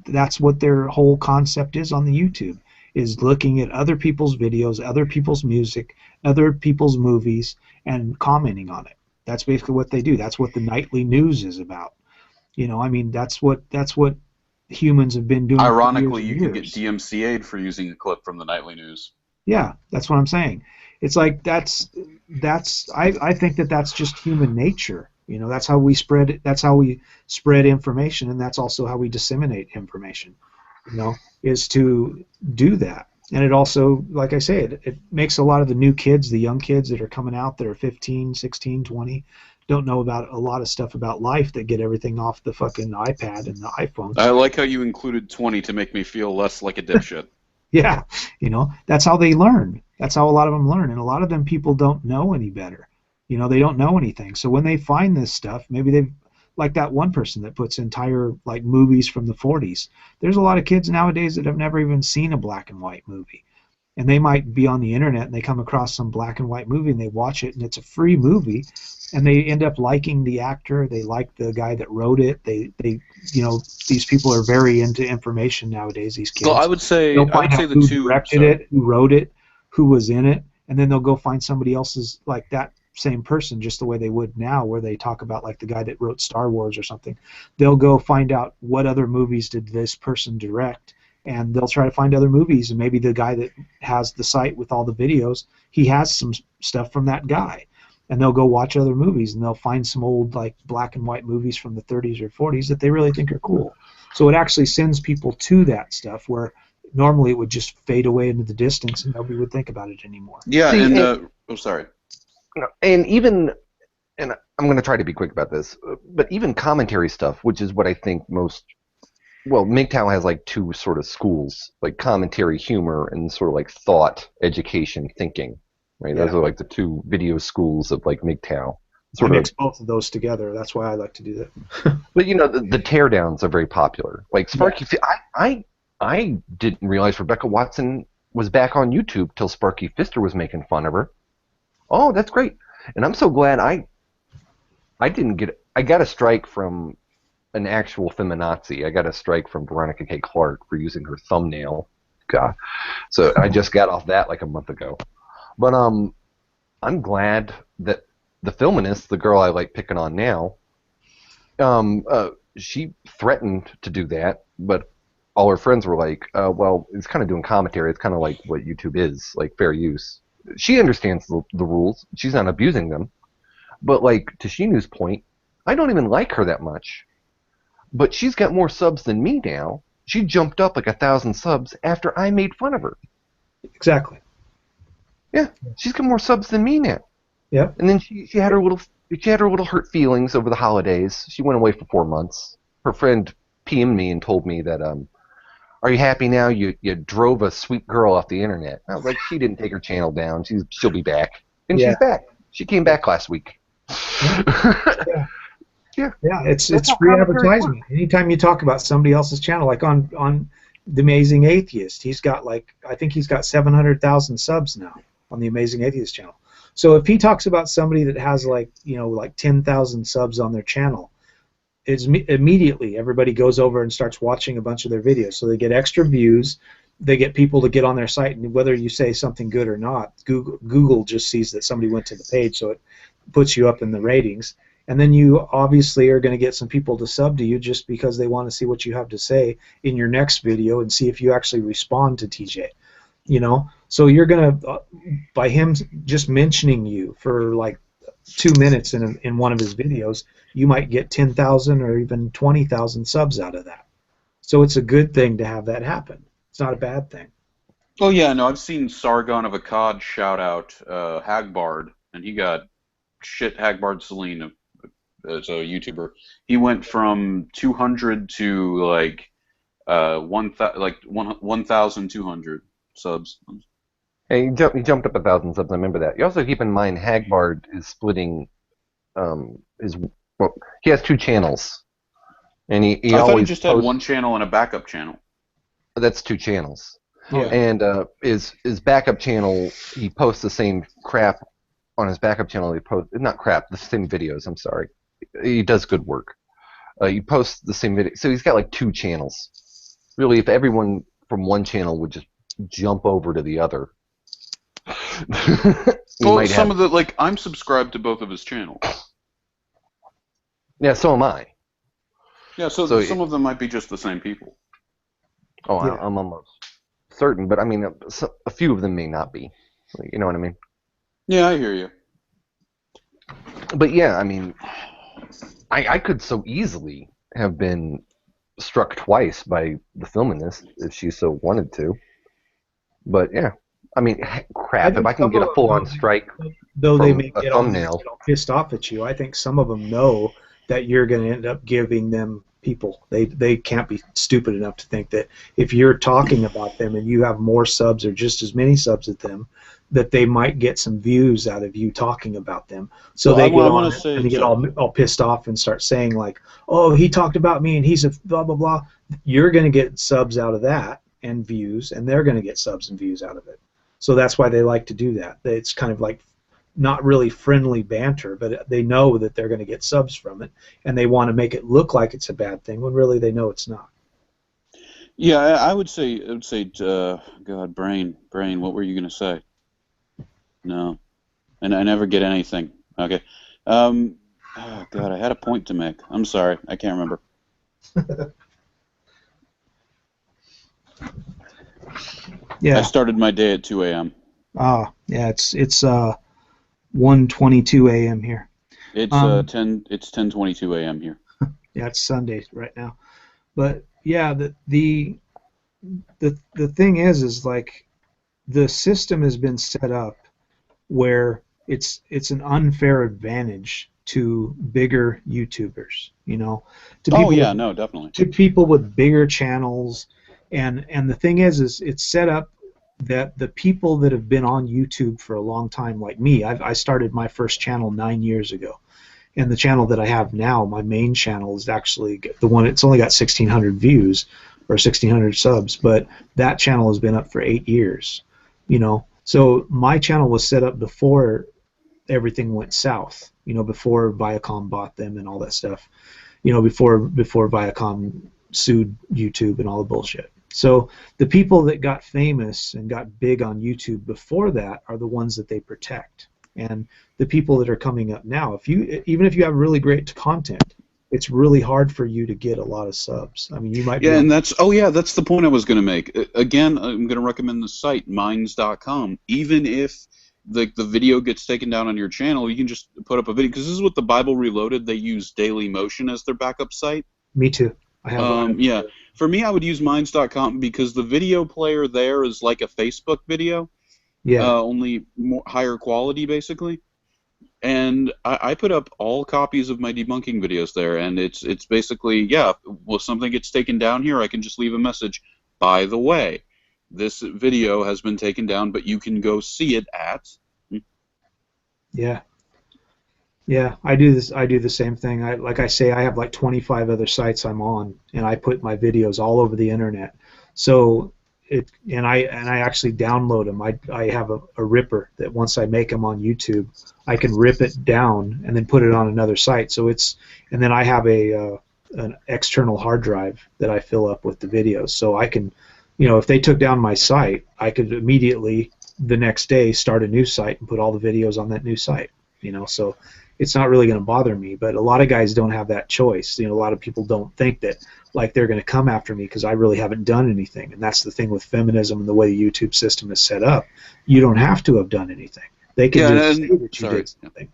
That's what their whole concept is on the YouTube, is looking at other people's videos, other people's music, other people's movies, and commenting on it. That's basically what they do. That's what the nightly news is about. You know, I mean, that's what humans have been doing. Ironically, for years you and can years. get DMCA'd for using a clip from the nightly news. Yeah, that's what I'm saying. It's like I think that's just human nature. You know, that's how we spread information, and that's also how we disseminate information. You know, is to do that. And it also, like I say, it makes a lot of the new kids, the young kids that are coming out that are 15, 16, 20, don't know about a lot of stuff about life, that get everything off the fucking iPad and the iPhone. I like how you included 20 to make me feel less like a dipshit. Yeah, you know, that's how they learn. That's how a lot of them learn. And a lot of them people don't know any better. You know, they don't know anything. So when they find this stuff, maybe like that one person that puts entire like movies from the 40s. There's a lot of kids nowadays that have never even seen a black and white movie. And they might be on the internet and they come across some black and white movie and they watch it and it's a free movie and they end up liking the actor. They like the guy that wrote it. They these people are very into information nowadays, these kids. Well, I would say the who two directed it, who wrote it, who was in it, and then they'll go find somebody else's, like that same person, just the way they would now, where they talk about like the guy that wrote Star Wars or something. They'll go find out what other movies did this person direct, and they'll try to find other movies, and maybe the guy that has the site with all the videos, he has some stuff from that guy, and they'll go watch other movies, and they'll find some old like black and white movies from the 30s or 40s that they really think are cool. So it actually sends people to that stuff where normally it would just fade away into the distance and nobody would think about it anymore. Yeah, and sorry. And I'm going to try to be quick about this, but even commentary stuff, which is what I think most. Well, MGTOW has like two sort of schools, like commentary, humor, and sort of like thought, education, thinking. Right? Yeah. Those are like the two video schools of like MGTOW. I mix both of those together. That's why I like to do that. But you know, the teardowns are very popular. Like Sparky, I didn't realize Rebecca Watson was back on YouTube till Sparky Fister was making fun of her. Oh, that's great, and I'm so glad I got a strike from an actual feminazi. I got a strike from Veronica K. Clark for using her thumbnail. God, so I just got off that like a month ago. But I'm glad that the feminist, the girl I like picking on now, she threatened to do that, but all her friends were like, well, it's kind of doing commentary. It's kind of like what YouTube is, like fair use. She understands the rules. She's not abusing them. But like to Shi-Nu's point, I don't even like her that much. But she's got more subs than me now. She jumped up like 1,000 subs after I made fun of her. Exactly. Yeah, she's got more subs than me now. Yep. And then she had her little hurt feelings over the holidays. She went away for 4 months. Her friend PM'd me and told me that, are you happy now? You drove a sweet girl off the internet. I was like, she didn't take her channel down. She'll be back. And she's back. She came back last week. Yeah, it's free advertisement. Anytime you talk about somebody else's channel, like on The Amazing Atheist, I think he's got 700,000 subs now on The Amazing Atheist channel. So if he talks about somebody that has like 10,000 subs on their channel, it's immediately everybody goes over and starts watching a bunch of their videos. So they get extra views, they get people to get on their site, and whether you say something good or not, Google just sees that somebody went to the page, so it puts you up in the ratings. And then you obviously are going to get some people to sub to you just because they want to see what you have to say in your next video and see if you actually respond to TJ. So you're going to, by him just mentioning you for like 2 minutes in one of his videos, you might get 10,000 or even 20,000 subs out of that. So it's a good thing to have that happen. It's not a bad thing. Oh yeah, no, I've seen Sargon of Akkad shout out Hagbard, and he got shit. Hagbard Celine as a YouTuber. He went from 200 to like 1,200 subs. Hey, he jumped up 1,000 subs. I remember that. You also keep in mind Hagbard is splitting he has 2 channels, and he I always thought he just had one channel and a backup channel. That's 2 channels. Yeah. And his backup channel, he posts the same crap on his backup channel. Not crap, the same videos. I'm sorry. He does good work. He posts the same video, so he's got like 2 channels. Really, if everyone from one channel would just jump over to the other. Well, I'm subscribed to both of his channels. Yeah, so am I. Yeah, so some of them might be just the same people. Oh, Yeah. I'm almost certain, but I mean, a few of them may not be. You know what I mean? Yeah, I hear you. But yeah, I mean, I could so easily have been struck twice by the feminist if she so wanted to. But yeah, I mean, crap, if I can get a full-on strike though they from may a get all thumbnail. pissed off at you, I think some of them know that you're going to end up giving them people. They can't be stupid enough to think that if you're talking about them and you have more subs or just as many subs as them, that they might get some views out of you talking about them. So they get on it and they get all pissed off and start saying like, oh, he talked about me and he's a blah, blah, blah. You're going to get subs out of that and views, and they're going to get subs and views out of it. So that's why they like to do that. It's kind of like not really friendly banter, but they know that they're going to get subs from it, and they want to make it look like it's a bad thing when really they know it's not. Yeah, I would say, God, brain, what were you going to say? No, and I never get anything. Okay. Oh, God, I had a point to make. I'm sorry, I can't remember. Yeah. I started my day at 2 a.m. Ah, yeah, it's 1:22 a.m. here. It's 10:22 a.m. here. Yeah, it's Sunday right now. But yeah, the thing is like the system has been set up where it's an unfair advantage to bigger YouTubers, you know. To people no, definitely. To people with bigger channels, and the thing is it's set up that the people that have been on YouTube for a long time, like me, I started my first channel 9 years ago, and the channel that I have now, my main channel, is actually the one. It's only got 1,600 views or 1,600 subs, but that channel has been up for 8 years, you know. So my channel was set up before everything went south, you know, before Viacom bought them and all that stuff, you know, before Viacom sued YouTube and all the bullshit. So the people that got famous and got big on YouTube before that are the ones that they protect. And the people that are coming up now, even if you have really great content, it's really hard for you to get a lot of subs. I mean, you might. Yeah, and that's the point I was going to make. Again, I'm going to recommend the site minds.com. Even if the video gets taken down on your channel, you can just put up a video, because this is what the Bible Reloaded, they use Daily Motion as their backup site. Me too. I have. Yeah, for me, I would use minds.com because the video player there is like a Facebook video. Yeah. Only higher quality, basically. And I put up all copies of my debunking videos there, and it's basically, yeah, well, something gets taken down here, I can just leave a message. By the way, this video has been taken down, but you can go see it at. Yeah. Yeah, I do this. I do the same thing. Like I say, I have like 25 other sites I'm on, and I put my videos all over the internet. So I actually download them. I have a ripper that once I make them on YouTube, I can rip it down and then put it on another site. So and then I have an external hard drive that I fill up with the videos. So I can, you know, if they took down my site, I could immediately the next day start a new site and put all the videos on that new site. You know, so it's not really going to bother me. But a lot of guys don't have that choice. You know, a lot of people don't think that like they're going to come after me because I really haven't done anything. And that's the thing with feminism and the way the YouTube system is set up. You don't have to have done anything. They can just say that you did something.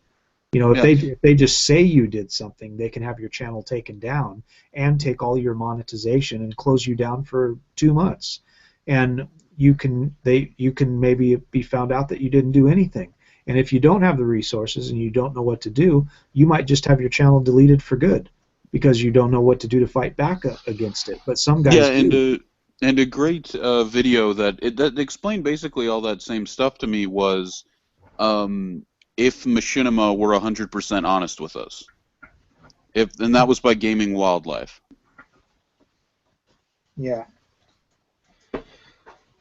You know, if they just say you did something, they can have your channel taken down and take all your monetization and close you down for 2 months. And you can maybe be found out that you didn't do anything. And if you don't have the resources and you don't know what to do, you might just have your channel deleted for good because you don't know what to do to fight back against it. But some guys do. And a great video that explained basically all that same stuff to me was if Machinima were 100% honest with us. And that was by Gaming Wildlife. Yeah.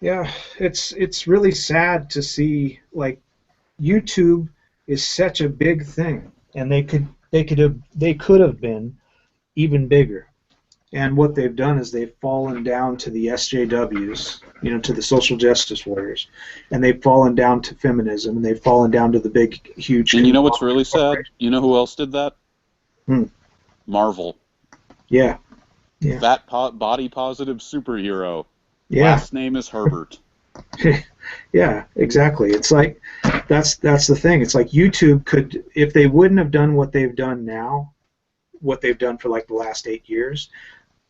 Yeah, it's really sad to see, like, YouTube is such a big thing, and they could have been even bigger. And what they've done is they've fallen down to the SJWs, you know, to the social justice warriors, and they've fallen down to feminism, and they've fallen down to the big, huge. And you know what's really sad? You know who else did that? Marvel. Yeah. Yeah. That body positive superhero. Yeah. Last name is Herbert. Yeah, exactly. It's like that's the thing. It's like YouTube could, if they wouldn't have done what they've done now, what they've done for like the last 8 years,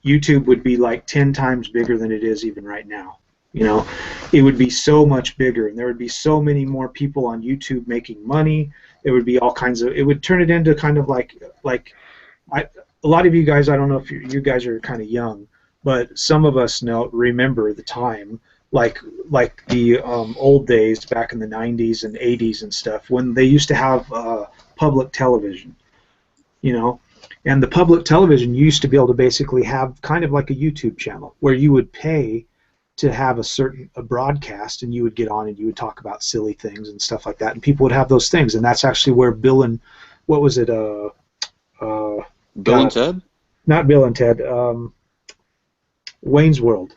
YouTube would be like 10 times bigger than it is even right now. You know, it would be so much bigger, and there would be so many more people on YouTube making money. There would be all kinds of. It would turn it into kind of like a lot of you guys, I don't know if you guys are kind of young, but some of us remember the time, like the old days back in the 90s and 80s and stuff, when they used to have public television, you know. And the public television, you used to be able to basically have kind of like a YouTube channel where you would pay to have a broadcast, and you would get on and you would talk about silly things and stuff like that, and people would have those things, and that's actually where Bill and what was it? Bill and Ted? Not Bill and Ted. Wayne's World.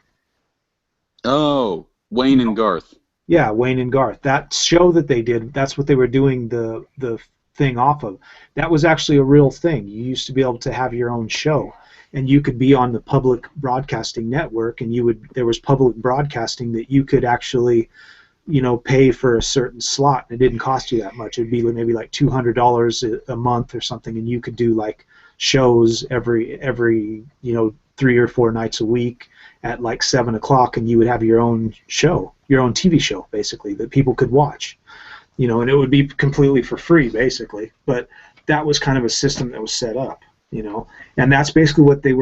Oh, Wayne and Garth. Yeah, Wayne and Garth. That show that they did, that's what they were doing the thing off of. That was actually a real thing. You used to be able to have your own show, and you could be on the public broadcasting network, and there was public broadcasting that you could actually, you know, pay for a certain slot. It didn't cost you that much. It'd be maybe like $200 a month or something, and you could do like shows every 3 or 4 nights a week at like 7 o'clock, and you would have your own show, your own TV show, basically, that people could watch. You know, and it would be completely for free, basically. But that was kind of a system that was set up, you know, and that's basically what they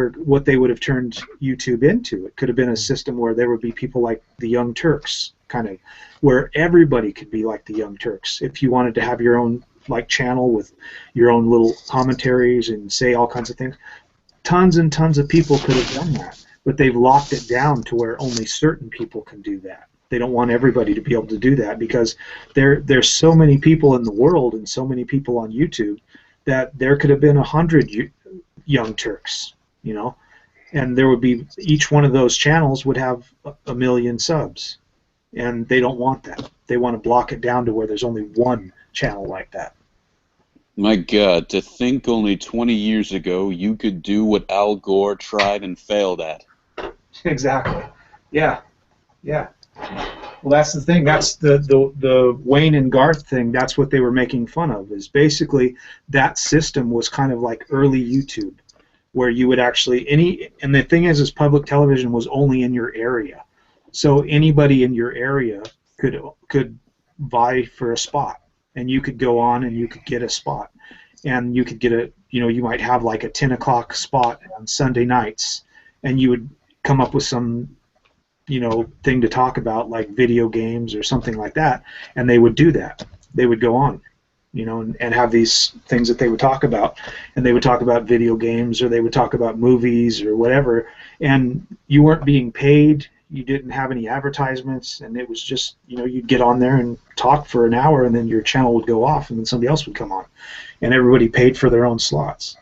would have turned YouTube into. It could have been a system where there would be people like the Young Turks, kind of, where everybody could be like the Young Turks. If you wanted to have your own like channel with your own little commentaries and say all kinds of things, tons and tons of people could have done that. But they've locked it down to where only certain people can do that. They don't want everybody to be able to do that, because there's so many people in the world and so many people on YouTube that there could have been 100 Young Turks, you know, and there would be, each one of those channels would have a million subs, and they don't want that. They want to block it down to where there's only one channel like that. My God, to think only 20 years ago you could do what Al Gore tried and failed at. Exactly. Yeah. Yeah. Well, that's the thing. That's the Wayne and Garth thing. That's what they were making fun of. Is basically that system was kind of like early YouTube, where you would actually and the thing is public television was only in your area, so anybody in your area could vie for a spot, and you could go on and you could get a spot, and you could get you might have like a 10 o'clock spot on Sunday nights, and you would come up with some thing to talk about, like video games or something like that, and they would do that. They would go on, and have these things that they would talk about, and they would talk about video games, or they would talk about movies or whatever, and you weren't being paid, you didn't have any advertisements, and it was just, you'd get on there and talk for an hour, and then your channel would go off, and then somebody else would come on, and everybody paid for their own slots.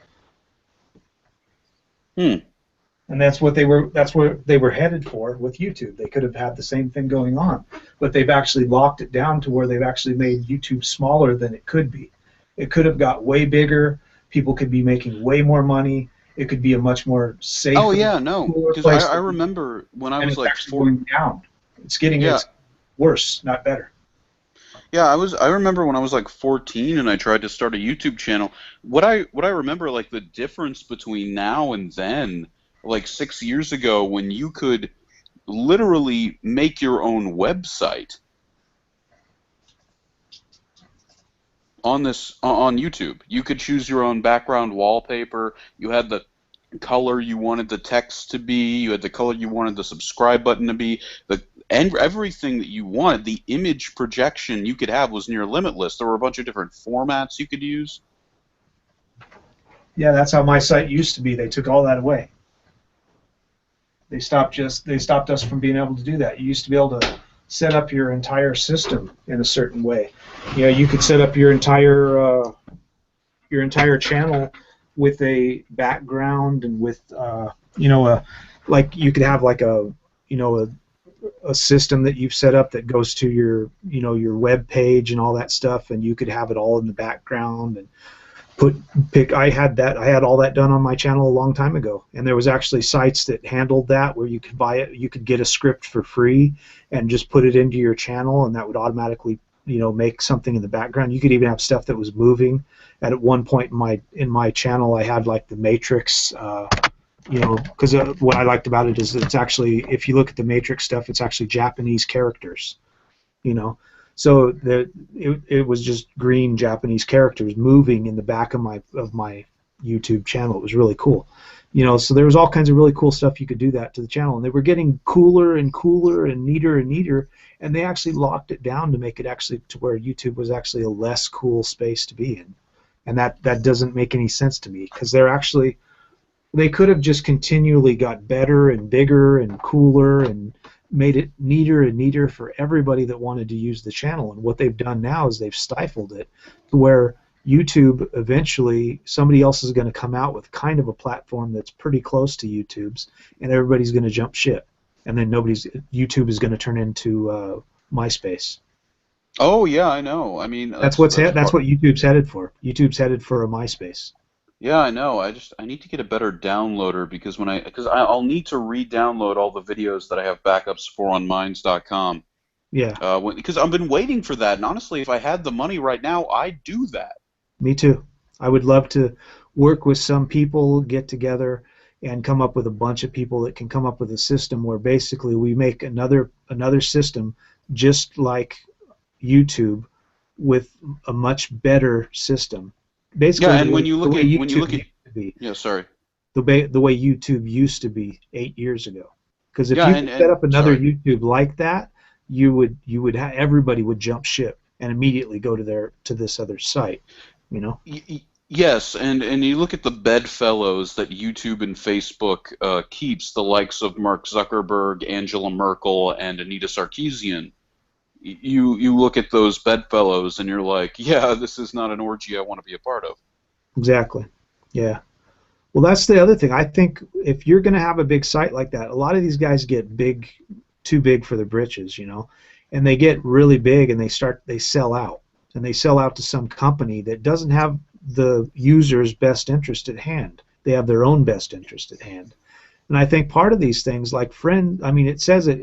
And that's what they were headed for with YouTube. They could have had the same thing going on, but they've actually locked it down to where they've actually made YouTube smaller than it could be. It could have got way bigger. People could be making way more money. It could be a much more safe. Oh yeah, no, because I remember when I was like going down. It's getting worse, not better. Yeah, I remember when I was like 14 and I tried to start a YouTube channel. What I remember, like, the difference between now and then, like 6 years ago, when you could literally make your own website on YouTube. You could choose your own background wallpaper. You had the color you wanted the text to be. You had the color you wanted the subscribe button to be. And everything that you wanted, the image projection you could have was near limitless. There were a bunch of different formats you could use. Yeah, that's how my site used to be. They took all that away. They stopped us from being able to do that. You used to be able to set up your entire system in a certain way. You could set up your entire channel with a background and with like you could have like a system that you've set up that goes to your your web page and all that stuff, and you could have it all in the background and I had all that done on my channel a long time ago, and there was actually sites that handled that where you could buy it, you could get a script for free and just put it into your channel, and that would automatically make something in the background. You could even have stuff that was moving. At one point in my channel, I had like the Matrix, because what I liked about it is it's actually, if you look at the Matrix stuff, it's actually Japanese characters, So it was just green Japanese characters moving in the back of my YouTube channel. It was really cool. You know, so there was all kinds of really cool stuff you could do that to the channel, and they were getting cooler and cooler and neater, and they actually locked it down to make it actually to where YouTube was actually a less cool space to be in, and that doesn't make any sense to me, because they could have just continually got better and bigger and cooler and made it neater and neater for everybody that wanted to use the channel. And what they've done now is they've stifled it to where YouTube, eventually somebody else is going to come out with kind of a platform that's pretty close to YouTube's, and everybody's going to jump ship, and then YouTube is going to turn into MySpace. Oh yeah, I know. I mean, that's what YouTube's headed for. YouTube's headed for a MySpace. Yeah, I know. I need to get a better downloader, because I'll need to re-download all the videos that I have backups for on Minds.com. Yeah. Because I've been waiting for that, and honestly, if I had the money right now, I'd do that. Me too. I would love to work with some people, get together, and come up with a bunch of people that can come up with a system where basically we make another system just like YouTube with a much better system. Basically, yeah, and when you look at the way YouTube used to be 8 years ago, because if you set up another YouTube like that, everybody would jump ship and immediately go to this other site, you know. Yes, and you look at the bedfellows that YouTube and Facebook keeps, the likes of Mark Zuckerberg, Angela Merkel, and Anita Sarkeesian. You look at those bedfellows and you're like, yeah, this is not an orgy I want to be a part of. Exactly. Yeah. Well, that's the other thing. I think if you're going to have a big site like that, a lot of these guys get too big for their britches, you know, and they get really big and they sell out, and they sell out to some company that doesn't have the user's best interest at hand. They have their own best interest at hand. And I think part of these things, like it says it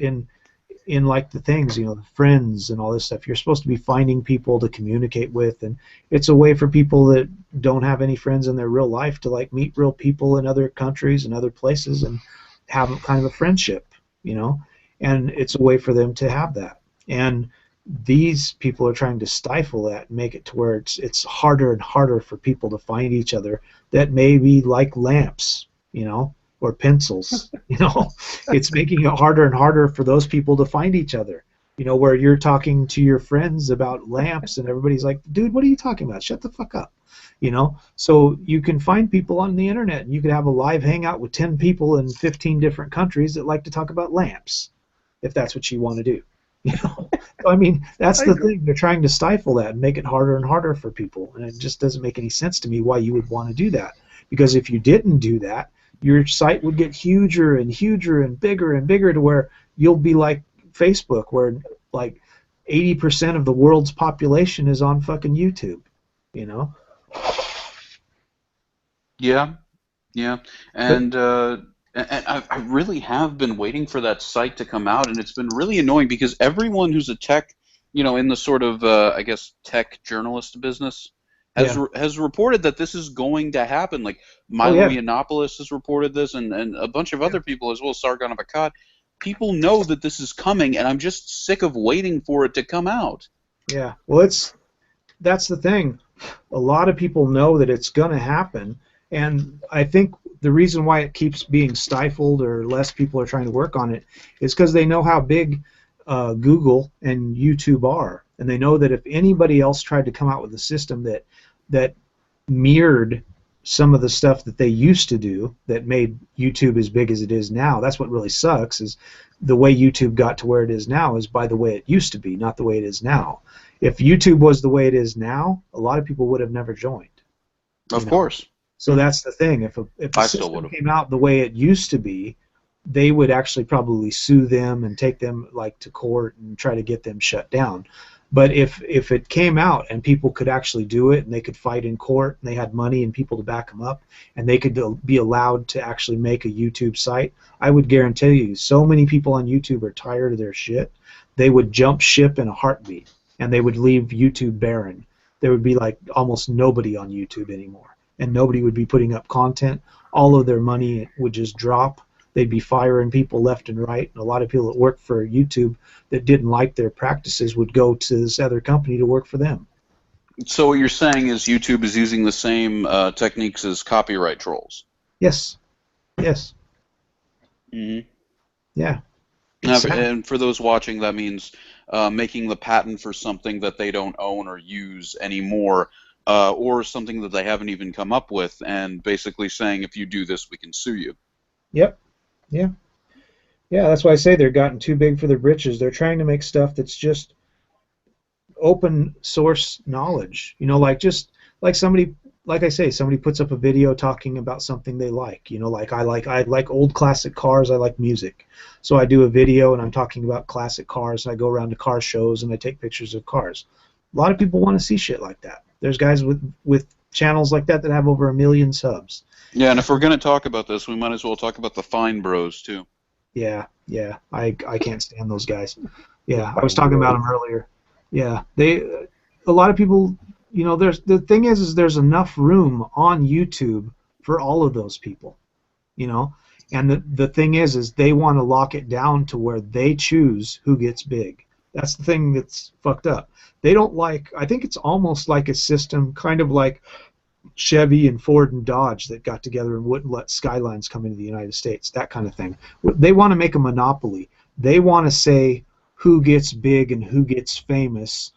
in like the things, you know, the friends and all this stuff. You're supposed to be finding people to communicate with, and it's a way for people that don't have any friends in their real life to like meet real people in other countries and other places and have kind of a friendship, you know, and it's a way for them to have that. And these people are trying to stifle that and make it to where it's harder and harder for people to find each other that may be like lamps, you know, or pencils, you know. It's making it harder and harder for those people to find each other, you know, where you're talking to your friends about lamps and everybody's like, dude, what are you talking about? Shut the fuck up, you know. So you can find people on the internet, and you can have a live hangout with 10 people in 15 different countries that like to talk about lamps, if that's what you want to do, you know. So, I mean, that's the thing. They're trying to stifle that and make it harder and harder for people, and it just doesn't make any sense to me why you would want to do that, because if you didn't do that, your site would get huger and huger and bigger to where you'll be like Facebook, where like 80% of the world's population is on fucking YouTube, you know? Yeah, and I really have been waiting for that site to come out, and it's been really annoying because everyone who's a tech, you know, in the sort of, I guess, tech journalist business has reported that this is going to happen. Like Milo Yiannopoulos has reported this, and a bunch of other people as well, Sargon of Akkad. People know that this is coming, and I'm just sick of waiting for it to come out. Yeah, well, that's the thing. A lot of people know that it's going to happen, and I think the reason why it keeps being stifled or less people are trying to work on it is because they know how big Google and YouTube are, and they know that if anybody else tried to come out with a system that mirrored some of the stuff that they used to do that made YouTube as big as it is now, that's what really sucks, is the way YouTube got to where it is now is by the way it used to be, not the way it is now. If YouTube was the way it is now, a lot of people would have never joined. Of course. So that's the thing. If a system came out the way it used to be, they would actually probably sue them and take them like to court and try to get them shut down. But if it came out and people could actually do it and they could fight in court and they had money and people to back them up and they could be allowed to actually make a YouTube site, I would guarantee you so many people on YouTube are tired of their shit, they would jump ship in a heartbeat and they would leave YouTube barren. There would be like almost nobody on YouTube anymore, and nobody would be putting up content. All of their money would just drop. They'd be firing people left and right, and a lot of people that worked for YouTube that didn't like their practices would go to this other company to work for them. So what you're saying is YouTube is using the same techniques as copyright trolls. Yes. Yes. Mm-hmm. Yeah. And for those watching, that means making the patent for something that they don't own or use anymore, or something that they haven't even come up with, and basically saying, if you do this, we can sue you. Yep. Yeah. Yeah, that's why I say they're gotten too big for their britches. They're trying to make stuff that's just open source knowledge. You know, like somebody, like I say, somebody puts up a video talking about something they like. You know, like I like old classic cars. I like music, so I do a video and I'm talking about classic cars. And I go around to car shows and I take pictures of cars. A lot of people want to see shit like that. There's guys with channels like that have over 1 million subs. Yeah, and if we're going to talk about this, we might as well talk about the Fine Bros too. Yeah, yeah. I can't stand those guys. Yeah, I was talking about them earlier. Yeah, a lot of people, you know, the thing is there's enough room on YouTube for all of those people, you know, and the thing is they want to lock it down to where they choose who gets big. That's the thing that's fucked up. They don't like, I think it's almost like a system, kind of like Chevy and Ford and Dodge that got together and wouldn't let Skylines come into the United States, that kind of thing. They want to make a monopoly. They want to say who gets big and who gets famous.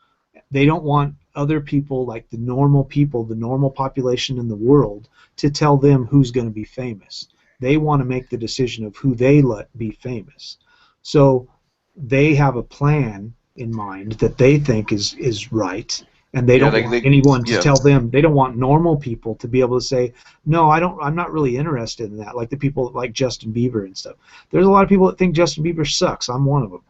They don't want other people, like the normal people, the normal population in the world, to tell them who's going to be famous. They want to make the decision of who they let be famous. So they have a plan in mind that they think is right, and they don't want anyone to tell them. They don't want normal people to be able to say, no, I'm not really interested in that, like the people like Justin Bieber and stuff. There's a lot of people that think Justin Bieber sucks. I'm one of them.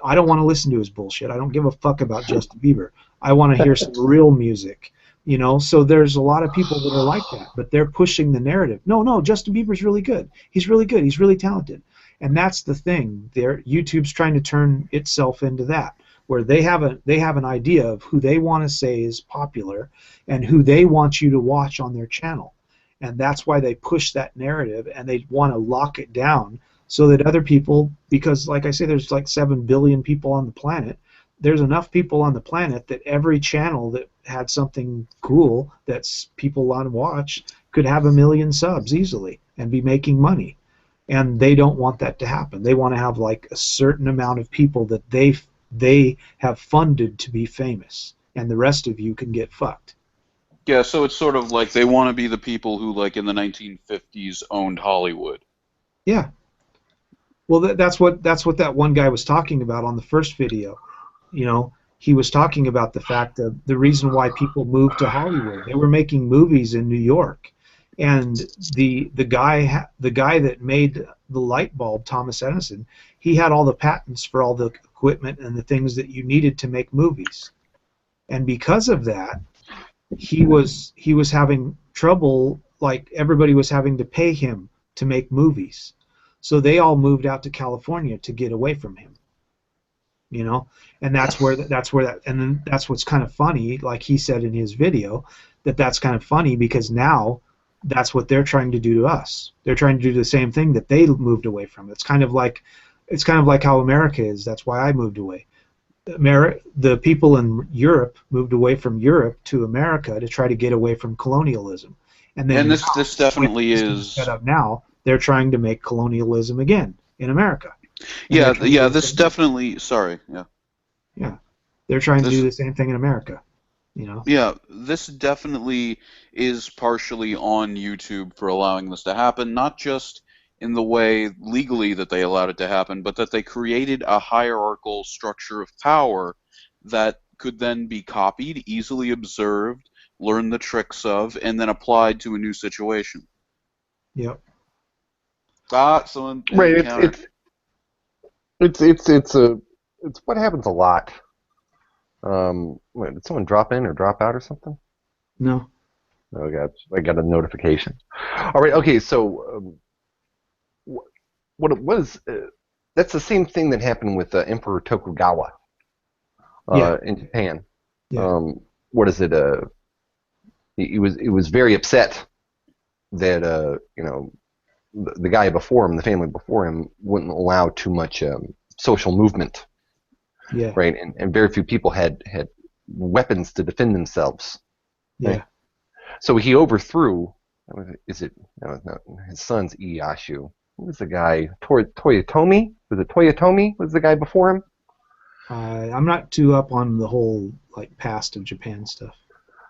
I don't want to listen to his bullshit. I don't give a fuck about Justin Bieber. I want to hear some real music, you know. So there's a lot of people that are like that, but they're pushing the narrative. No, Justin Bieber's really good. He's really good. He's really talented. And that's the thing. YouTube's trying to turn itself into that, where they have an idea of who they want to say is popular and who they want you to watch on their channel. And that's why they push that narrative, and they want to lock it down so that other people, because like I say, there's like 7 billion people on the planet. There's enough people on the planet that every channel that had something cool that people want to watch could have 1 million subs easily and be making money. And they don't want that to happen. They want to have like a certain amount of people that they have funded to be famous, and the rest of you can get fucked. Yeah, so it's sort of like they want to be the people who, like in the 1950s, owned Hollywood. Yeah. Well, that's what that one guy was talking about on the first video. You know, he was talking about the fact that the reason why people moved to Hollywood, they were making movies in New York, and the guy that made the light bulb, Thomas Edison, he had all the patents for all the equipment and the things that you needed to make movies, and because of that, he was having trouble. Like everybody was having to pay him to make movies. So they all moved out to California to get away from him, you know, and that's where and then that's what's kind of funny. Like he said in his video, that's kind of funny because now that's what they're trying to do to us. They're trying to do the same thing that they moved away from. It's kind of like how America is. That's why I moved away. The people in Europe moved away from Europe to America to try to get away from colonialism, and then this definitely is set up now. They're trying to make colonialism again in America. Yeah, this definitely. Sorry, yeah. Yeah, they're trying to do the same thing in America. You know. Yeah, this definitely is partially on YouTube for allowing this to happen. Not just in the way legally that they allowed it to happen, but that they created a hierarchical structure of power that could then be copied, easily observed, learned the tricks of, and then applied to a new situation. Yep. Right. It's what happens a lot. Did someone drop in or drop out or something? No. Oh, I got a notification. All right. Okay. So, what it was? That's the same thing that happened with Emperor Tokugawa in Japan. Yeah. What is it? He was very upset that the guy before him, the family before him, wouldn't allow too much social movement. Yeah. Right, and very few people had weapons to defend themselves. Yeah. Right? So he overthrew. His son's Iyashu. Who was the guy? Toyotomi? Was it Toyotomi? Was the guy before him? I'm not too up on the whole like past of Japan stuff.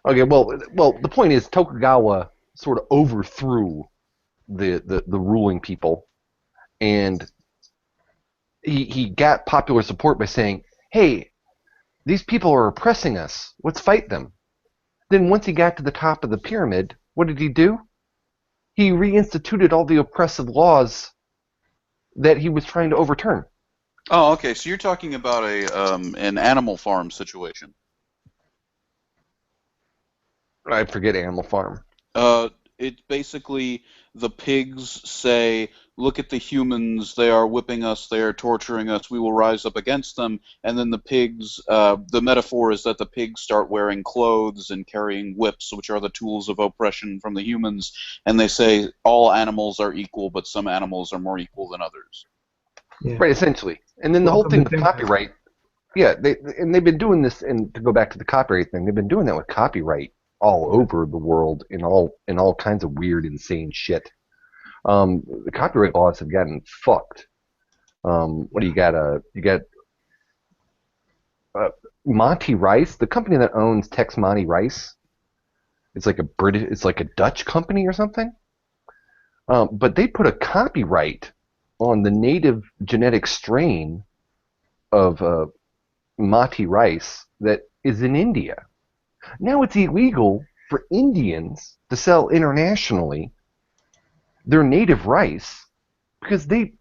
Okay, well, the point is Tokugawa sort of overthrew the ruling people, and he got popular support by saying, "Hey, these people are oppressing us. Let's fight them." Then once he got to the top of the pyramid, what did he do? He reinstituted all the oppressive laws that he was trying to overturn. Oh, okay. So you're talking about an Animal Farm situation. I forget Animal Farm. It's basically the pigs say, look at the humans, they are whipping us, they are torturing us, we will rise up against them, and then the pigs, the metaphor is that the pigs start wearing clothes and carrying whips, which are the tools of oppression from the humans, and they say all animals are equal, but some animals are more equal than others. Yeah. Right, essentially. And then the whole thing with copyright, they've been doing this, and to go back to the copyright thing, they've been doing that with copyright all over the world in all kinds of weird, insane shit. The copyright laws have gotten fucked. What do you got? You got Monty Rice, the company that owns Tex Monty Rice. It's like a Dutch company or something. But they put a copyright on the native genetic strain of Monty Rice that is in India. Now it's illegal for Indians to sell internationally their native rice because they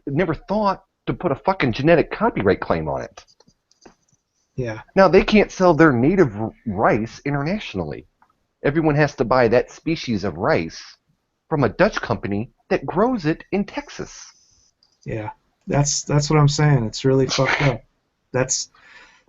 never thought to put a fucking genetic copyright claim on it. Yeah. Now they can't sell their native rice internationally. Everyone has to buy that species of rice from a Dutch company that grows it in Texas. Yeah. That's what I'm saying. It's really fucked up.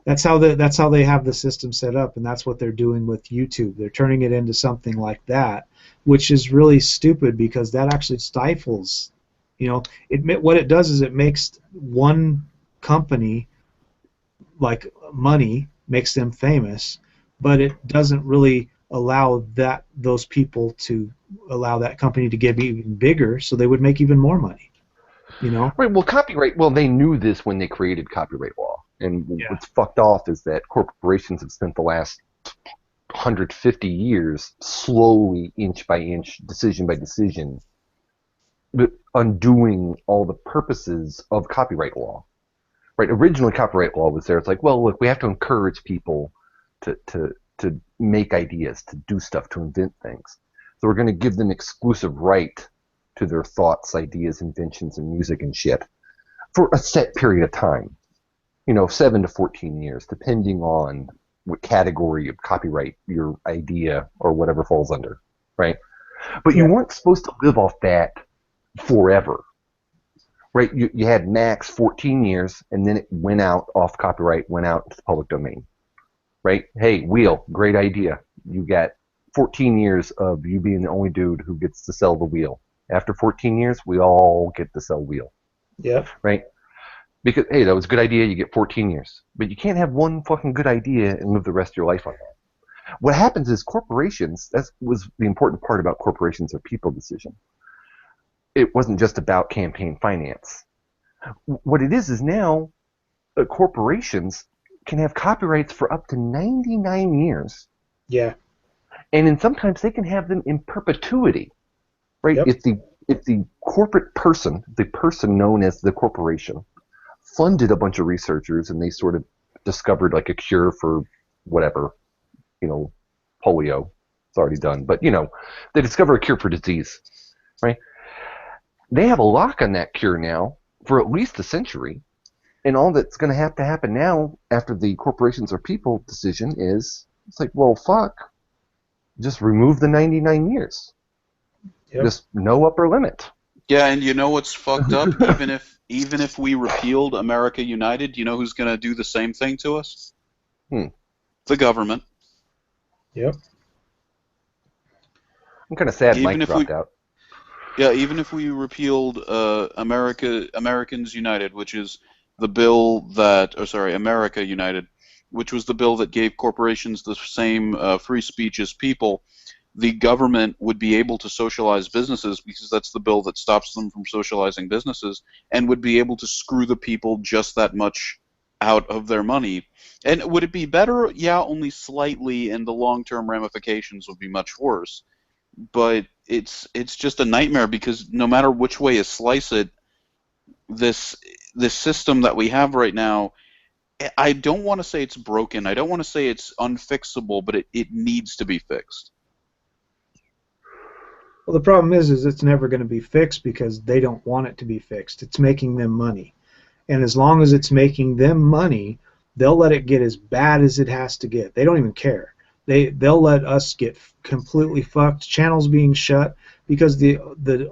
That's how they have the system set up, and that's what they're doing with YouTube. They're turning it into something like that, which is really stupid because that actually stifles. What it does is it makes one company like money, makes them famous, but it doesn't really allow those people to allow that company to get even bigger, so they would make even more money. Right. Well, copyright. Well, they knew this when they created copyright law, and what's fucked off is that corporations have spent the last 150 years slowly, inch by inch, decision by decision, undoing all the purposes of copyright law. Right. Originally, copyright law was there. It's like, well, look, we have to encourage people to make ideas, to do stuff, to invent things. So we're going to give them exclusive right to their thoughts, ideas, inventions, and music and shit for a set period of time. 7 to 14 years, depending on what category of copyright your idea or whatever falls under, right? But you weren't supposed to live off that forever, right? You had max 14 years, and then it went out off copyright, went out into the public domain, right? Hey, wheel, great idea. You got 14 years of you being the only dude who gets to sell the wheel. After 14 years, we all get to sell wheel. Yep. Right? Because, hey, that was a good idea, you get 14 years. But you can't have one fucking good idea and live the rest of your life on that. What happens is corporations, that was the important part about corporations or people decision. It wasn't just about campaign finance. What it is now corporations can have copyrights for up to 99 years. Yeah. And then sometimes they can have them in perpetuity. Right? Yep. If the corporate person, the person known as the corporation, funded a bunch of researchers and they sort of discovered like a cure for whatever, polio. It's already done. But, they discover a cure for disease. Right? They have a lock on that cure now for at least a century. And all that's going to have to happen now after the corporations or people decision is, it's like, well, fuck. Just remove the 99 years. Yep. Just no upper limit. Yeah, and you know what's fucked up? even if we repealed America United, you know who's going to do the same thing to us? The government. Yep. I'm kind of sad Mike dropped out. Yeah, even if we repealed Americans United, which is the bill that, America United, which was the bill that gave corporations the same free speech as people, the government would be able to socialize businesses because that's the bill that stops them from socializing businesses, and would be able to screw the people just that much out of their money. And would it be better? Yeah, only slightly, and the long-term ramifications would be much worse. But it's just a nightmare because no matter which way you slice it, this system that we have right now, I don't want to say it's broken. I don't want to say it's unfixable, but it needs to be fixed. Well, the problem is it's never going to be fixed because they don't want it to be fixed. It's making them money. And as long as it's making them money, they'll let it get as bad as it has to get. They don't even care. They'll let us get completely fucked, channels being shut, because the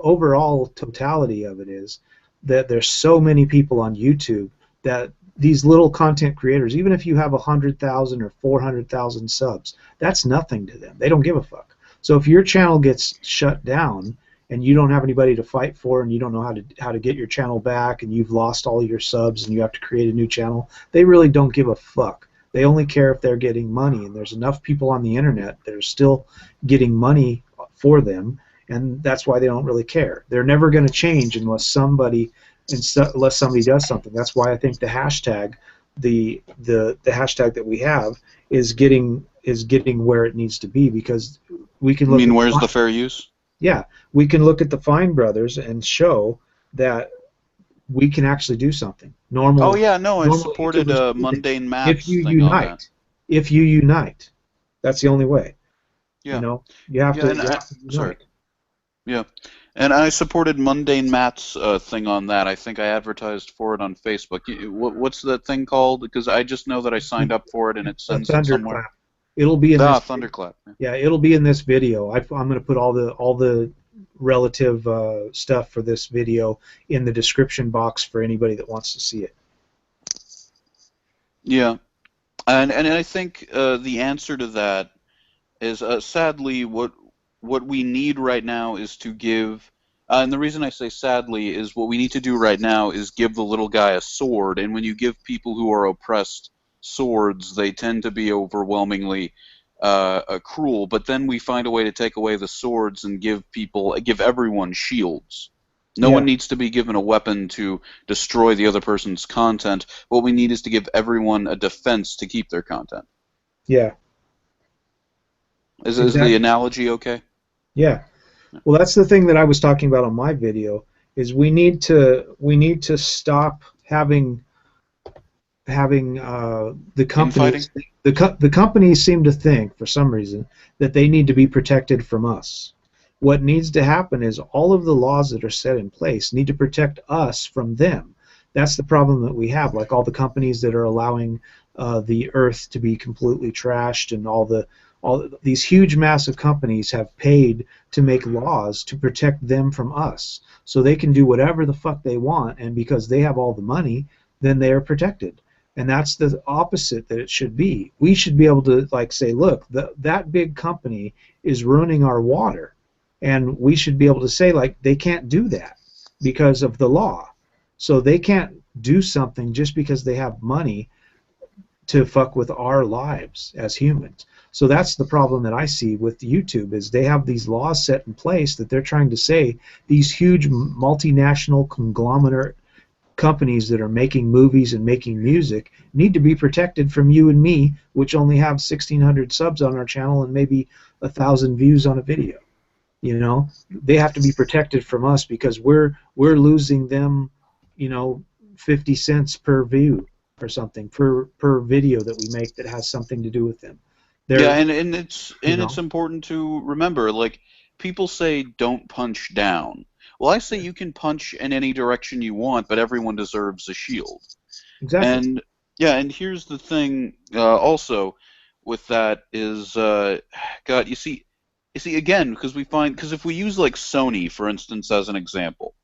overall totality of it is that there's so many people on YouTube that these little content creators, even if you have 100,000 or 400,000 subs, that's nothing to them. They don't give a fuck. So if your channel gets shut down and you don't have anybody to fight for, and you don't know how to get your channel back, and you've lost all your subs and you have to create a new channel, they really don't give a fuck. They only care if they're getting money, and there's enough people on the internet that are still getting money for them, and that's why they don't really care. They're never going to change unless somebody does something. That's why I think the hashtag, the hashtag that we have, is getting where it needs to be, because we can look. You mean where's the fair use? Yeah, we can look at the Fine Brothers and show that we can actually do something. Oh yeah, no, I supported Mundane Matt's thing on that. If you unite, that's the only way. Yeah. You know, you have to unite. Sorry. Yeah, and I supported Mundane Matt's thing on that. I think I advertised for it on Facebook. What's that thing called? Because I just know that I signed up for it and it sends it somewhere. It'll be in this Thunderclap. Yeah, it'll be in this video. I'm going to put all the relative stuff for this video in the description box for anybody that wants to see it. Yeah, and I think the answer to that is sadly what we need right now is to give. And the reason I say sadly is what we need to do right now is give the little guy a sword. And when you give people who are oppressed swords, they tend to be overwhelmingly cruel. But then we find a way to take away the swords and give everyone shields. No one needs to be given a weapon to destroy the other person's content. What we need is to give everyone a defense to keep their content. Yeah. Is the analogy okay? Yeah. Well, that's the thing that I was talking about on my video. Is we need to stop having the companies. The companies seem to think, for some reason, that they need to be protected from us. What needs to happen is all of the laws that are set in place need to protect us from them. That's the problem that we have. Like all the companies that are allowing the Earth to be completely trashed, and all these huge, massive companies have paid to make laws to protect them from us, so they can do whatever the fuck they want, and because they have all the money, then they are protected. And that's the opposite that it should be. We should be able to say, look, that big company is ruining our water, and we should be able to say they can't do that because of the law. So they can't do something just because they have money to fuck with our lives as humans. So that's the problem that I see with YouTube, is they have these laws set in place that they're trying to say these huge multinational conglomerate companies that are making movies and making music need to be protected from you and me, which only have 1,600 subs on our channel and maybe 1,000 views on a video. You know, they have to be protected from us because we're losing them, 50 cents per view or something per video that we make that has something to do with them. And it's important to remember, people say don't punch down. Well, I say you can punch in any direction you want, but everyone deserves a shield. Exactly. And here's the thing also with that is, God, you see again, because if we use Sony, for instance, as an example,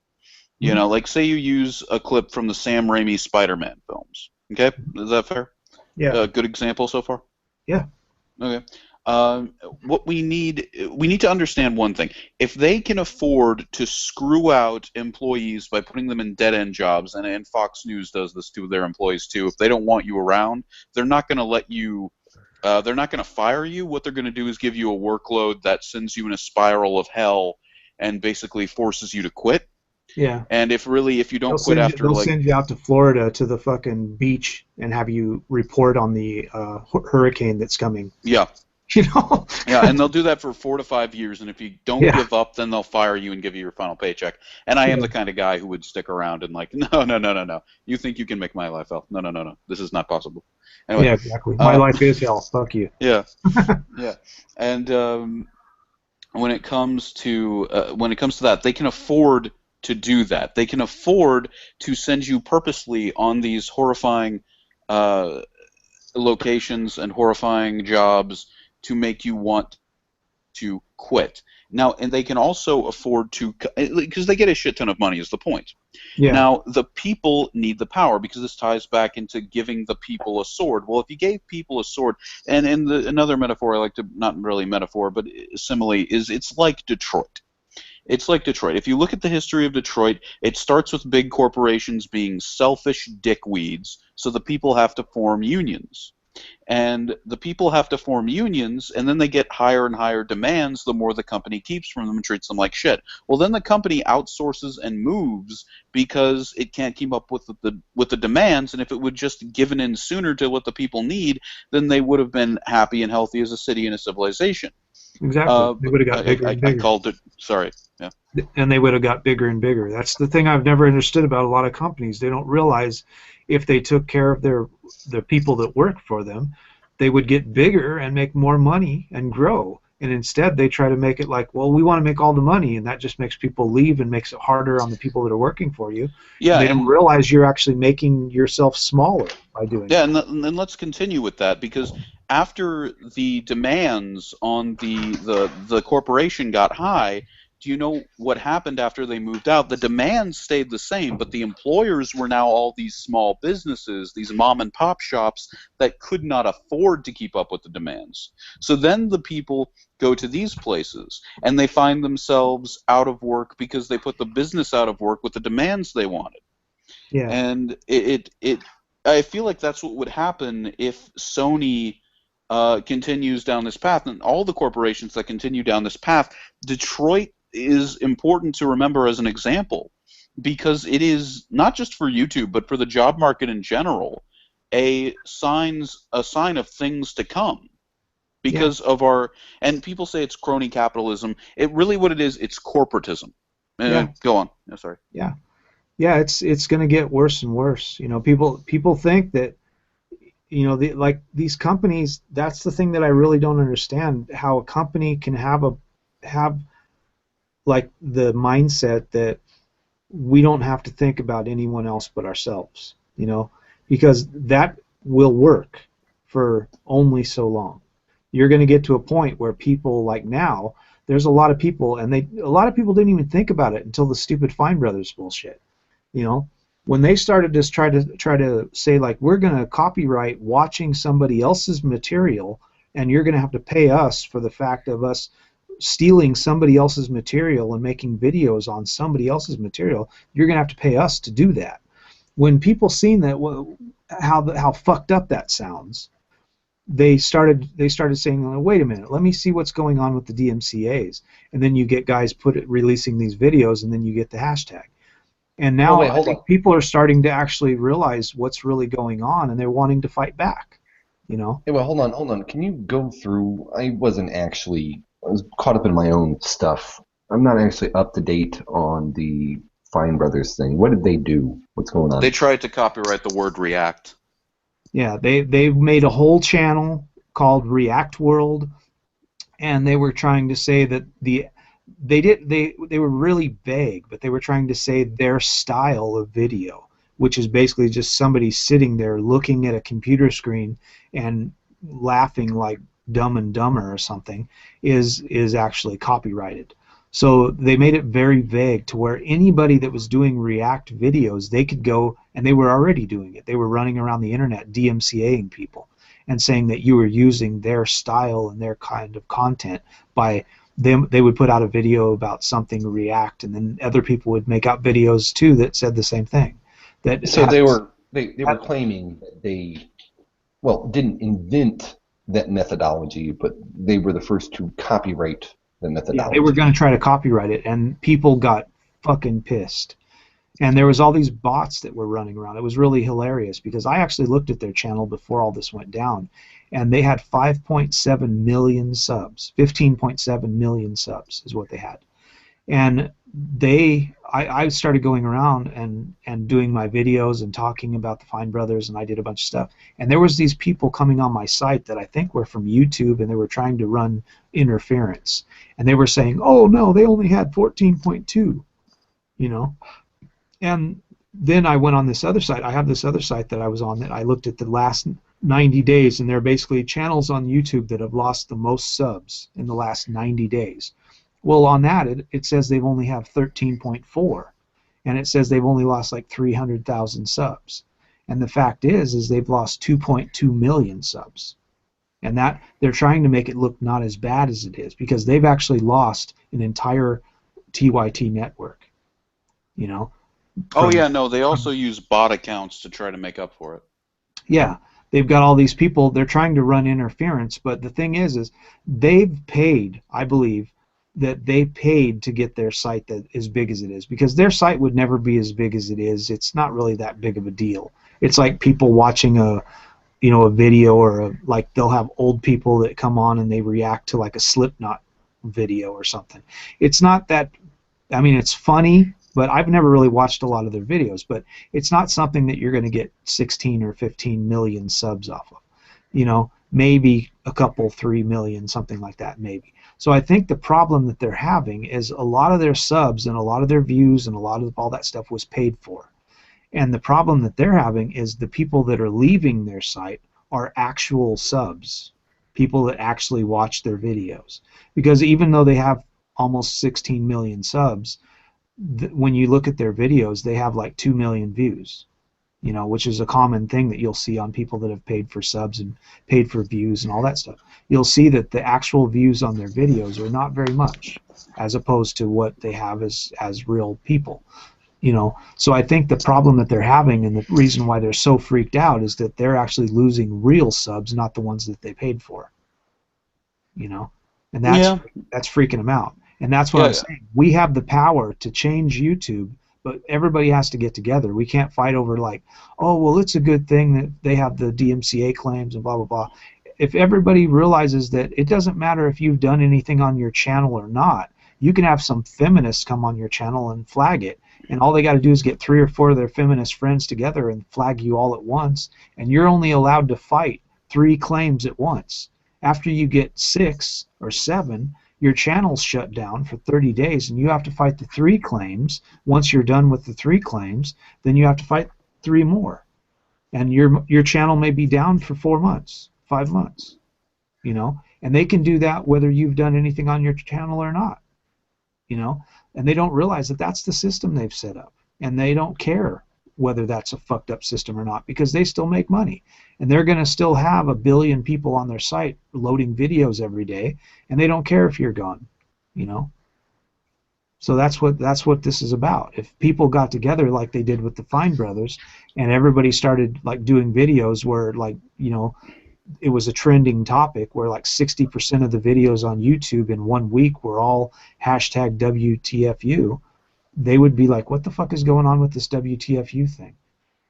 say you use a clip from the Sam Raimi Spider-Man films, okay? Is that fair? Yeah. Good example so far? Yeah. Okay. What we need to understand one thing. If they can afford to screw out employees by putting them in dead-end jobs, and Fox News does this to their employees too, if they don't want you around, they're not going to let you, they're not going to fire you. What they're going to do is give you a workload that sends you in a spiral of hell and basically forces you to quit. Yeah. And if you don't quit after they'll send you out to Florida to the fucking beach and have you report on the hurricane that's coming. Yeah. You know? Yeah, and they'll do that for 4 to 5 years, and if you don't give up, then they'll fire you and give you your final paycheck. And I am the kind of guy who would stick around and like, no. You think you can make my life hell? No. This is not possible. Anyway, yeah, exactly. My life is hell. Fuck you. Yeah. Yeah. And when it comes to that, they can afford to do that. They can afford to send you purposely on these horrifying locations and horrifying jobs to make you want to quit. Now, and they can also afford to, because they get a shit ton of money is the point. Yeah. Now, the people need the power, because this ties back into giving the people a sword. Well, if you gave people a sword, and another metaphor I like to, not really metaphor, but simile, is it's like Detroit. It's like Detroit. If you look at the history of Detroit, it starts with big corporations being selfish dickweeds, so the people have to form unions. And the people have to form unions, and then they get higher and higher demands the more the company keeps from them and treats them like shit. Well, then the company outsources and moves because it can't keep up with the demands, and if it would just given in sooner to what the people need, then they would have been happy and healthy as a city and a civilization. Exactly. They would have got bigger and bigger. I called it. Sorry. Yeah. And they would have got bigger and bigger. That's the thing I've never understood about a lot of companies. They don't realize if they took care of the people that work for them, they would get bigger and make more money and grow. And instead, they try to make it like, well, we want to make all the money, and that just makes people leave and makes it harder on the people that are working for you. Yeah, they don't realize you're actually making yourself smaller by doing that. Yeah, and let's continue with that, because after the demands on the corporation got high, do you know what happened after they moved out? The demands stayed the same, but the employers were now all these small businesses, these mom and pop shops that could not afford to keep up with the demands. So then the people go to these places, and they find themselves out of work because they put the business out of work with the demands they wanted. Yeah. And I feel like that's what would happen if Sony continues down this path, and all the corporations that continue down this path. Detroit is important to remember as an example, because it is not just for YouTube, but for the job market in general, a sign of things to come. Because of and people say it's crony capitalism. It really what it is, it's corporatism. Go on. No, sorry. Yeah. Yeah, it's going to get worse and worse. You know, people think that, you know, like these companies. That's the thing that I really don't understand. How a company can have like the mindset that we don't have to think about anyone else but ourselves. You know, because that will work for only so long. You're going to get to a point where people, like now, there's a lot of people, and a lot of people didn't even think about it until the stupid Fine Brothers bullshit. You know, when they started to try to say, like, we're going to copyright watching somebody else's material, and you're going to have to pay us for the fact of us stealing somebody else's material and making videos on somebody else's material. You're going to have to pay us to do that. When people seen that, how fucked up that sounds, they started saying, well, wait a minute, let me see what's going on with the DMCA's, and then you get guys releasing these videos, and then you get the hashtag. And now I think people are starting to actually realize what's really going on, and they're wanting to fight back. You know? Hey, well, hold on. Can you go through? I was caught up in my own stuff. I'm not actually up to date on the Fine Brothers thing. What did they do? What's going on? They tried to copyright the word React. Yeah, they made a whole channel called React World, and they were trying to say that they were really vague, but they were trying to say their style of video, which is basically just somebody sitting there looking at a computer screen and laughing like Dumb and Dumber or something, is actually copyrighted. So they made it very vague to where anybody that was doing React videos, they could go, and they were already doing it. They were running around the internet DMCAing people. and saying that you were using their style and their kind of content by them. They would put out a video about something, react, and then other people would make out videos too that said the same thing. So they were claiming that they, well, didn't invent that methodology, but they were the first to copyright the methodology. Yeah, they were going to try to copyright it, and people got fucking pissed. And there was all these bots that were running around. It was really hilarious because I actually looked at their channel before all this went down, and they had 5.7 million subs. 15.7 million subs is what they had. And I started going around and doing my videos and talking about the Fine Brothers, and I did a bunch of stuff. And there was these people coming on my site that I think were from YouTube, and they were trying to run interference. And they were saying, oh, no, they only had 14.2, you know. And then I went on this other site. I have this other site that I was on that I looked at the last 90 days, and they're basically channels on YouTube that have lost the most subs in the last 90 days. Well, on that, it says they've only have 13.4, and it says they've only lost like 300,000 subs. And the fact is they've lost 2.2 million subs. And that they're trying to make it look not as bad as it is, because they've actually lost an entire TYT network, you know. Oh yeah, no, they also use bot accounts to try to make up for it. Yeah, they've got all these people. They're trying to run interference, but the thing is they've paid, I believe, that they paid to get their site that as big as it is, because their site would never be as big as it is. It's not really that big of a deal. It's like people watching a video, or like they'll have old people that come on and they react to like a Slipknot video or something. It's not that, I mean, it's funny, but I've never really watched a lot of their videos, but it's not something that you're going to get 16 or 15 million subs off of. You know, maybe a couple, 3 million, something like that, maybe. So I think the problem that they're having is a lot of their subs and a lot of their views and a lot of all that stuff was paid for. And the problem that they're having is the people that are leaving their site are actual subs, people that actually watch their videos. Because even though they have almost 16 million subs, when you look at their videos, they have like 2 million views, you know, which is a common thing that you'll see on people that have paid for subs and paid for views and all that stuff. You'll see that the actual views on their videos are not very much, as opposed to what they have as real people, you know. So I think the problem that they're having, and the reason why they're so freaked out, is that they're actually losing real subs, not the ones that they paid for, you know. And that's freaking them out. And that's what I'm saying. We have the power to change YouTube, but everybody has to get together. We can't fight over like, oh, well, it's a good thing that they have the DMCA claims and blah, blah, blah. If everybody realizes that it doesn't matter if you've done anything on your channel or not, you can have some feminists come on your channel and flag it, and all they got to do is get 3 or 4 of their feminist friends together and flag you all at once, and you're only allowed to fight 3 claims at once. After you get 6 or 7, your channel's shut down for 30 days, and you have to fight the 3 claims. Once you're done with the 3 claims, then you have to fight 3 more. And your channel may be down for 4 months, 5 months, you know. And they can do that whether you've done anything on your channel or not, you know. And they don't realize that that's the system they've set up. And they don't care whether that's a fucked up system or not, because they still make money. And they're going to still have 1 billion people on their site loading videos every day, and they don't care if you're gone, you know. So that's what this is about. If people got together like they did with the Fine Brothers, and everybody started like doing videos where, like, you know, it was a trending topic where like 60% of the videos on YouTube in 1 week were all hashtag WTFU, they would be like, what the fuck is going on with this WTFU thing?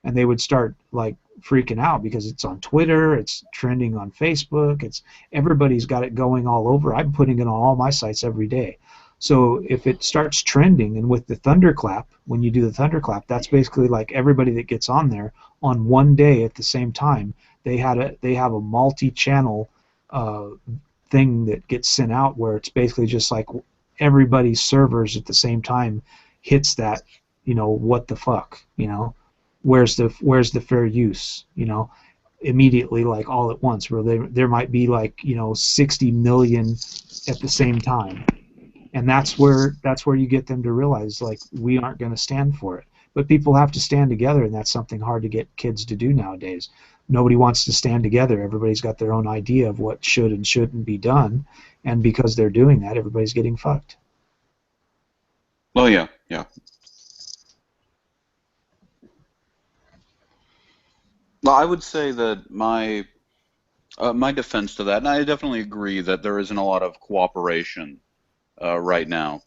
And they would start like freaking out because it's on Twitter, it's trending on Facebook, everybody's got it going all over. I'm putting it on all my sites every day. So if it starts trending, and with the thunderclap, when you do the thunderclap, that's basically like everybody that gets on there on one day at the same time, they have a multi-channel thing that gets sent out where it's basically just like everybody's servers at the same time hits that, you know, what the fuck, you know, where's the fair use, you know, immediately, like all at once, where there might be like, you know, 60 million at the same time. And that's where you get them to realize, like, we aren't going to stand for it. But people have to stand together, and that's something hard to get kids to do nowadays. nobody wants to stand together. Everybody's got their own idea of what should and shouldn't be done, and because they're doing that, everybody's getting fucked. Oh yeah, yeah. Well, I would say that my defense to that, and I definitely agree that there isn't a lot of cooperation right now,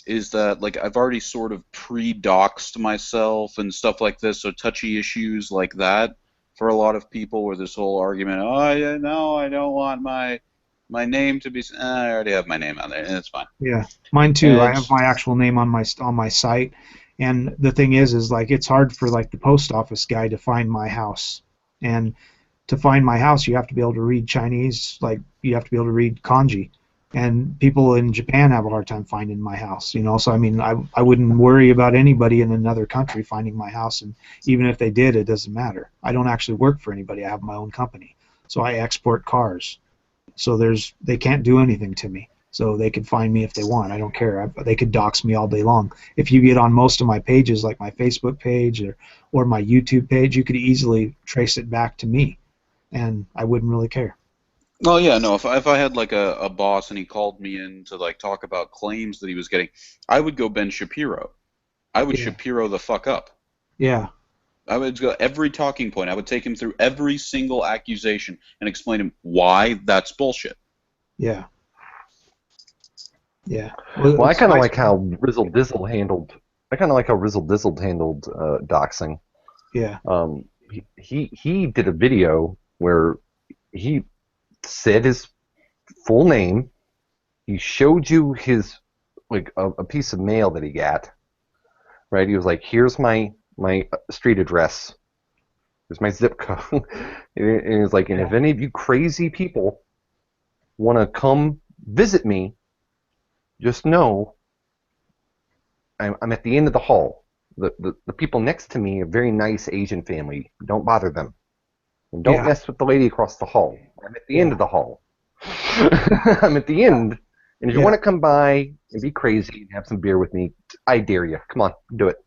is that like I've already sort of pre-doxed myself and stuff like this, so touchy issues like that for a lot of people, where this whole argument, oh yeah, no, I don't want my name to be. I already have my name on there, and it's fine. Yeah, mine too. I have my actual name on my site, and the thing is like it's hard for like the post office guy to find my house, and to find my house, you have to be able to read Chinese, like you have to be able to read kanji, and people in Japan have a hard time finding my house, you know. So I mean, I wouldn't worry about anybody in another country finding my house, and even if they did, it doesn't matter. I don't actually work for anybody. I have my own company, so I export cars. So they can't do anything to me. So they can find me if they want. I don't care. They could dox me all day long. If you get on most of my pages, like my Facebook page or my YouTube page, you could easily trace it back to me, and I wouldn't really care. Oh yeah, no. If I had like a boss and he called me in to like talk about claims that he was getting, I would go Ben Shapiro. I would Shapiro the fuck up. Yeah. I would go every talking point. I would take him through every single accusation and explain to him why that's bullshit. Yeah. Yeah. Well, I kind of like how Rizzle Dizzle handled. I kind of like how Rizzle Dizzle handled doxing. Yeah. He did a video where he said his full name. He showed you his like a piece of mail that he got. Right. He was like, "Here's my street address. Here's my zip code." And he was like, "And if any of you crazy people want to come visit me, just know I'm at the end of the hall. The people next to me are a very nice Asian family. Don't bother them. And don't mess with the lady across the hall. I'm at the end of the hall. I'm at the end. And if you want to come by and be crazy and have some beer with me, I dare you. Come on, do it."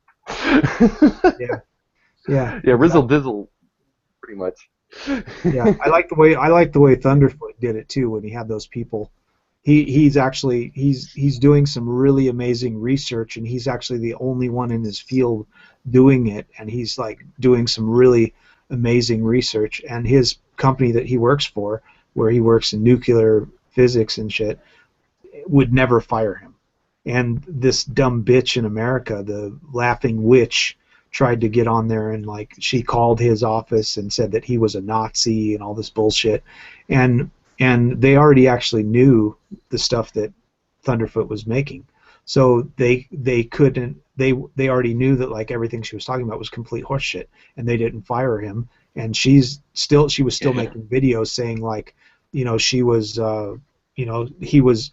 Yeah, Rizzle Dizzle, pretty much. Yeah, I like the way Thunderfoot did it too when he had those people. He's doing some really amazing research, and he's actually the only one in his field doing it, and he's like doing some really amazing research. And his company that he works for, where he works in nuclear physics and shit, would never fire him. And this dumb bitch in America, the laughing witch, tried to get on there, and like she called his office and said that he was a Nazi and all this bullshit, and they already actually knew the stuff that Thunderfoot was making, so they already knew that like everything she was talking about was complete horseshit, and they didn't fire him. And she was still making videos saying like, you know, she was he was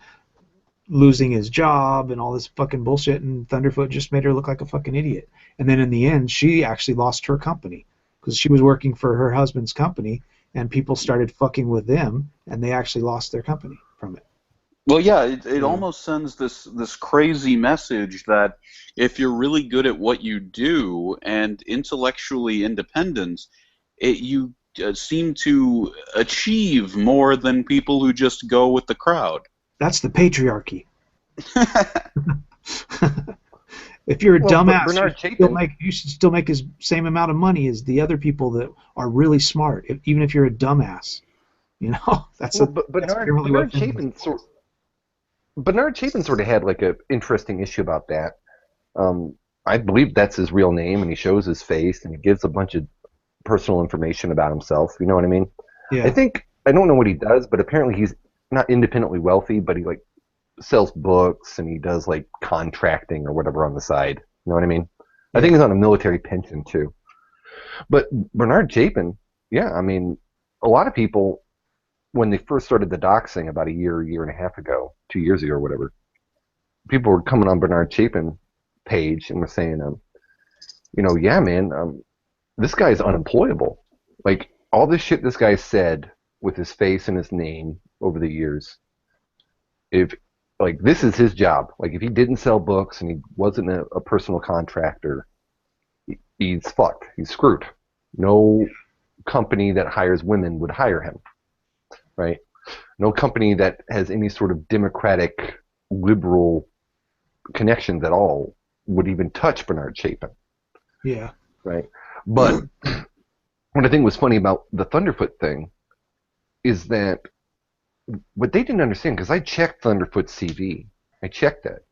losing his job and all this fucking bullshit, and Thunderfoot just made her look like a fucking idiot. And then in the end, she actually lost her company because she was working for her husband's company, and people started fucking with them, and they actually lost their company from it. Well, yeah, it almost sends this crazy message that if you're really good at what you do and intellectually independent, you seem to achieve more than people who just go with the crowd. That's the patriarchy. If you're a dumbass, you should still make the same amount of money as the other people that are really smart, even if you're a dumbass. You know, Bernard Chapin sort of had like an interesting issue about that. I believe that's his real name, and he shows his face, and he gives a bunch of personal information about himself. You know what I mean? Yeah. I don't know what he does, but apparently he's not independently wealthy, but he like sells books, and he does like contracting or whatever on the side. You know what I mean? I think he's on a military pension too. But Bernard Chapin, I mean, a lot of people, when they first started the doxing about a year and a half ago, 2 years ago or whatever, people were coming on Bernard Chapin page and were saying, this guy's unemployable. Like, all this shit this guy said with his face and his name over the years, this is his job. Like, if he didn't sell books and he wasn't a personal contractor, he's fucked. He's screwed. No company that hires women would hire him, right? No company that has any sort of democratic, liberal connections at all would even touch Bernard Chapin. Yeah. Right? But what I think was funny about the Thunderfoot thing is that what they didn't understand, because I checked Thunderfoot's CV. I checked it.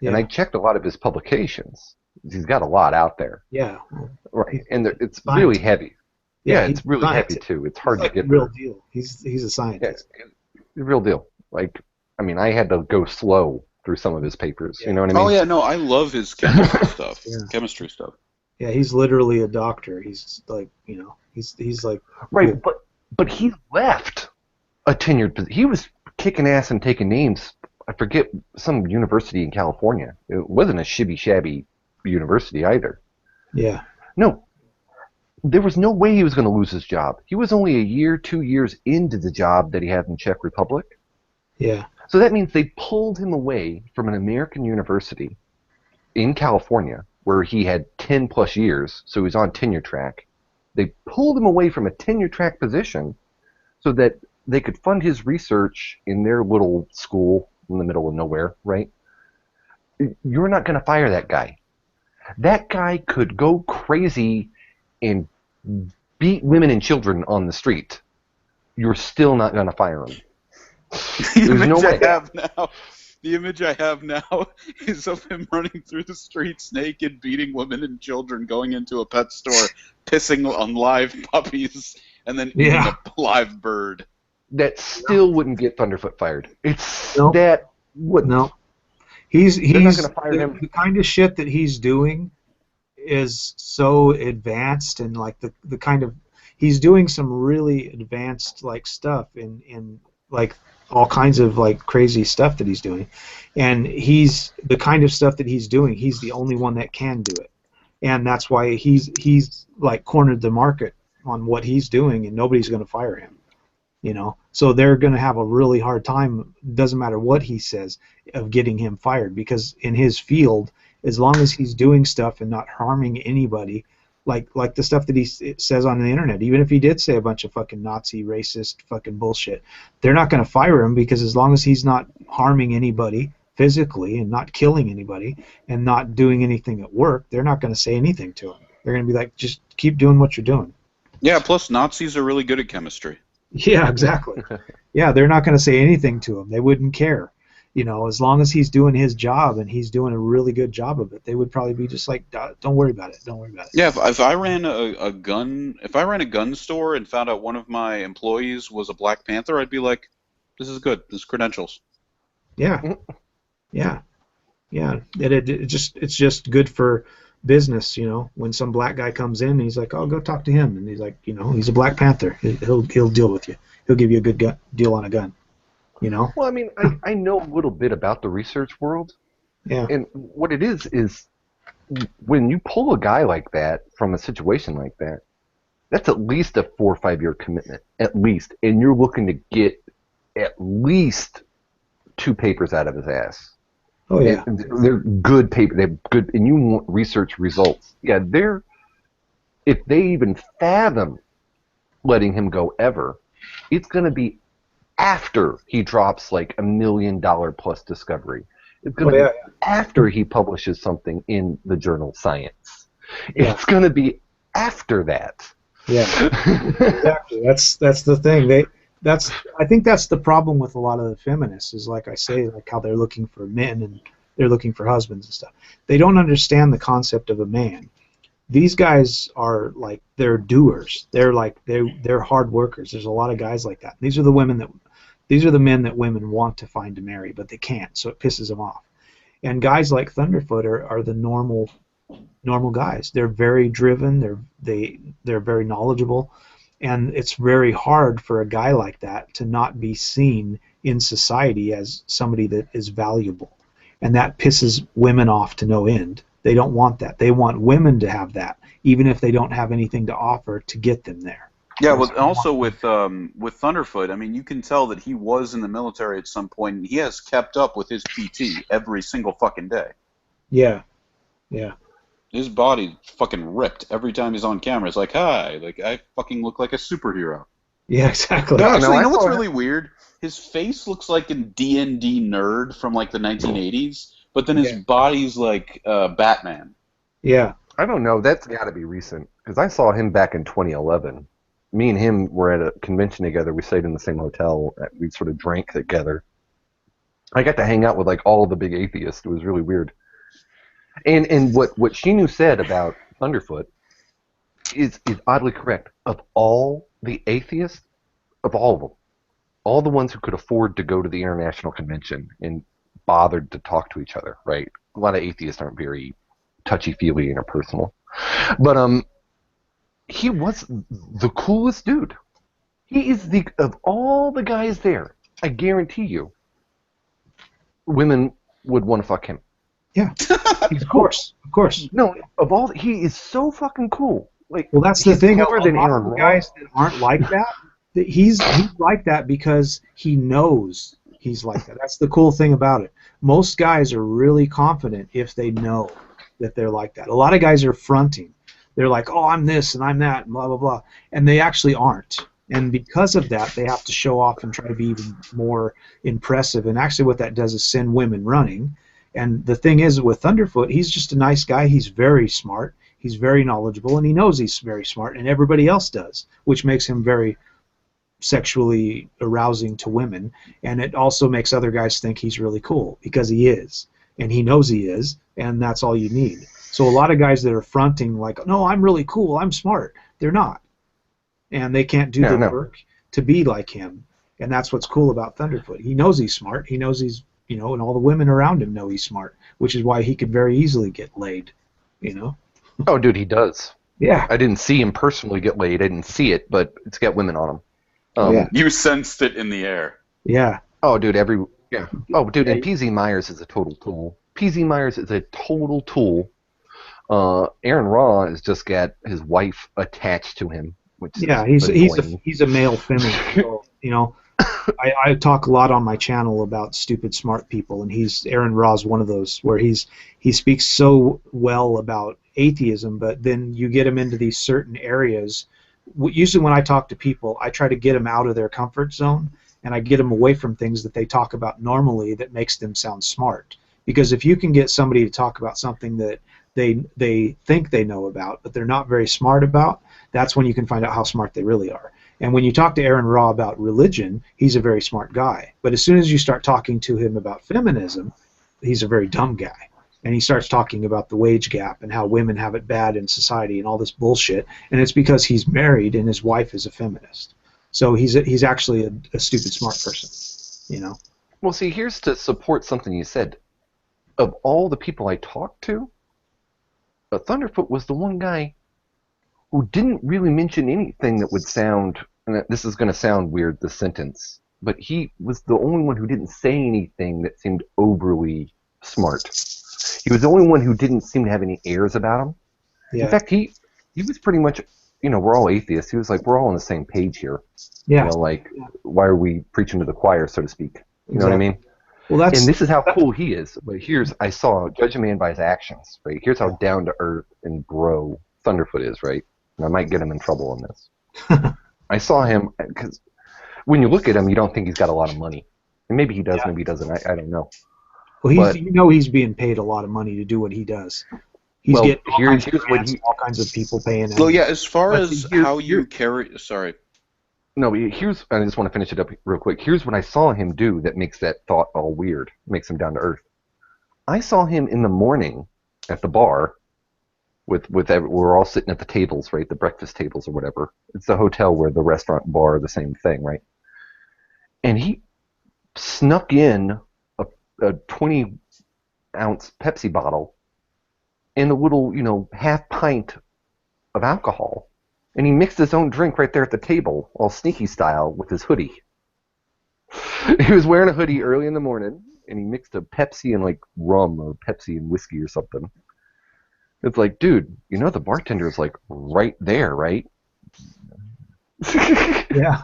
Yeah. And I checked a lot of his publications. He's got a lot out there. Yeah. Right. And it's scientist. really heavy. Yeah, it's really scientist. heavy too. It's hard He's like to get the real through. deal. He's a scientist. Yeah, the real deal. Like, I mean, I had to go slow through some of his papers. You know what I mean? Oh yeah, no, I love his chemistry stuff. Yeah. Chemistry stuff. Yeah, he's literally a doctor. He's like, he's like right. Cool. But he left a tenured position. He was kicking ass and taking names. I forget, some university in California. It wasn't a shibby-shabby university either. Yeah. No. There was no way he was going to lose his job. He was only a year, 2 years into the job that he had in Czech Republic. Yeah. So that means they pulled him away from an American university in California where he had 10 plus years, so he was on tenure track. They pulled him away from a tenure track position so that they could fund his research in their little school in the middle of nowhere, right? You're not going to fire that guy. That guy could go crazy and beat women and children on the street. You're still not going to fire him. The image I have now is of him running through the streets naked, beating women and children, going into a pet store, pissing on live puppies, and then eating a live bird. That still wouldn't get Thunderfoot fired. It's that wouldn't. No. He's not gonna fire him. The kind of shit that he's doing is so advanced, and like the kind of, he's doing some really advanced like stuff in like all kinds of like crazy stuff that he's doing, and he's the kind of stuff that he's doing, he's the only one that can do it, and that's why he's like cornered the market on what he's doing, and nobody's going to fire him, so they're going to have a really hard time, doesn't matter what he says, of getting him fired, because in his field, as long as he's doing stuff and not harming anybody, like the stuff that he says on the internet, even if he did say a bunch of fucking Nazi, racist, fucking bullshit, they're not going to fire him, because as long as he's not harming anybody physically and not killing anybody and not doing anything at work, they're not going to say anything to him. They're going to be like, just keep doing what you're doing. Yeah, plus Nazis are really good at chemistry. Yeah, exactly. Yeah, they're not going to say anything to him. They wouldn't care. As long as he's doing his job and he's doing a really good job of it, they would probably be just like, don't worry about it. Don't worry about it. Yeah, if I ran a gun store and found out one of my employees was a Black Panther, I'd be like, this is good. This is credentials. Yeah. Yeah. Yeah. It's just good for business, when some black guy comes in and he's like, oh, go talk to him, and he's like, he's a Black Panther. He'll deal with you. He'll give you a good deal on a gun. Well, I mean, I know a little bit about the research world. Yeah. And what it is when you pull a guy like that from a situation like that, that's at least a 4 or 5 year commitment, at least. And you're looking to get at least 2 papers out of his ass. Oh, yeah. And they're good papers. They're good, and you want research results. Yeah, if they even fathom letting him go ever, it's going to be after he drops like $1 million plus discovery. It's going to be after he publishes something in the journal Science. Yeah. It's going to be after that. Yeah, exactly. That's the thing. I think that's the problem with a lot of the feminists, is like I say, like how they're looking for men and they're looking for husbands and stuff. They don't understand the concept of a man. These guys are like, they're doers. They're like they're hard workers. There's a lot of guys like that. These are the men that women want to find to marry, but they can't, so it pisses them off. And guys like Thunderfoot are the normal guys. They're very driven. They're very knowledgeable, and it's very hard for a guy like that to not be seen in society as somebody that is valuable, and that pisses women off to no end. They don't want that. They want women to have that, even if they don't have anything to offer to get them there. Yeah, well, also with Thunderfoot, I mean, you can tell that he was in the military at some point, and he has kept up with his PT every single fucking day. Yeah, yeah. His body fucking ripped every time he's on camera. It's like, hi, like I fucking look like a superhero. Yeah, exactly. No, Actually, no, you know I what's saw really weird? His face looks like a D&D nerd from like the 1980s, but then his Yeah. body's like Batman. Yeah. I don't know. That's got to be recent because I saw him back in 2011. Me and him were at a convention together. We stayed in the same hotel. We sort of drank together. I got to hang out with like all the big atheists. It was really weird. And what Shi-Nu said about Thunderfoot is oddly correct. Of all the atheists, of all of them, all the ones who could afford to go to the international convention and bothered to talk to each other, right? A lot of atheists aren't very touchy-feely interpersonal. But he was the coolest dude. He is of all the guys there, I guarantee you, women would want to fuck him. Yeah. Of course. Of course. No, he is so fucking cool. Like, Well, that's the he's thing. A cooler lot than of Aaron the Ross. guys that aren't like that, he's like that because he knows he's like that. That's the cool thing about it. Most guys are really confident if they know that they're like that. A lot of guys are fronting. They're like, oh, I'm this and I'm that and blah, blah, blah. And they actually aren't. And because of that, they have to show off and try to be even more impressive. And actually what that does is send women running. And the thing is with Thunderfoot, he's just a nice guy. He's very smart. He's very knowledgeable, and he knows he's very smart, and everybody else does, which makes him very sexually arousing to women. And it also makes other guys think he's really cool because he is, and he knows he is, and that's all you need. So a lot of guys that are fronting like, no, I'm really cool, I'm smart, they're not. And they can't do the work to be like him. And that's what's cool about Thunderfoot. He knows he's smart. He knows he's, and all the women around him know he's smart, which is why he could very easily get laid, Oh, dude, he does. Yeah. I didn't see him personally get laid. I didn't see it, but it's got women on him. Yeah. You sensed it in the air. Yeah. Oh, dude, Oh, dude, and PZ Myers is a total tool. PZ Myers is a total tool. Aaron Raw has just got his wife attached to him. Which he's a male feminine. So, I talk a lot on my channel about stupid smart people, and Aaron Raw's one of those where he speaks so well about atheism, but then you get him into these certain areas. Usually when I talk to people, I try to get them out of their comfort zone, and I get them away from things that they talk about normally that makes them sound smart. Because if you can get somebody to talk about something that they think they know about, but they're not very smart about, that's when you can find out how smart they really are. And when you talk to Aaron Raw about religion, he's a very smart guy. But as soon as you start talking to him about feminism, he's a very dumb guy. And he starts talking about the wage gap and how women have it bad in society and all this bullshit. And it's because he's married and his wife is a feminist. So he's actually a stupid smart person, Well, see, here's to support something you said. Of all the people I talked to, Thunderfoot was the one guy who didn't really mention anything that would sound, and this is going to sound weird, the sentence, but he was the only one who didn't say anything that seemed overly smart. He was the only one who didn't seem to have any airs about him. Yeah. In fact, he was pretty much, we're all atheists. He was like, we're all on the same page here. Yeah. Why are we preaching to the choir, so to speak? You know what I mean? Well, and this is how cool he is. But I saw, judge a man by his actions, right? Here's how down to earth and bro Thunderfoot is, right? And I might get him in trouble on this. I saw him, because when you look at him, you don't think he's got a lot of money. And maybe he does, maybe he doesn't. I don't know. Well, he's being paid a lot of money to do what he does. He's getting all kinds of people paying him. Well, yeah, as far as how you carry... Sorry. No, I just want to finish it up real quick. Here's what I saw him do that makes that thought all weird, makes him down to earth. I saw him in the morning at the bar we're all sitting at the tables, right? The breakfast tables or whatever. It's the hotel where the restaurant and bar are the same thing, right? And he snuck in a 20-ounce Pepsi bottle and a little, half pint of alcohol. And he mixed his own drink right there at the table, all sneaky style, with his hoodie. He was wearing a hoodie early in the morning, and he mixed a Pepsi and, rum or Pepsi and whiskey or something. It's like, dude, the bartender's, right there, right? Yeah.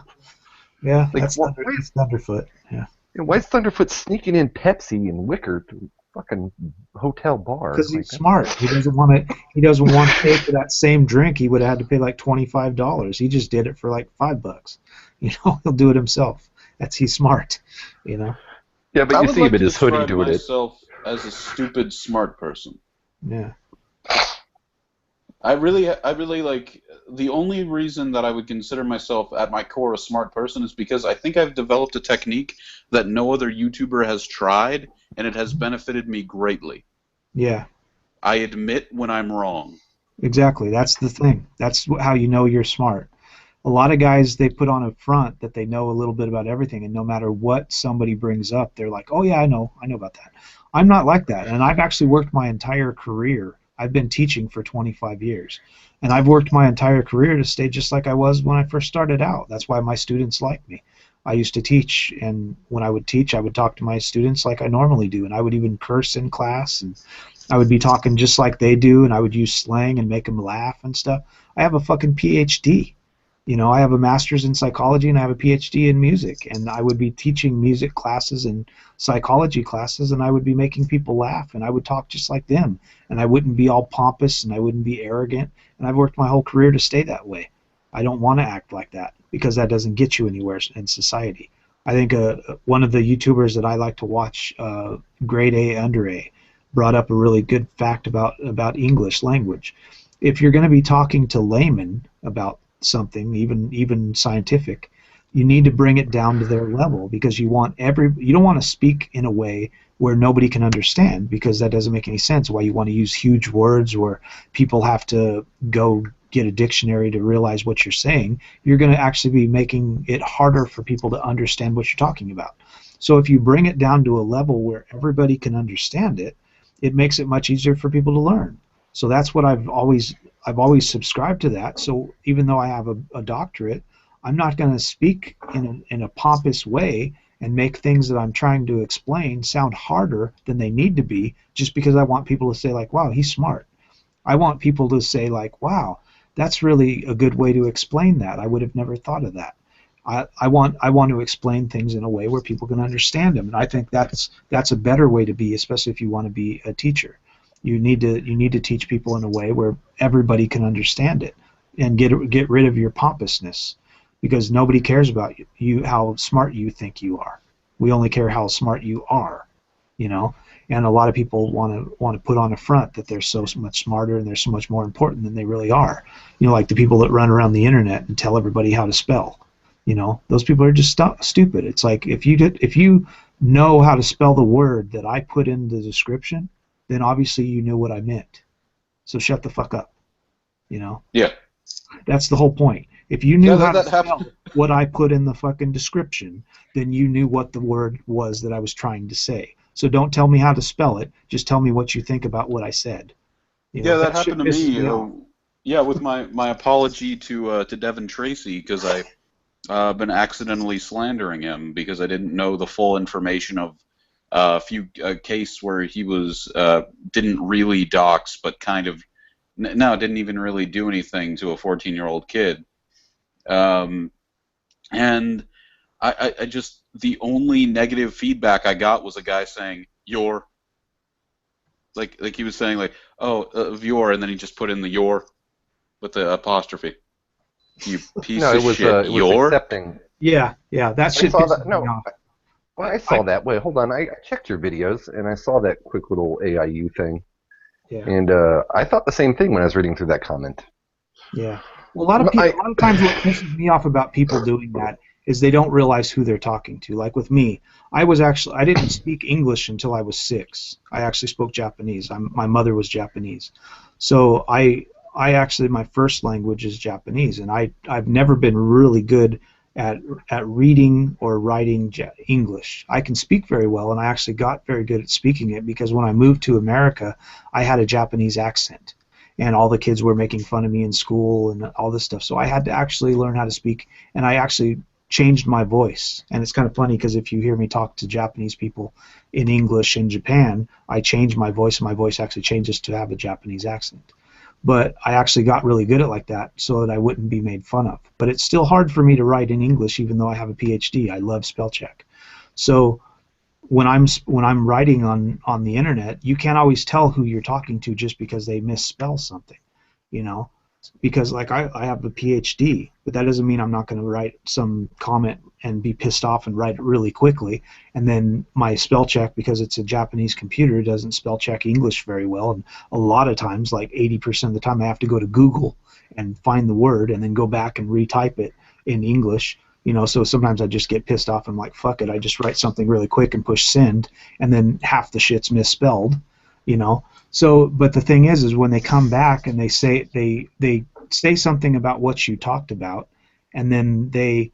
Yeah, that's Thunderfoot. Yeah. Why is Thunderfoot sneaking in Pepsi and liquor fucking hotel bar. Because he's smart. He doesn't want to. He doesn't want to pay for that same drink. He would have had to pay like $25. He just did it for like $5. You know, he'll do it himself. He's smart. You know. Yeah, but I you would see like him in to his hoodie describe doing it. myself as a stupid smart person. Yeah. I really like, the only reason that I would consider myself at my core a smart person is because I think I've developed a technique that no other YouTuber has tried, and it has benefited me greatly. Yeah. I admit when I'm wrong. Exactly. That's the thing. That's how you know you're smart. A lot of guys, they put on a front that they know a little bit about everything, and no matter what somebody brings up, they're like, oh yeah, I know about that. I'm not like that, and I've actually worked my entire career. I've been teaching for 25 years, and I've worked my entire career to stay just like I was when I first started out. That's why my students like me. I used to teach, and when I would teach, I would talk to my students like I normally do, and I would even curse in class, and I would be talking just like they do, and I would use slang and make them laugh and stuff. I have a fucking PhD. You know, I have a master's in psychology and I have a PhD in music, and I would be teaching music classes and psychology classes, and I would be making people laugh, and I would talk just like them, and I wouldn't be all pompous, and I wouldn't be arrogant, and I've worked my whole career to stay that way. I don't want to act like that because that doesn't get you anywhere in society. I think one of the YouTubers that I like to watch, Grade A Under A, brought up a really good fact about English language. If you're going to be talking to laymen about something, even scientific, you need to bring it down to their level, because you don't want to speak in a way where nobody can understand, because that doesn't make any sense. Why you want to use huge words where people have to go get a dictionary to realize what you're saying. You're going to actually be making it harder for people to understand what you're talking about. So if you bring it down to a level where everybody can understand it, it makes it much easier for people to learn. So that's what I've always subscribed to that. So even though I have a doctorate, I'm not going to speak in a pompous way and make things that I'm trying to explain sound harder than they need to be, just because I want people to say like, wow, he's smart. I want people to say like, wow, that's really a good way to explain that. I would have never thought of that. I want to explain things in a way where people can understand them, and I think that's a better way to be, especially if you want to be a teacher. You need to teach people in a way where everybody can understand it, and get rid of your pompousness, because nobody cares about you how smart you think you are. We only care how smart you are, you know. And a lot of people want to put on a front that they're so much smarter and they're so much more important than they really are. You know, like the people that run around the internet and tell everybody how to spell. You know, those people are just stupid. It's like if you know how to spell the word that I put in the description, then obviously you knew what I meant. So shut the fuck up. You know? Yeah. That's the whole point. If you knew how to spell happened. what I put in the fucking description, then you knew what the word was that I was trying to say. So don't tell me how to spell it. Just tell me what you think about what I said. You know, Yeah, that happened to shit pisses me. off. Yeah, with my apology to Devin Tracy, because I've been accidentally slandering him because I didn't know the full information of a case where he was didn't really dox, but kind of didn't even really do anything to a 14-year-old kid. And I just, the only negative feedback I got was a guy saying "your," like he was saying like, oh, your, and then he just put in the "your" with the apostrophe. You piece No, of it was shit. it was Your? accepting. Yeah, that I shit saw pisses that. me No, off. when I saw that. Wait, hold on. I checked your videos and I saw that quick little AIU thing, Yeah. and I thought the same thing when I was reading through that comment. Yeah. Well, a lot of times what pisses me off about people doing that is they don't realize who they're talking to. Like with me, I didn't speak English until I was 6. I actually spoke Japanese. My mother was Japanese. So I actually, my first language is Japanese, and I've never been really good at reading or writing English. I can speak very well, and I actually got very good at speaking it because when I moved to America, I had a Japanese accent. And all the kids were making fun of me in school and all this stuff. So I had to actually learn how to speak, and I actually changed my voice. And it's kind of funny because if you hear me talk to Japanese people in English in Japan, I change my voice, and my voice actually changes to have a Japanese accent. But I actually got really good at like that so that I wouldn't be made fun of. But it's still hard for me to write in English even though I have a PhD. I love spell check. So when I'm writing on the internet, you can't always tell who you're talking to just because they misspell something, you know. Because like I have a PhD, but that doesn't mean I'm not going to write some comment and be pissed off and write it really quickly, and then my spell check, because it's a Japanese computer, doesn't spell check English very well, and a lot of times, like 80% of the time, I have to go to Google and find the word and then go back and retype it in English. You know, so sometimes I just get pissed off and I'm like, fuck it, I just write something really quick and push send, and then half the shit's misspelled, you know. So, but the thing is when they come back and they say something about what you talked about, and then they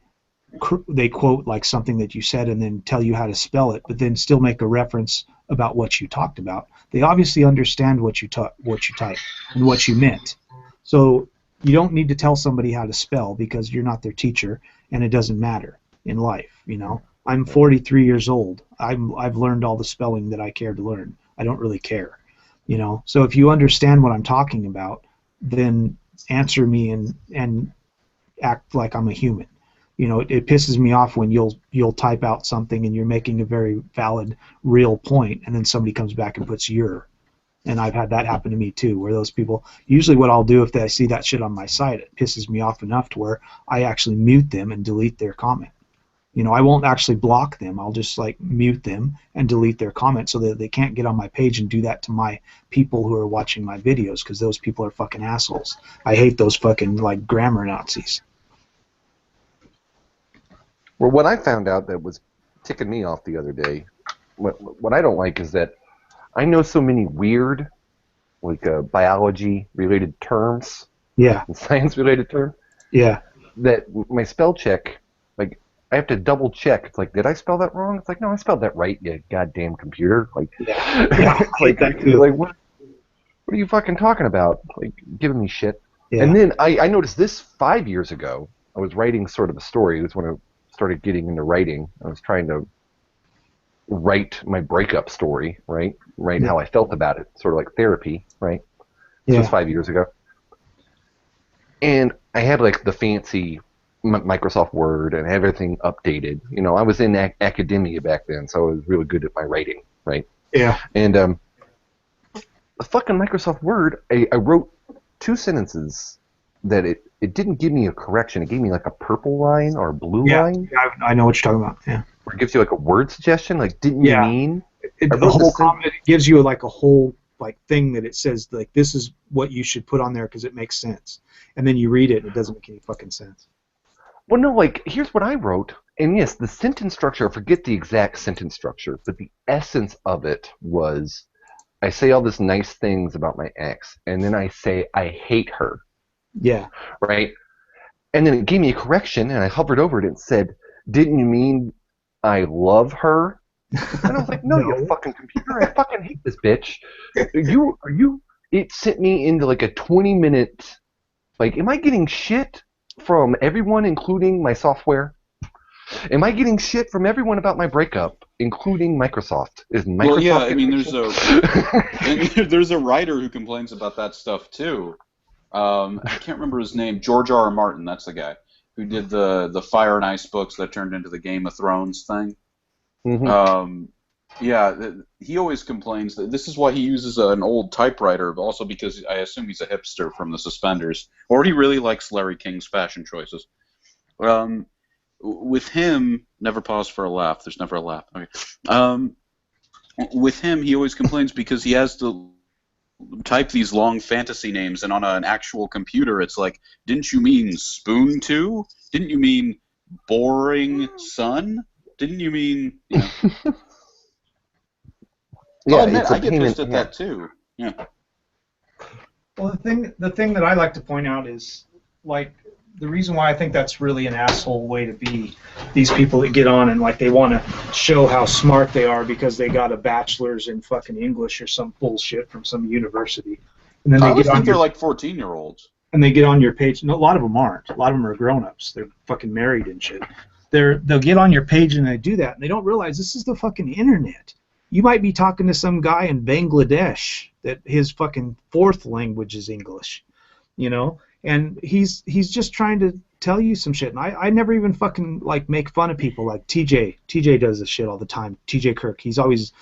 quote like something that you said and then tell you how to spell it, but then still make a reference about what you talked about. They obviously understand what you typed and what you meant. So you don't need to tell somebody how to spell because you're not their teacher, and it doesn't matter in life. You know, I'm 43 years old. I've learned all the spelling that I care to learn. I don't really care. You know, so if you understand what I'm talking about, then answer me and act like I'm a human. You know, it pisses me off when you'll type out something and you're making a very valid, real point, and then somebody comes back and puts your. And I've had that happen to me too, where those people, usually what I'll do if I see that shit on my site, it pisses me off enough to where I actually mute them and delete their comment. You know, I won't actually block them. I'll just like mute them and delete their comment so that they can't get on my page and do that to my people who are watching my videos, because those people are fucking assholes. I hate those fucking like grammar Nazis. Well, what I found out that was ticking me off the other day, what I don't like is that I know so many weird, like biology-related terms, Yeah. and science-related terms, Yeah. that my spell check, like, I have to double check. It's like, did I spell that wrong? It's like, no, I spelled that right, you goddamn computer. Like, Yeah. like what are you fucking talking about? Like, giving me shit. Yeah. And then I noticed this 5 years ago. I was writing sort of a story. It was when I started getting into writing. I was trying to write my breakup story, right? Write how I felt about it, sort of like therapy, right? This was 5 years ago. And I had like the fancy Microsoft Word and everything updated. You know, I was in academia back then, so I was really good at my writing, right? Yeah. And the fucking Microsoft Word, I wrote 2 sentences that it didn't give me a correction. It gave me like a purple line or a blue line. Yeah, I know what you're talking about. Yeah. Where it gives you like a word suggestion, like didn't you mean? The whole comment, it gives you like a whole like thing that it says like this is what you should put on there because it makes sense, and then you read it and it doesn't make any fucking sense. Well, no, like, here's what I wrote. And yes, the sentence structure, I forget the exact sentence structure, but the essence of it was I say all these nice things about my ex, and then I say I hate her. Yeah. Right? And then it gave me a correction, and I hovered over it and said, didn't you mean I love her? And I was like, no, you fucking computer, I fucking hate this bitch. It sent me into like a 20-minute, like, am I getting shit from everyone, including my software? Am I getting shit from everyone about my breakup, including Microsoft? Is Microsoft? Well, yeah, I mean, there's a writer who complains about that stuff too. I can't remember his name. George R. R. Martin, that's the guy who did the Fire and Ice books that turned into the Game of Thrones thing. Mm-hmm. Yeah, he always complains that this is why he uses an old typewriter, but also because I assume he's a hipster from the Suspenders, or he really likes Larry King's fashion choices. With him, never pause for a laugh. There's never a laugh. Okay. With him, he always complains because he has to type these long fantasy names, and on an actual computer, it's like, didn't you mean spoon too? Didn't you mean boring son? Didn't you mean? You know. Yeah, I'll admit, I get pissed at that too. Yeah. Well, the thing that I like to point out is, like, the reason why I think that's really an asshole way to be, these people that get on and like they want to show how smart they are because they got a bachelor's in fucking English or some bullshit from some university, and then they get on. They're like 14-year-olds. And they get on your page. No, a lot of them aren't. A lot of them are grown-ups. They're fucking married and shit. They'll get on your page and they do that, and they don't realize this is the fucking internet. You might be talking to some guy in Bangladesh that his fucking fourth language is English, you know, and he's just trying to tell you some shit. And I never even fucking like make fun of people like TJ. TJ does this shit all the time. TJ Kirk. He's always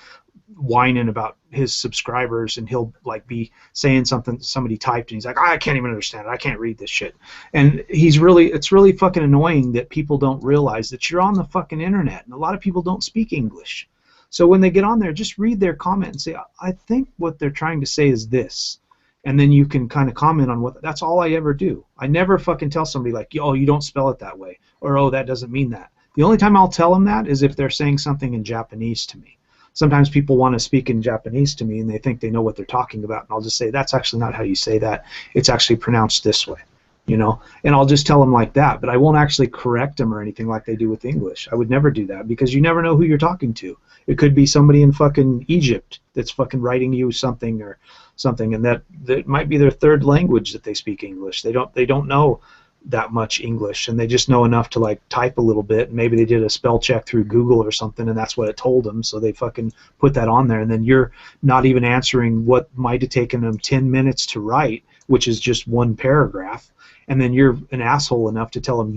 whining about his subscribers, and he'll like be saying something somebody typed, and he's like, I can't even understand it. I can't read this shit. And it's really fucking annoying that people don't realize that you're on the fucking internet, and a lot of people don't speak English. So when they get on there, just read their comment and say, I think what they're trying to say is this. And then you can kind of comment on what. That's all I ever do. I never fucking tell somebody like, oh, you don't spell it that way, or oh, that doesn't mean that. The only time I'll tell them that is if they're saying something in Japanese to me. Sometimes people want to speak in Japanese to me, and they think they know what they're talking about, and I'll just say, that's actually not how you say that. It's actually pronounced this way, you know? And I'll just tell them like that, but I won't actually correct them or anything like they do with English. I would never do that, because you never know who you're talking to. It could be somebody in fucking Egypt that's fucking writing you something or something, and that might be their third language that they speak English. They don't know that much English, and they just know enough to like type a little bit. Maybe they did a spell check through Google or something, and that's what it told them, so they fucking put that on there, and then you're not even answering what might have taken them 10 minutes to write, which is just one paragraph, and then you're an asshole enough to tell them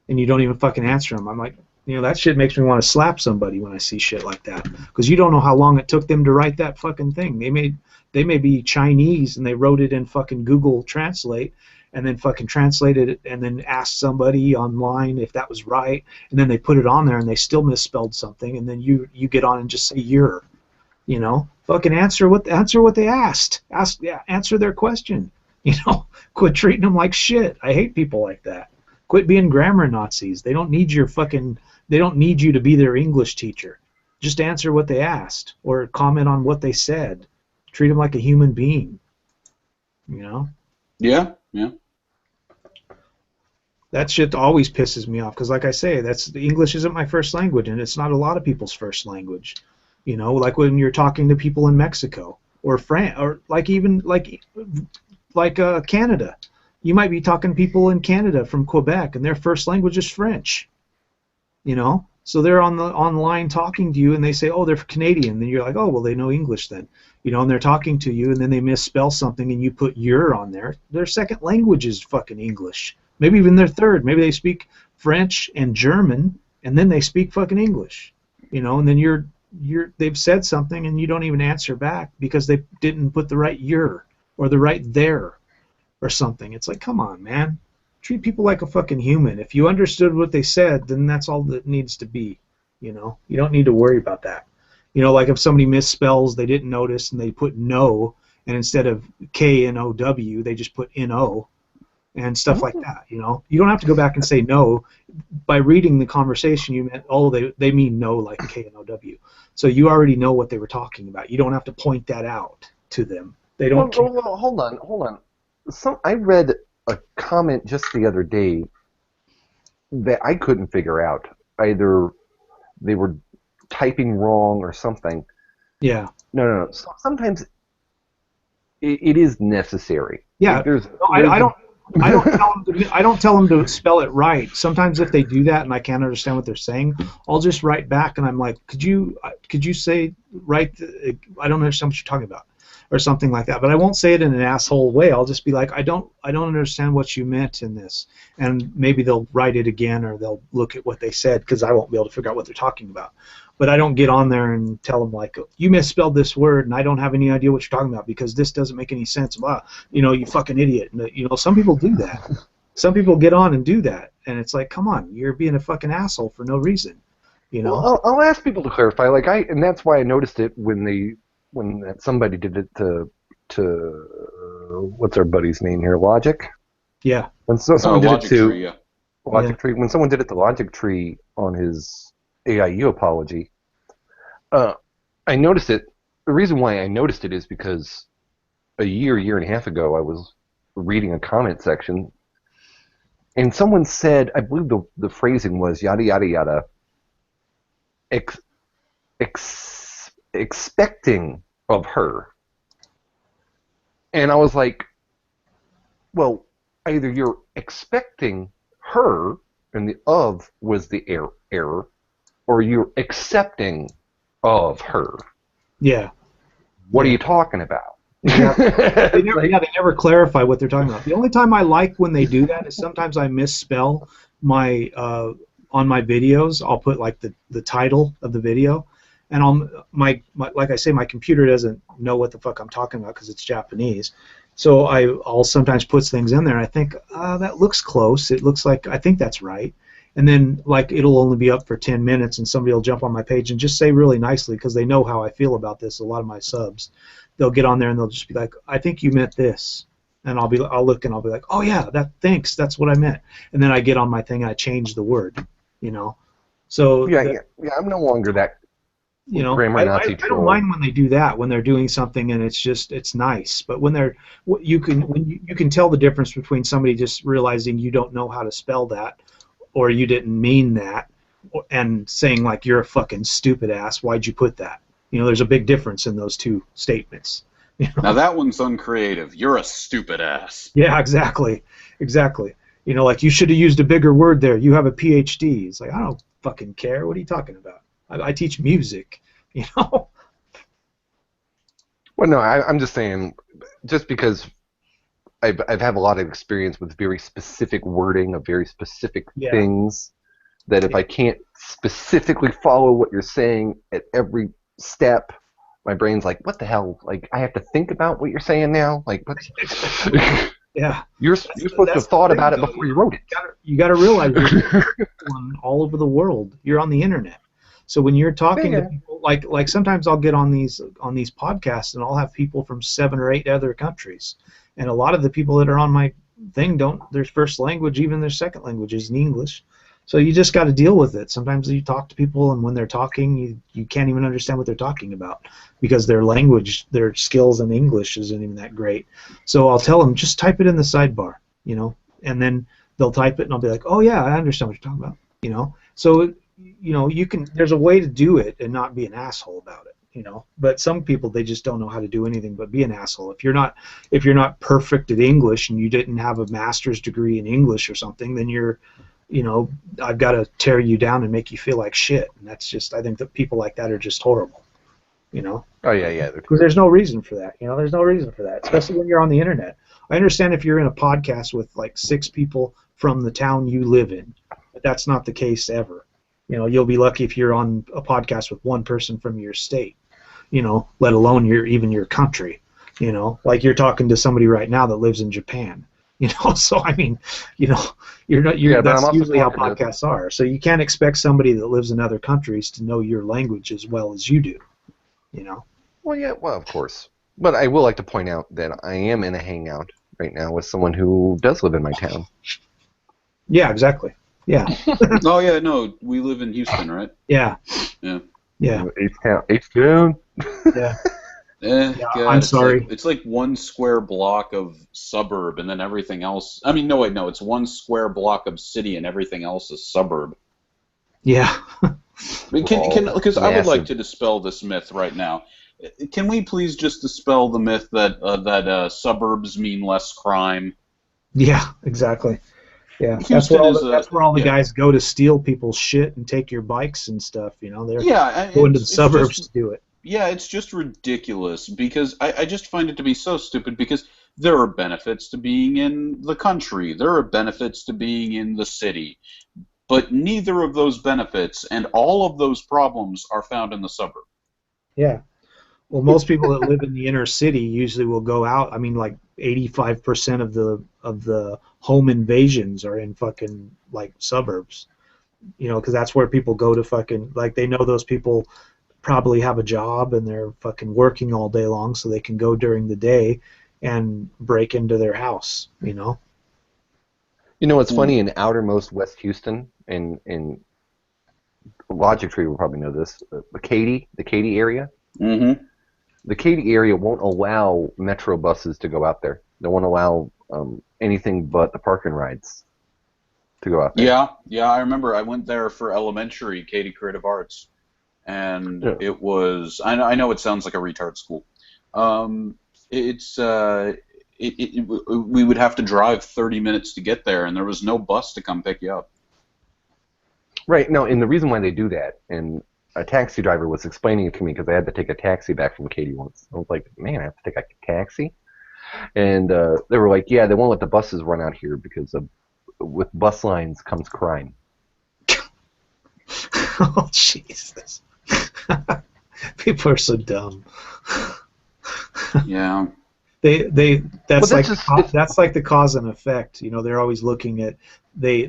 and you don't even fucking answer them. I'm like, you know, that shit makes me want to slap somebody when I see shit like that, because you don't know how long it took them to write that fucking thing. They may be Chinese, and they wrote it in fucking Google Translate, and then fucking translated it, and then asked somebody online if that was right, and then they put it on there, and they still misspelled something, and then you get on and just say you know, fucking answer what they asked. Answer their question. You know, quit treating them like shit. I hate people like that. Quit being grammar Nazis. They don't need you to be their English teacher. Just answer what they asked, or comment on what they said. Treat them like a human being. You know? Yeah. That shit always pisses me off, because like I say, English isn't my first language, and it's not a lot of people's first language. You know, like when you're talking to people in Mexico or France, or like even like Canada. You might be talking to people in Canada from Quebec, and their first language is French. You know, so they're online talking to you, and they say, oh, they're Canadian. Then you're like, oh, well, they know English then. You know, and they're talking to you, and then they misspell something, and you put your on there. Their second language is fucking English. Maybe even their third. Maybe they speak French and German, and then they speak fucking English. You know, and then they've said something, and you don't even answer back because they didn't put the right your or the right there or something. It's like, come on, man. Treat people like a fucking human. If you understood what they said, then that's all that needs to be. You know, you don't need to worry about that. You know, like if somebody misspells, they didn't notice, and they put no, and instead of K-N-O-W, they just put N-O, and stuff like that. You know, you don't have to go back and say no. By reading the conversation, you meant, oh, they mean no like K-N-O-W. So you already know what they were talking about. You don't have to point that out to them. They don't. Well, hold on. I read a comment just the other day that I couldn't figure out. Either they were typing wrong or something. Yeah. No. Sometimes it is necessary. Yeah. I don't tell them to spell it right. Sometimes if they do that and I can't understand what they're saying, I'll just write back, and I'm like, could you say right? I don't understand what you're talking about, or something like that. But I won't say it in an asshole way. I'll just be like, I don't understand what you meant in this, and maybe they'll write it again, or they'll look at what they said, because I won't be able to figure out what they're talking about. But I don't get on there and tell them like, you misspelled this word, and I don't have any idea what you're talking about because this doesn't make any sense. Blah, you know, you fucking idiot. And, you know, some people do that. Some people get on and do that, and it's like, come on, you're being a fucking asshole for no reason. You know. Well, I'll ask people to clarify. Like and that's why I noticed it when somebody did it to what's our buddy's name here, Logic. Yeah. When someone did Logic it to Tree, yeah. Logic Tree, when someone did it to Logic Tree on his AIU apology, I noticed it. The reason why I noticed it is because a year and a half ago, I was reading a comment section, and someone said, I believe the phrasing was yada yada yada, expecting of her. And I was like, well, either you're expecting her, and the of was the error, or you're accepting of her. Yeah. What are you talking about? Yeah. They never clarify what they're talking about. The only time I like when they do that is sometimes I misspell my on my videos. I'll put like the title of the video, and my like I say, my computer doesn't know what the fuck I'm talking about because it's Japanese. So I'll sometimes put things in there, and I think that looks close. It looks like I think that's right. And then like it'll only be up for 10 minutes, and somebody will jump on my page and just say really nicely because they know how I feel about this. A lot of my subs. They'll get on there and they'll just be like, I think you meant this, and I'll look and I'll be like, oh yeah, thanks, that's what I meant, and then I get on my thing and I change the word, So yeah, I'm no longer that grammar Nazi I don't mind when they do that when they're doing something and it's nice, but when you can tell the difference between somebody just realizing you don't know how to spell that or you didn't mean that and saying like you're a fucking stupid ass, why'd you put that? There's a big difference in those two statements. Now that one's uncreative. You're a stupid ass. Yeah, exactly. Like you should have used a bigger word there. You have a PhD. It's like I don't fucking care. What are you talking about? I teach music. Well, no, I'm just saying, just because I've had a lot of experience with very specific wording of very specific things, that if I can't specifically follow what you're saying at every step, my brain's like, what the hell? Like, I have to think about what you're saying now? Like, what? Yeah. You're supposed to have thought about it before you wrote it. You got to realize you're all over the world. You're on the internet. So when you're talking to people, like sometimes I'll get on these podcasts and I'll have people from 7 or 8 other countries. And a lot of the people that are on my thing their first language, even their second language is in English. So you just got to deal with it. Sometimes you talk to people, and when they're talking, you can't even understand what they're talking about because their language, their skills in English isn't even that great. So I'll tell them, just type it in the sidebar, and then they'll type it, and I'll be like, oh yeah, I understand what you're talking about, So, you can. There's a way to do it and not be an asshole about it, But some people, they just don't know how to do anything but be an asshole. If you're not perfect at English and you didn't have a master's degree in English or something, then you're I've got to tear you down and make you feel like shit. And that's just, I think that people like that are just horrible, Oh, yeah. Because there's no reason for that, There's no reason for that, especially when you're on the internet. I understand if you're in a podcast with like 6 people from the town you live in, but that's not the case ever. You'll be lucky if you're on a podcast with 1 person from your state, let alone even your country, like you're talking to somebody right now that lives in Japan. So I mean, that's usually how podcasts are. So you can't expect somebody that lives in other countries to know your language as well as you do, Well, yeah, of course. But I will like to point out that I am in a hangout right now with someone who does live in my town. Yeah, exactly. Yeah. Oh yeah, no, we live in Houston, right? Yeah. Yeah. Yeah. H-Town. Yeah. God, I'm sorry. It's like 1 square block of suburb, and then everything else. I mean, no, it's 1 square block of city, and everything else is suburb. Yeah. Because I would like to dispel this myth right now. Can we please just dispel the myth that suburbs mean less crime? Yeah, exactly. Yeah, Houston that's where all the guys go to steal people's shit and take your bikes and stuff. They're going to the suburbs to do it. Yeah, it's just ridiculous because I just find it to be so stupid because there are benefits to being in the country. There are benefits to being in the city. But neither of those benefits and all of those problems are found in the suburb. Yeah. Well, most people that live in the inner city usually will go out. I mean, like 85% of the home invasions are in fucking like suburbs. Because that's where people go to fucking, like, they know those people probably have a job and they're fucking working all day long, so they can go during the day and break into their house. What's funny, in outermost West Houston, in Logic Tree will probably know this, the Katy area. Mm-hmm. The Katy area won't allow metro buses to go out there. They won't allow anything but the park and rides to go out there. Yeah, I remember I went there for elementary, Katy Creative Arts, and it was. I know it sounds like a retard school. We would have to drive 30 minutes to get there, and there was no bus to come pick you up. Right. No, and the reason why they do that, and a taxi driver was explaining it to me because I had to take a taxi back from Katy once. I was like, man, I have to take a taxi? And they were like, yeah, they won't let the buses run out here because with bus lines comes crime. Oh, Jesus. People are so dumb. Yeah. That's like the cause and effect. You know, they're always looking at they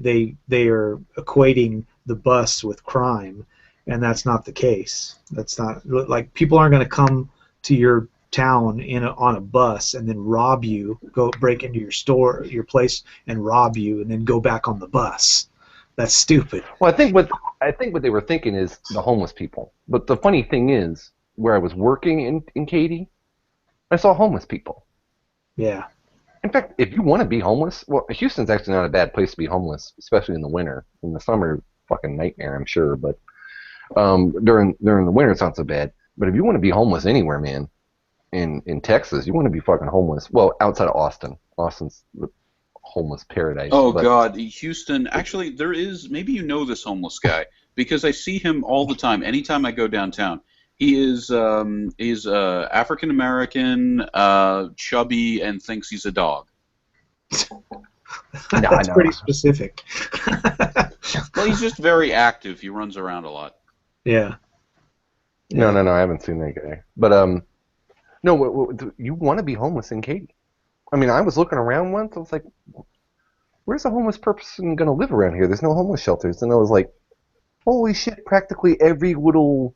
are equating the bus with crime, and that's not the case. That's not like people aren't going to come to your town on a bus and then rob you, go break into your place and rob you, and then go back on the bus. That's stupid. Well, I think what they were thinking is the homeless people. But the funny thing is, where I was working in Katy, I saw homeless people. Yeah. In fact, if you want to be homeless, well, Houston's actually not a bad place to be homeless, especially in the winter. In the summer, fucking nightmare, I'm sure. But during the winter, it's not so bad. But if you want to be homeless anywhere, man, in Texas, you want to be fucking homeless. Well, outside of Austin. Austin's the homeless paradise. Oh, God. Houston, actually, there is, maybe you know this homeless guy, because I see him all the time, anytime I go downtown. He is African American, chubby, and thinks he's a dog. That's pretty specific. Well, he's just very active. He runs around a lot. Yeah. No, I haven't seen that guy. But no, you want to be homeless in Katy? I mean, I was looking around once. I was like, "Where's a homeless person gonna live around here? There's no homeless shelters." And I was like, "Holy shit!" Practically every little,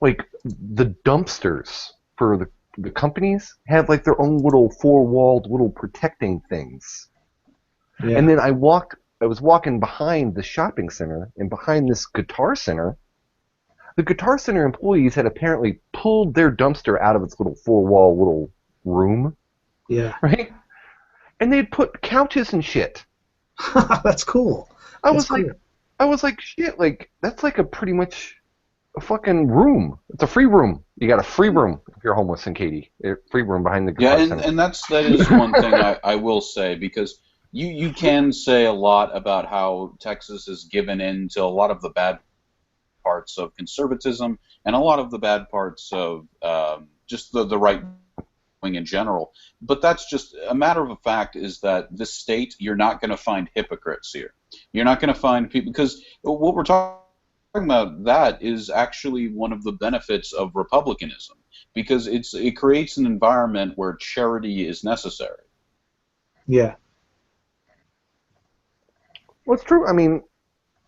like, the dumpsters for the companies have like their own little four-walled little protecting things. Yeah. And then I was walking behind the shopping center and behind this Guitar Center. The Guitar Center employees had apparently pulled their dumpster out of its little four-wall little room. Yeah. Right? And they'd put couches and shit. That's cool. I was like, shit, like, that's like a pretty much a fucking room. It's a free room. You got a free room if you're homeless in Katy. Free room behind the Guitar Center. And that is one thing I will say, because you can say a lot about how Texas has given in to a lot of the bad parts of conservatism and a lot of the bad parts of just the right wing in general. But that's just a matter of a fact, is that this state, you're not going to find hypocrites here. You're not going to find people, because what we're talking about, that is actually one of the benefits of republicanism, because it creates an environment where charity is necessary. Yeah. Well, it's true. I mean,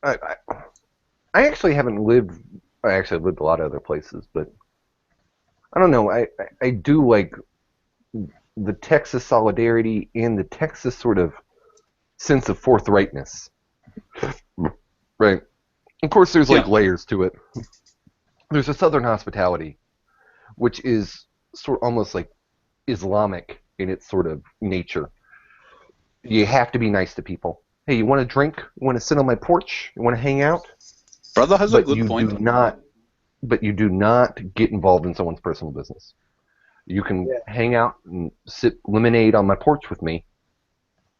I actually haven't lived. I actually lived a lot of other places, but I don't know. I do like the Texas solidarity and the Texas sort of sense of forthrightness. Right. Of course, there's like layers to it. There's a Southern hospitality, which is sort of almost like Islamic in its sort of nature. You have to be nice to people. Hey, you want a drink? You want to sit on my porch? You want to hang out? Brother has a good point. But you do not get involved in someone's personal business. You can hang out and sip lemonade on my porch with me,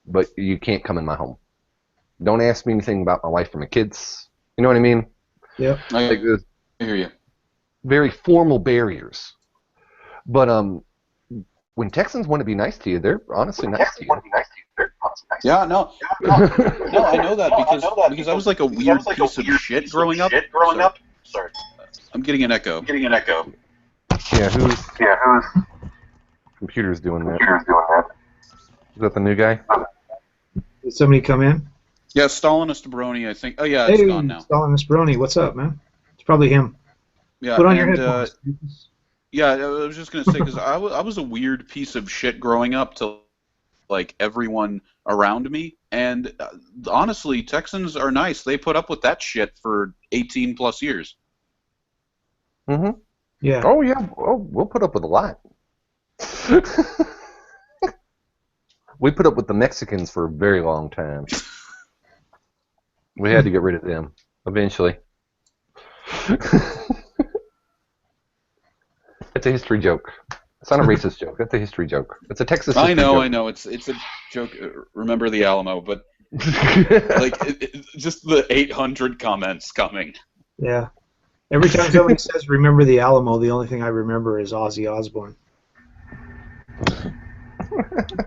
but you can't come in my home. Don't ask me anything about my wife or my kids. You know what I mean? Yeah. I hear you. Very formal barriers. But when Texans want to be nice to you, they're honestly nice to you. Yeah, no, I know that because I was like a weird piece of shit growing up. Sorry, I'm getting an echo. Yeah, whose computer's doing that? Is that the new guy? Did somebody come in? Yeah, Stalinist Brony, I think. Oh yeah, it's gone now. Stalinist Brony, what's up, man? It's probably him. Yeah, put on your headphones. Yeah, I was just gonna say, because I was a weird piece of shit growing up to like everyone around me, and honestly, Texans are nice. They put up with that shit for 18 plus years. Mm-hmm. Yeah. Oh yeah. Oh, we'll put up with a lot. We put up with the Mexicans for a very long time. We had to get rid of them eventually. It's a history joke. It's not a racist joke. That's a history joke. It's a Texas history joke. I know. It's a joke. Remember the Alamo, but like just the 800 comments coming. Yeah. Every time somebody says "Remember the Alamo," the only thing I remember is Ozzy Osbourne.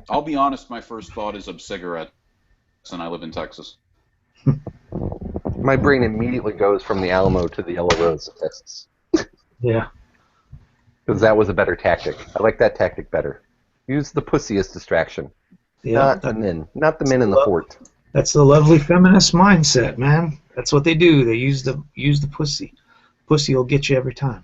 I'll be honest, my first thought is of cigarettes, and I live in Texas. My brain immediately goes from the Alamo to the Yellow Rose of Texas. Yeah. Because that was a better tactic. I like that tactic better. Use the pussy as distraction. Yeah. Not the men. Not the men in the fort. That's the lovely feminist mindset, man. That's what they do. They use the pussy. Pussy will get you every time.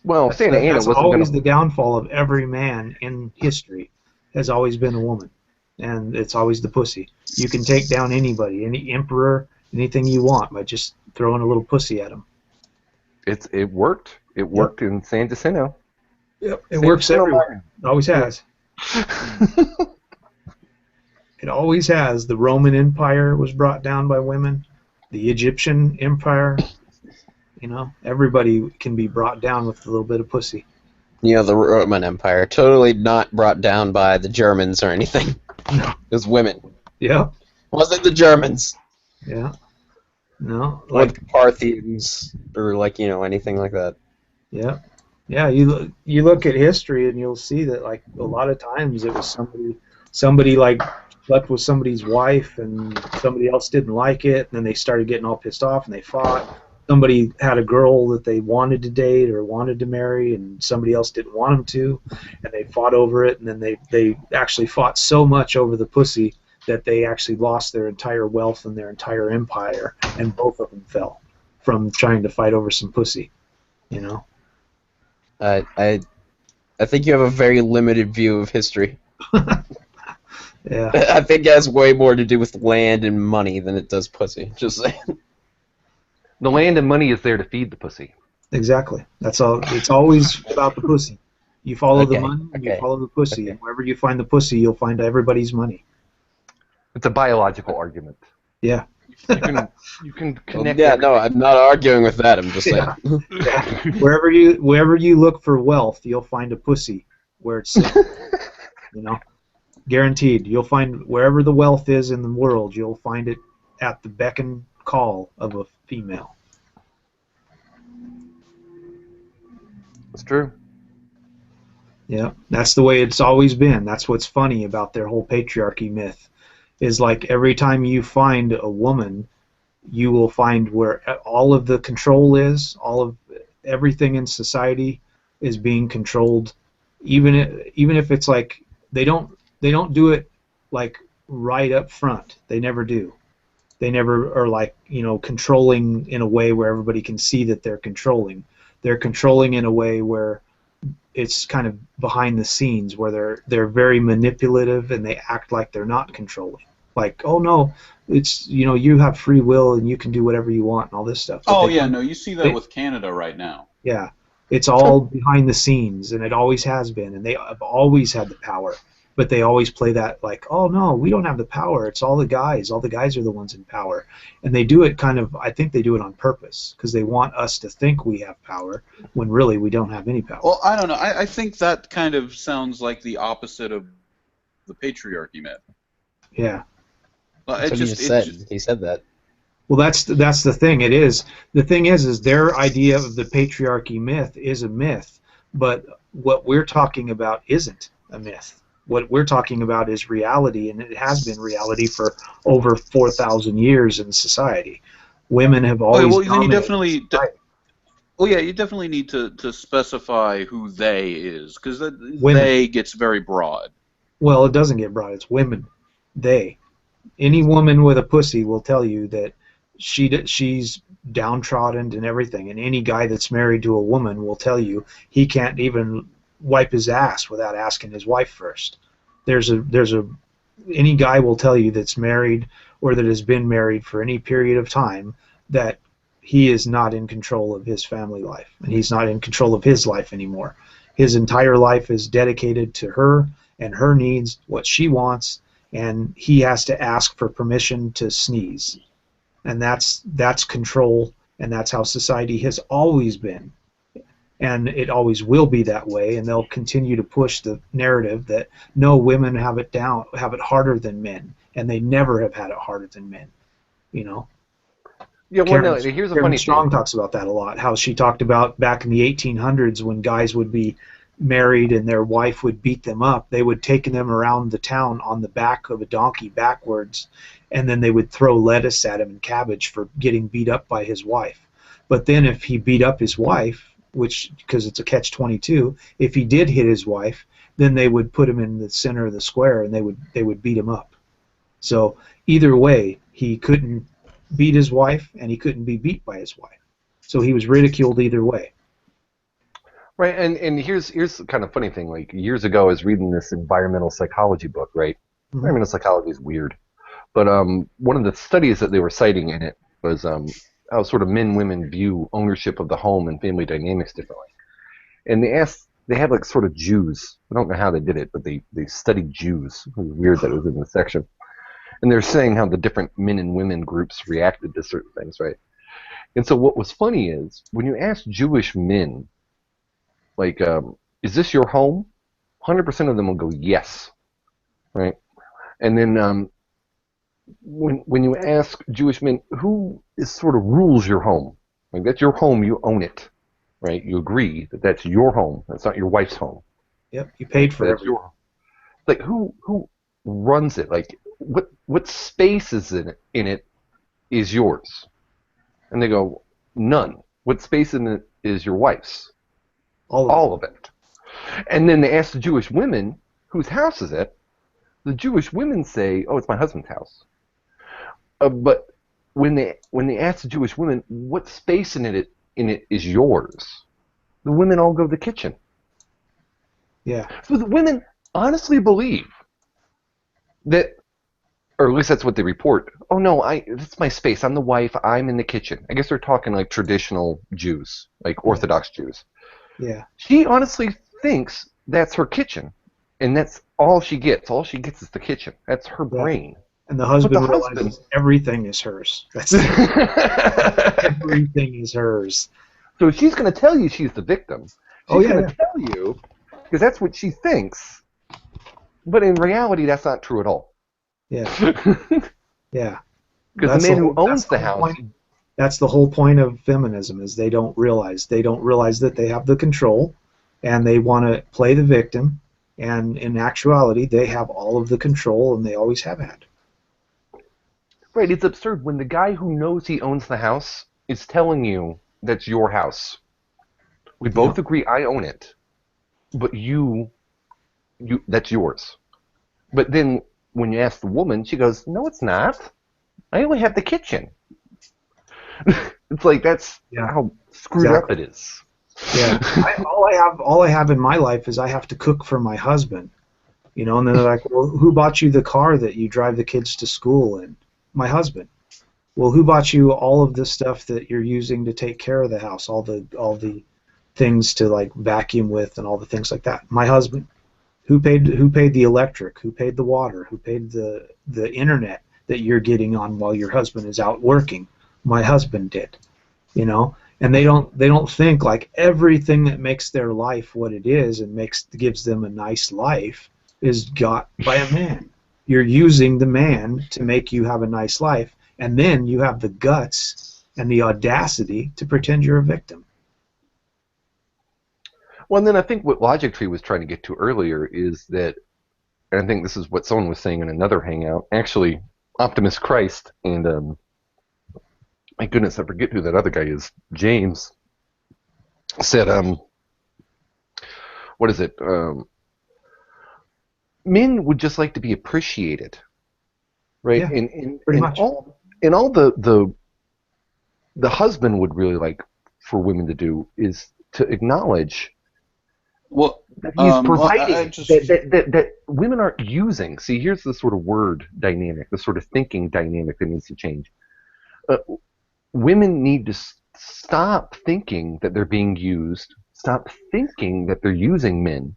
Well, Santa Ana That's wasn't always going the downfall of every man in history. Has always been a woman, and it's always the pussy. You can take down anybody, any emperor, anything you want by just throwing a little pussy at them. It worked. It worked in San Jacinto. Yep, it works everywhere. It always has. It always has. The Roman Empire was brought down by women. The Egyptian Empire. You know, everybody can be brought down with a little bit of pussy. You know, the Roman Empire, totally not brought down by the Germans or anything. No. It was women. Yeah. Wasn't the Germans. Yeah. No. Or the Parthians, or like, you know, anything like that. Yeah. Yeah, you look at history and you'll see that like a lot of times it was somebody like slept with somebody's wife and somebody else didn't like it, and then they started getting all pissed off and they fought. Somebody had a girl that they wanted to date or wanted to marry, and somebody else didn't want them to, and they fought over it, and then they actually fought so much over the pussy that they actually lost their entire wealth and their entire empire, and both of them fell from trying to fight over some pussy, you know? I think you have a very limited view of history. Yeah. I think it has way more to do with land and money than it does pussy. Just saying. The land and money is there to feed the pussy. Exactly. That's all. It's always about the pussy. You follow the money, okay, you follow the pussy, and wherever you find the pussy, you'll find everybody's money. It's a biological argument. Yeah. You can connect. Yeah, no, I'm not arguing with that. I'm just saying. Yeah. Wherever you look for wealth, you'll find a pussy where it's sitting. You know, guaranteed. You'll find wherever the wealth is in the world, you'll find it at the beck and call of a female. It's true. Yeah, that's the way it's always been. That's what's funny about their whole patriarchy myth, is like every time you find a woman, you will find where all of the control is, all of everything in society is being controlled, even if it's like they don't do it like right up front. They never do. They never are like, you know, controlling in a way where everybody can see that they're controlling. They're controlling in a way where it's kind of behind the scenes, where they're very manipulative and they act like they're not controlling. Like, oh no, it's, you know, you have free will and you can do whatever you want and all this stuff. Oh yeah, no, you see that with Canada right now. Yeah, it's all behind the scenes, and it always has been, and they have always had the power. But they always play that like, oh no, we don't have the power. It's all the guys. All the guys are the ones in power. And they do it kind of, I think they do it on purpose, because they want us to think we have power when really we don't have any power. Well, I don't know. I think that kind of sounds like the opposite of the patriarchy myth. Yeah. That's what he said that. Well, that's the thing. It is. The thing is their idea of the patriarchy myth is a myth, but what we're talking about isn't a myth. What we're talking about is reality, and it has been reality for over 4,000 years in society. Women have always well, then you dominated. you definitely need to specify who they is, because they gets very broad. Well, it doesn't get broad. It's women. They. Any woman with a pussy will tell you that she's downtrodden and everything, and any guy that's married to a woman will tell you he can't even wipe his ass without asking his wife first. Any guy will tell you that's married or that has been married for any period of time that he is not in control of his family life, and he's not in control of his life anymore. His entire life is dedicated to her and her needs, what she wants, and he has to ask for permission to sneeze. And that's control, and that's how society has always been. And it always will be that way, and they'll continue to push the narrative that no, women have it harder than men, and they never have had it harder than men, you know. Yeah, well, no, here's a Karen funny Strong thing. talks about that a lot. How she talked about back in the 1800s when guys would be married and their wife would beat them up, they would take them around the town on the back of a donkey backwards, and then they would throw lettuce at him and cabbage for getting beat up by his wife. But then if he beat up his wife, which because it's a catch-22, if he did hit his wife, then they would put him in the center of the square and they would beat him up. So either way, he couldn't beat his wife and he couldn't be beat by his wife. So he was ridiculed either way. Right, and here's the kind of funny thing. Like years ago, I was reading this environmental psychology book. Right, environmental psychology is weird, but one of the studies that they were citing in it was how sort of men-women view ownership of the home and family dynamics differently. And they had like sort of Jews. I don't know how they did it, but they studied Jews. It was weird that it was in the section. And they're saying how the different men and women groups reacted to certain things, right? And so what was funny is when you ask Jewish men, like, is this your home? 100% of them will go yes, right? And then when you ask Jewish men, who is sort of rules your home? Like that's your home, you own it, right? You agree that that's your home. That's not your wife's home. Yep, you paid for it. Like who runs it? Like what space is in it is yours? And they go, none. What space in it is your wife's? All of it. And then they ask the Jewish women, whose house is it? The Jewish women say, oh, it's my husband's house. But when they ask the Jewish women, what space in it is yours? The women all go to the kitchen. Yeah. So the women honestly believe that, or at least that's what they report. Oh no, it's my space. I'm the wife. I'm in the kitchen. I guess they're talking like traditional Jews, like Orthodox Jews. Yeah. She honestly thinks that's her kitchen, and that's all she gets. All she gets is the kitchen. That's her brain. And the husband realizes everything is hers. That's everything is hers. So she's going to tell you she's the victim. She's going to tell you, because that's what she thinks. But in reality, that's not true at all. Yeah. Yeah. Because the man who owns the house. That's the whole point of feminism, is they don't realize that they have the control, and they want to play the victim, and in actuality, they have all of the control, and they always have had. Right, it's absurd when the guy who knows he owns the house is telling you that's your house. We both agree I own it, but you that's yours. But then when you ask the woman, she goes, no, it's not. I only have the kitchen. It's like that's how screwed up it is. Yeah. All I have in my life is I have to cook for my husband. And then they're like, well, who bought you the car that you drive the kids to school in? My husband. Well, who bought you all of the stuff that you're using to take care of the house, all the things to like vacuum with and all the things like that? My husband. Who paid the electric? Who paid the water? Who paid the internet that you're getting on while your husband is out working? My husband did. And they don't think like everything that makes their life what it is and gives them a nice life is got by a man. You're using the man to make you have a nice life, and then you have the guts and the audacity to pretend you're a victim. Well, and then I think what Logic Tree was trying to get to earlier is that, and I think this is what someone was saying in another hangout, actually, Optimus Christ and, my goodness, I forget who that other guy is, James, said, what is it, men would just like to be appreciated, right? Yeah, and pretty much. All the husband would really like for women to do is to acknowledge that he's providing, that women aren't using. See, here's the sort of word dynamic, the sort of thinking dynamic that needs to change. Women need to stop thinking that they're being used, stop thinking that they're using men,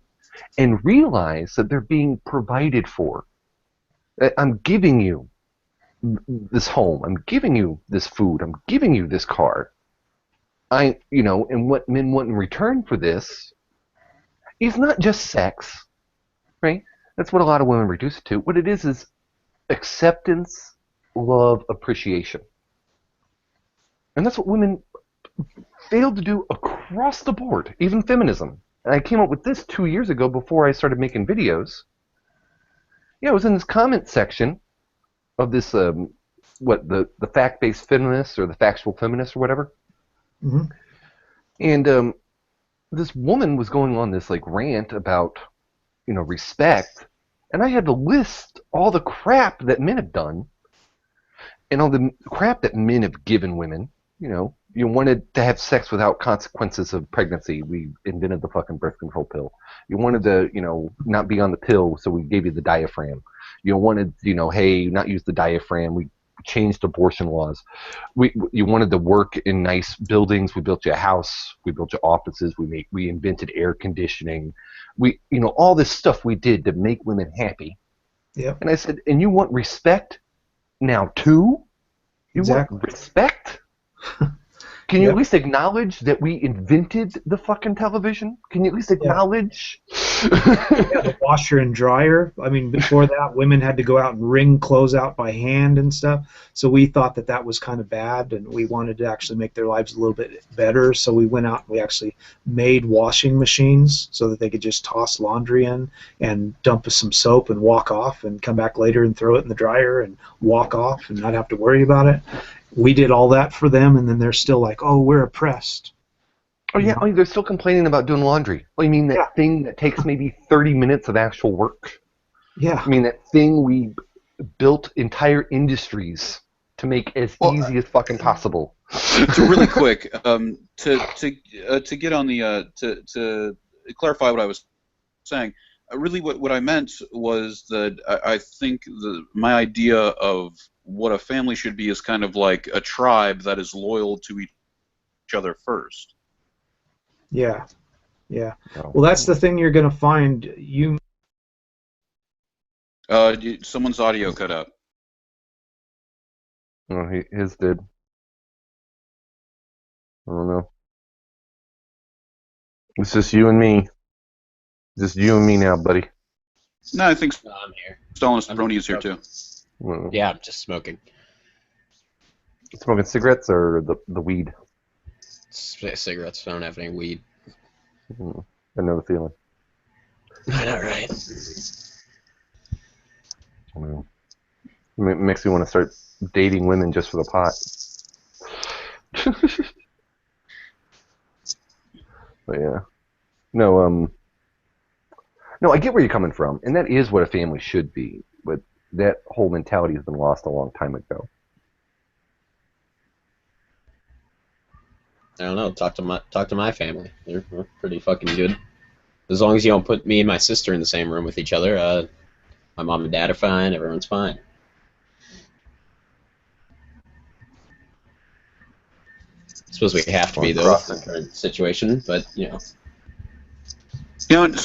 and realize that they're being provided for. I'm giving you this home. I'm giving you this food. I'm giving you this car. And what men want in return for this is not just sex, right? That's what a lot of women reduce it to. What it is acceptance, love, appreciation. And that's what women failed to do across the board, even feminism. And I came up with this 2 years ago before I started making videos. Yeah, I was in this comment section of this, the fact-based feminists or the factual feminists or whatever. Mm-hmm. And this woman was going on this like rant about, respect, and I had to list all the crap that men have done and all the crap that men have given women. You wanted to have sex without consequences of pregnancy. We invented the fucking birth control pill. You wanted to, not be on the pill, so we gave you the diaphragm. You wanted, hey, not use the diaphragm. We changed abortion laws. You wanted to work in nice buildings. We built you a house. We built you offices. We invented air conditioning. All this stuff we did to make women happy. Yeah. And I said, and you want respect now too? You Exactly. want respect? Can you at least acknowledge that we invented the fucking television? Can you at least acknowledge? The washer and dryer. I mean, before that, women had to go out and wring clothes out by hand and stuff. So we thought that was kind of bad, and we wanted to actually make their lives a little bit better. So we went out and we actually made washing machines so that they could just toss laundry in and dump some soap and walk off and come back later and throw it in the dryer and walk off and not have to worry about it. We did all that for them, and then they're still like, oh, we're oppressed. Oh, yeah, they're still complaining about doing laundry. Oh, you mean that thing that takes maybe 30 minutes of actual work? Yeah. I mean that thing we built entire industries to make as easy as fucking possible. So really quick, to get on the to clarify what I was saying, really what I meant was that I think my idea of what a family should be is kind of like a tribe that is loyal to each other first. Yeah. Yeah. Well, that's the thing you're going to find. Someone's audio cut out. Oh, his did. I don't know. It's just you and me. Just you and me now, buddy. No, I think I'm here. Stalin Brony is here too. Yeah, I'm just smoking. Smoking cigarettes or the weed? Cigarettes. I don't have any weed. I know the feeling. I know, right? It makes me want to start dating women just for the pot. But yeah. No, I get where you're coming from, and that is what a family should be, but that whole mentality has been lost a long time ago. I don't know. Talk to my family. They're pretty fucking good. As long as you don't put me and my sister in the same room with each other, my mom and dad are fine. Everyone's fine. I suppose we have to be though in the current situation, but Yeah, Stalin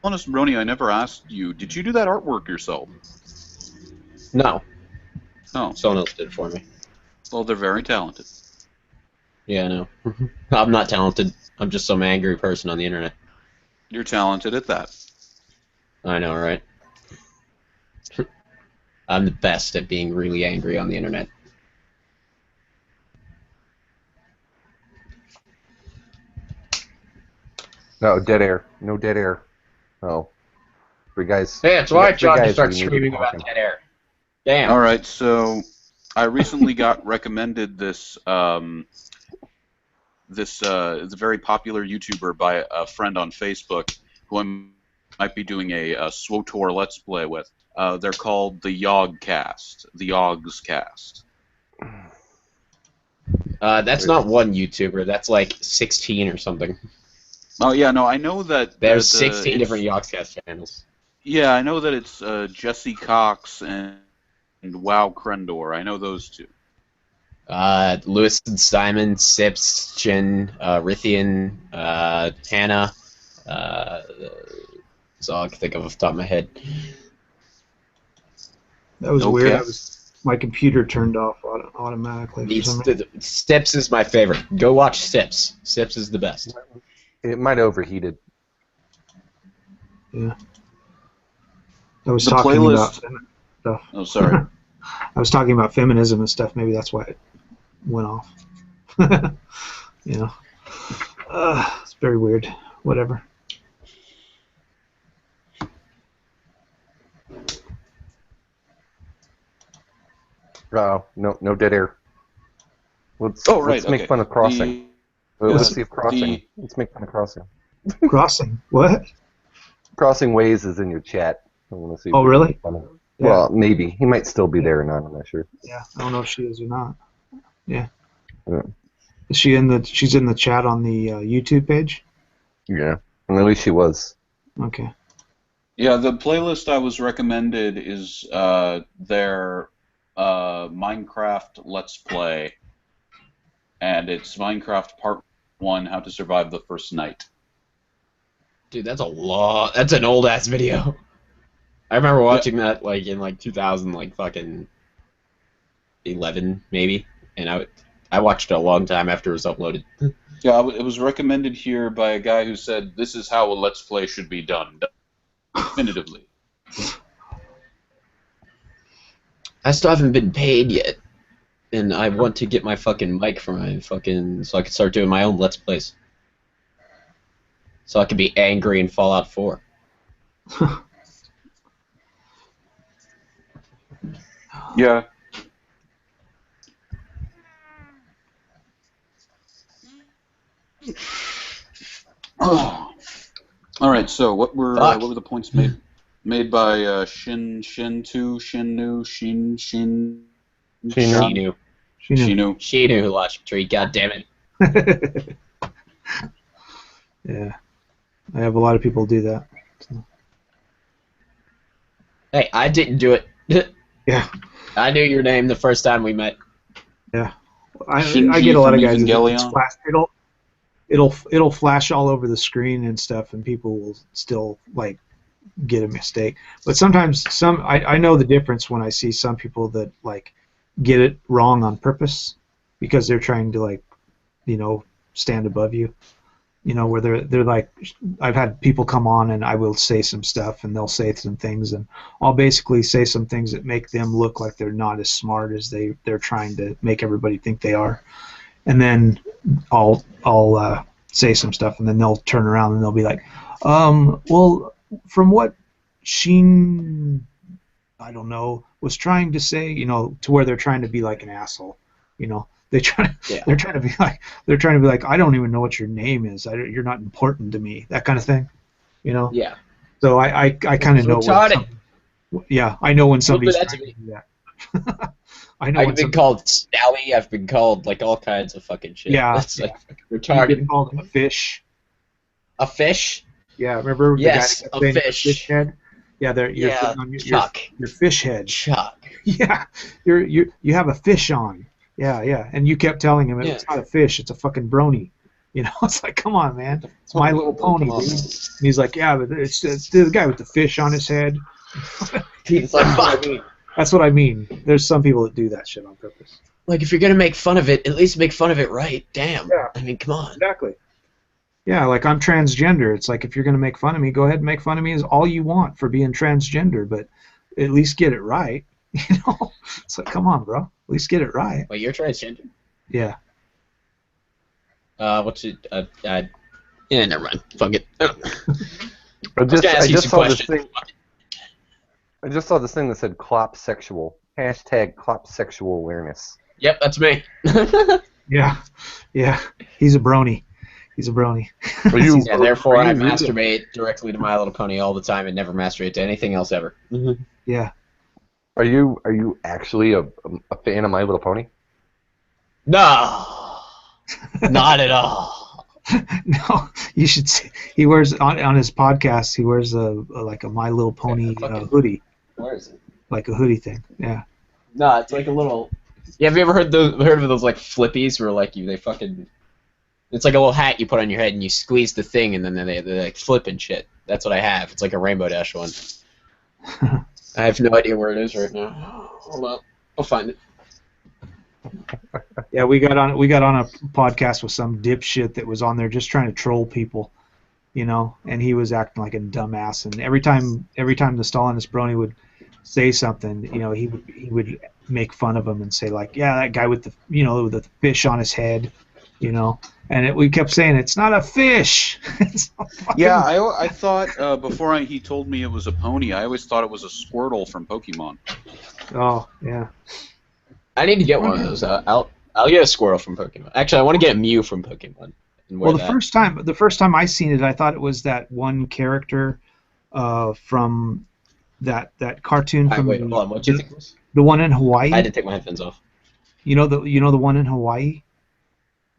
Brony, I never asked you. Did you do that artwork yourself? No. Oh. Someone else did it for me. Well, they're very talented. Yeah, I know. I'm not talented. I'm just some angry person on the internet. You're talented at that. I know, right? I'm the best at being really angry on the internet. No, dead air. No dead air. Oh. Three guys. Hey, it's why John just starts screaming about dead air. Damn. All right, so I recently got recommended this is a very popular YouTuber by a friend on Facebook who I might be doing a SWTOR Let's Play with. They're called the Yogcast, the Yogscast. That's not one YouTuber. That's like 16 or something. Oh yeah, no, I know that there's 16 different Yogscast channels. Yeah, I know that it's Jesse Cox and Wow Krendor. I know those two. Lewis and Simon, Sips, Jin, Rithian, Hannah. That's all I can think of off the top of my head. That was weird. My computer turned off automatically. Sips is my favorite. Go watch Sips. Sips is the best. It might have overheated. Yeah. I was talking about stuff. Oh, sorry. I was talking about feminism and stuff. Maybe that's why went off. You know, it's very weird. Whatever. No dead air. Let's make okay. fun of crossing. Let's see if crossing. Let's make fun of crossing. Crossing? What? Crossing Ways is in your chat. I want to see. Oh, really? Yeah. Well, maybe he might still be there or not. I'm not sure. Yeah, I don't know if she is or not. Yeah. Yeah. Is she in the? She's in the chat on the YouTube page. Yeah, and at least she was. Okay. Yeah, the playlist I was recommended is their Minecraft Let's Play, and it's Minecraft Part 1: How to Survive the First Night. Dude, that's that's an old ass video. I remember watching that like in like 2000, like fucking 11 maybe, and I watched it a long time after it was uploaded. Yeah, it was recommended here by a guy who said this is how a Let's Play should be done, definitively. I still haven't been paid yet, and I want to get my fucking mic for my fucking so I can start doing my own Let's Plays. So I can be angry in Fallout 4. Yeah. Oh. All right. So what were the points made by Shi-Nu Logic Tree. God damn it. Yeah, I have a lot of people do that. So. Hey, I didn't do it. Yeah. I knew your name the first time we met. Yeah. I get a lot of guys that it'll flash all over the screen and stuff, and people will still like get a mistake. But sometimes I know the difference when I see some people that like get it wrong on purpose because they're trying to like, stand above you. Where they're like, I've had people come on and I will say some stuff and they'll say some things and I'll basically say some things that make them look like they're not as smart as they're trying to make everybody think they are, and then I'll say some stuff and then they'll turn around and they'll be like, well, from what Sheen, I don't know, was trying to say, to where they're trying to be like an asshole, They're trying to be like, I don't even know what your name is. You're not important to me. That kind of thing, Yeah. So I kind of know. I know when somebody's trying to do that. I know. I've been called Sally. I've been called like all kinds of fucking shit. Yeah. It's like retarded. You've been called a fish. A fish? Yeah. Remember? Yes, the guy a fish. Fish head. Yeah. Chuck. Your fish head. Chuck. Yeah. You have a fish on. Yeah, and you kept telling him it's not a fish, it's a fucking brony. It's like, come on, man, it's My Little Pony, dude. And he's like, yeah, but it's the guy with the fish on his head. It's like, fuck. That's what I mean. There's some people that do that shit on purpose. Like, if you're gonna make fun of it, at least make fun of it right. Damn. Yeah. I mean, come on. Exactly. Yeah, like I'm transgender. It's like if you're gonna make fun of me, go ahead and make fun of me as all you want for being transgender, but at least get it right. It's like, come on, bro. At least get it right. Wait, you're transgender? Yeah. What's it? Yeah, never mind. Fuck it. I just saw this thing. I just saw this thing that said "clop sexual." Hashtag clop sexual awareness. Yep, that's me. Yeah. He's a brony. Yeah, therefore I masturbate directly to My Little Pony all the time and never masturbate to anything else ever. Mm-hmm. Yeah. Are you actually a fan of My Little Pony? No, not at all. No, you should see. He wears on his podcast. He wears like a My Little Pony hoodie. Where is it? Like a hoodie thing. Yeah. No, it's like a little. Yeah, have you ever heard of those like flippies where like they fucking? It's like a little hat you put on your head and you squeeze the thing and then they like flip and shit. That's what I have. It's like a Rainbow Dash one. I have no idea where it is right now. Hold on, I'll find it. Yeah, we got on a podcast with some dipshit that was on there just trying to troll people, and he was acting like a dumbass. And every time the Stalinist brony would say something, he would make fun of him and say like, yeah, that guy with the with the fish on his head, and we kept saying it's not a fish. It's a fucking... Yeah, I thought before he told me it was a pony, I always thought it was a Squirtle from Pokemon. Oh yeah. I need to get one of those. I'll get a Squirtle from Pokemon. Actually, I want to get a Mew from Pokemon. Well, the first time I seen it, I thought it was that one character from that cartoon from wait, hold on. What do you think it was? The one in Hawaii. I had to take my headphones off. You know the one in Hawaii.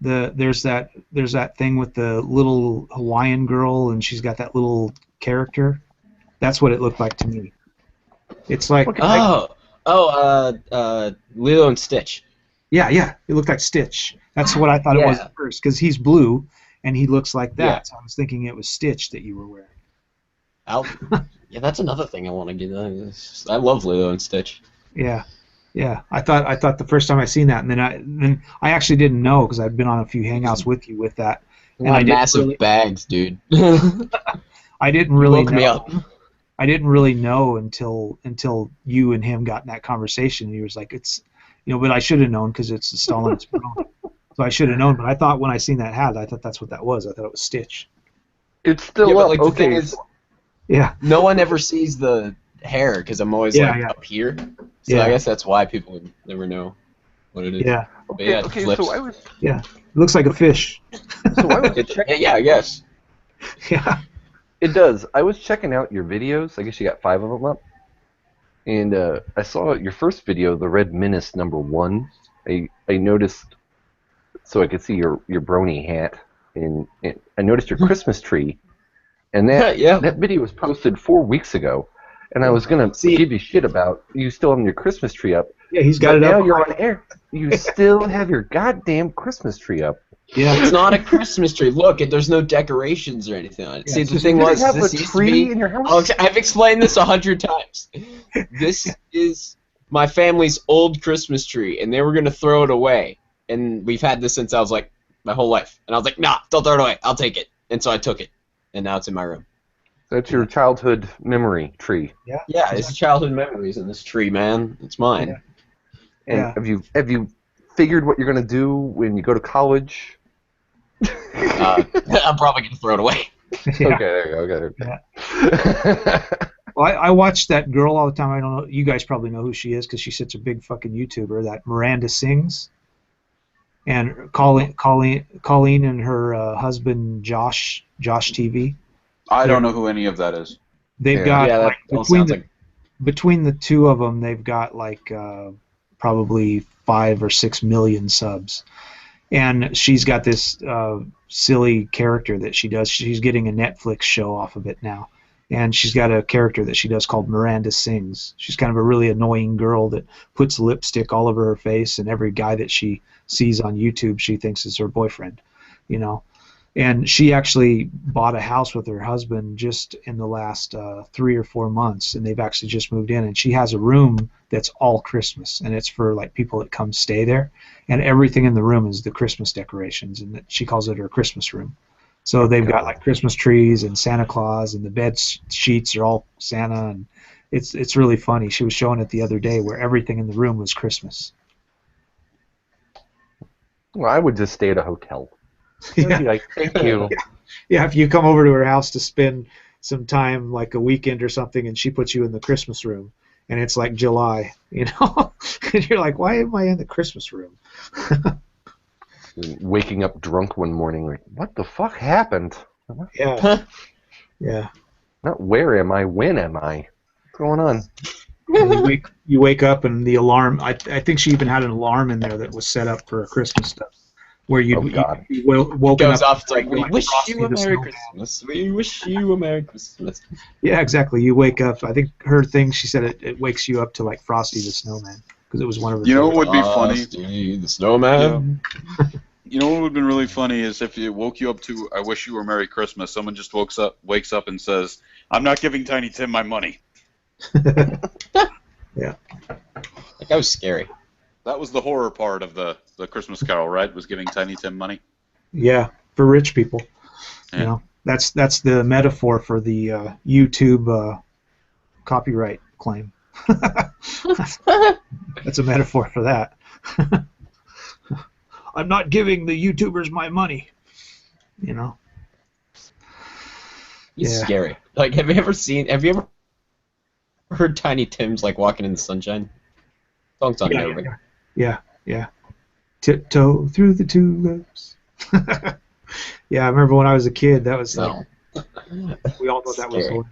There's that thing with the little Hawaiian girl, and she's got that little character. That's what it looked like to me. It's like Lilo and Stitch. Yeah, it looked like Stitch. That's what I thought it was at first, because he's blue and he looks like that. Yeah. So I was thinking it was Stitch that you were wearing. Yeah, that's another thing I want to get. I love Lilo and Stitch. Yeah. I thought the first time I seen that, and then I actually didn't know because I'd been on a few hangouts with you with that. And massive bags, dude. I didn't really woke me up. I didn't really know until you and him got in that conversation. And he was like, "It's, but I should have known because it's Stalin's throne." So I should have known. But I thought when I seen that hat, I thought that's what that was. I thought it was Stitch. It's still up. The thing is, no one ever sees the hair because I'm always up here. So I guess that's why people would never know what it is. Yeah. Okay. So I was. Yeah. It looks like a fish. So I was checking. Yeah, I guess. Yeah. It does. I was checking out your videos. I guess you got 5 of them up. And I saw your first video, the Red Menace #1. I noticed, so I could see your brony hat, and I noticed your Christmas tree. And that video was posted 4 weeks ago. And I was going to give you shit about you still having your Christmas tree up. Yeah, he's got it up. Now you're on air. You still have your goddamn Christmas tree up. Yeah, it's not a Christmas tree. Look, there's no decorations or anything on it. Yeah, see, the thing was, have this a used tree to be. In your house? I've explained this 100 times. This is my family's old Christmas tree, and they were gonna throw it away. And we've had this since I was like my whole life. And I was like, nah, don't throw it away. I'll take it. And so I took it, and now it's in my room. That's your childhood memory tree. Yeah, it's childhood memories in this tree, man. It's mine. Yeah. And have you figured what you're gonna do when you go to college? I'm probably gonna throw it away. Yeah. Okay, there you go. Okay. Yeah. Well, I watch that girl all the time. I don't know. You guys probably know who she is because she's such a big fucking YouTuber. That Miranda Sings, and Colleen and her husband Josh TV. I don't know who any of that is. They've got between the two of them, they've got like probably 5 or 6 million subs. And she's got this silly character that she does. She's getting a Netflix show off of it now. And she's got a character that she does called Miranda Sings. She's kind of a really annoying girl that puts lipstick all over her face, and every guy that she sees on YouTube she thinks is her boyfriend, And she actually bought a house with her husband just in the last 3 or 4 months, and they've actually just moved in. And she has a room that's all Christmas, and it's for like people that come stay there. And everything in the room is the Christmas decorations, and she calls it her Christmas room. So they've got like Christmas trees and Santa Claus, and the bed sheets are all Santa, and it's really funny. She was showing it the other day where everything in the room was Christmas. Well, I would just stay at a hotel. Yeah. Be like, thank you. Yeah, if you come over to her house to spend some time, like a weekend or something, and she puts you in the Christmas room, and it's like July, and you're like, why am I in the Christmas room? Waking up drunk one morning, like, what the fuck happened? Yeah. Yeah. Not where am I, when am I? What's going on? And you wake up and the alarm, I think she even had an alarm in there that was set up for Christmas stuff. Where you woken goes up, off, it's like, we wish you a Merry Christmas. We wish you a Merry Christmas. Yeah, exactly. You wake up. I think her thing, she said it wakes you up to like Frosty the Snowman because it was one of her. You know what would be funny? Frosty the Snowman. Yeah. You know what would have been really funny is if it woke you up to "I wish you were Merry Christmas." Someone just wakes up and says, "I'm not giving Tiny Tim my money." Yeah. That was scary. That was the horror part of the Christmas Carol, right? Was giving Tiny Tim money. Yeah, for rich people. Yeah. That's the metaphor for the YouTube copyright claim. That's a metaphor for that. I'm not giving the YouTubers my money. You know. He's Yeah. scary. Like, have you ever heard Tiny Tim's like Walking in the Sunshine? Song's on everything. Yeah. Tiptoe through the tulips. Yeah, I remember when I was a kid. That was like, we all thought that was Scary. hilarious.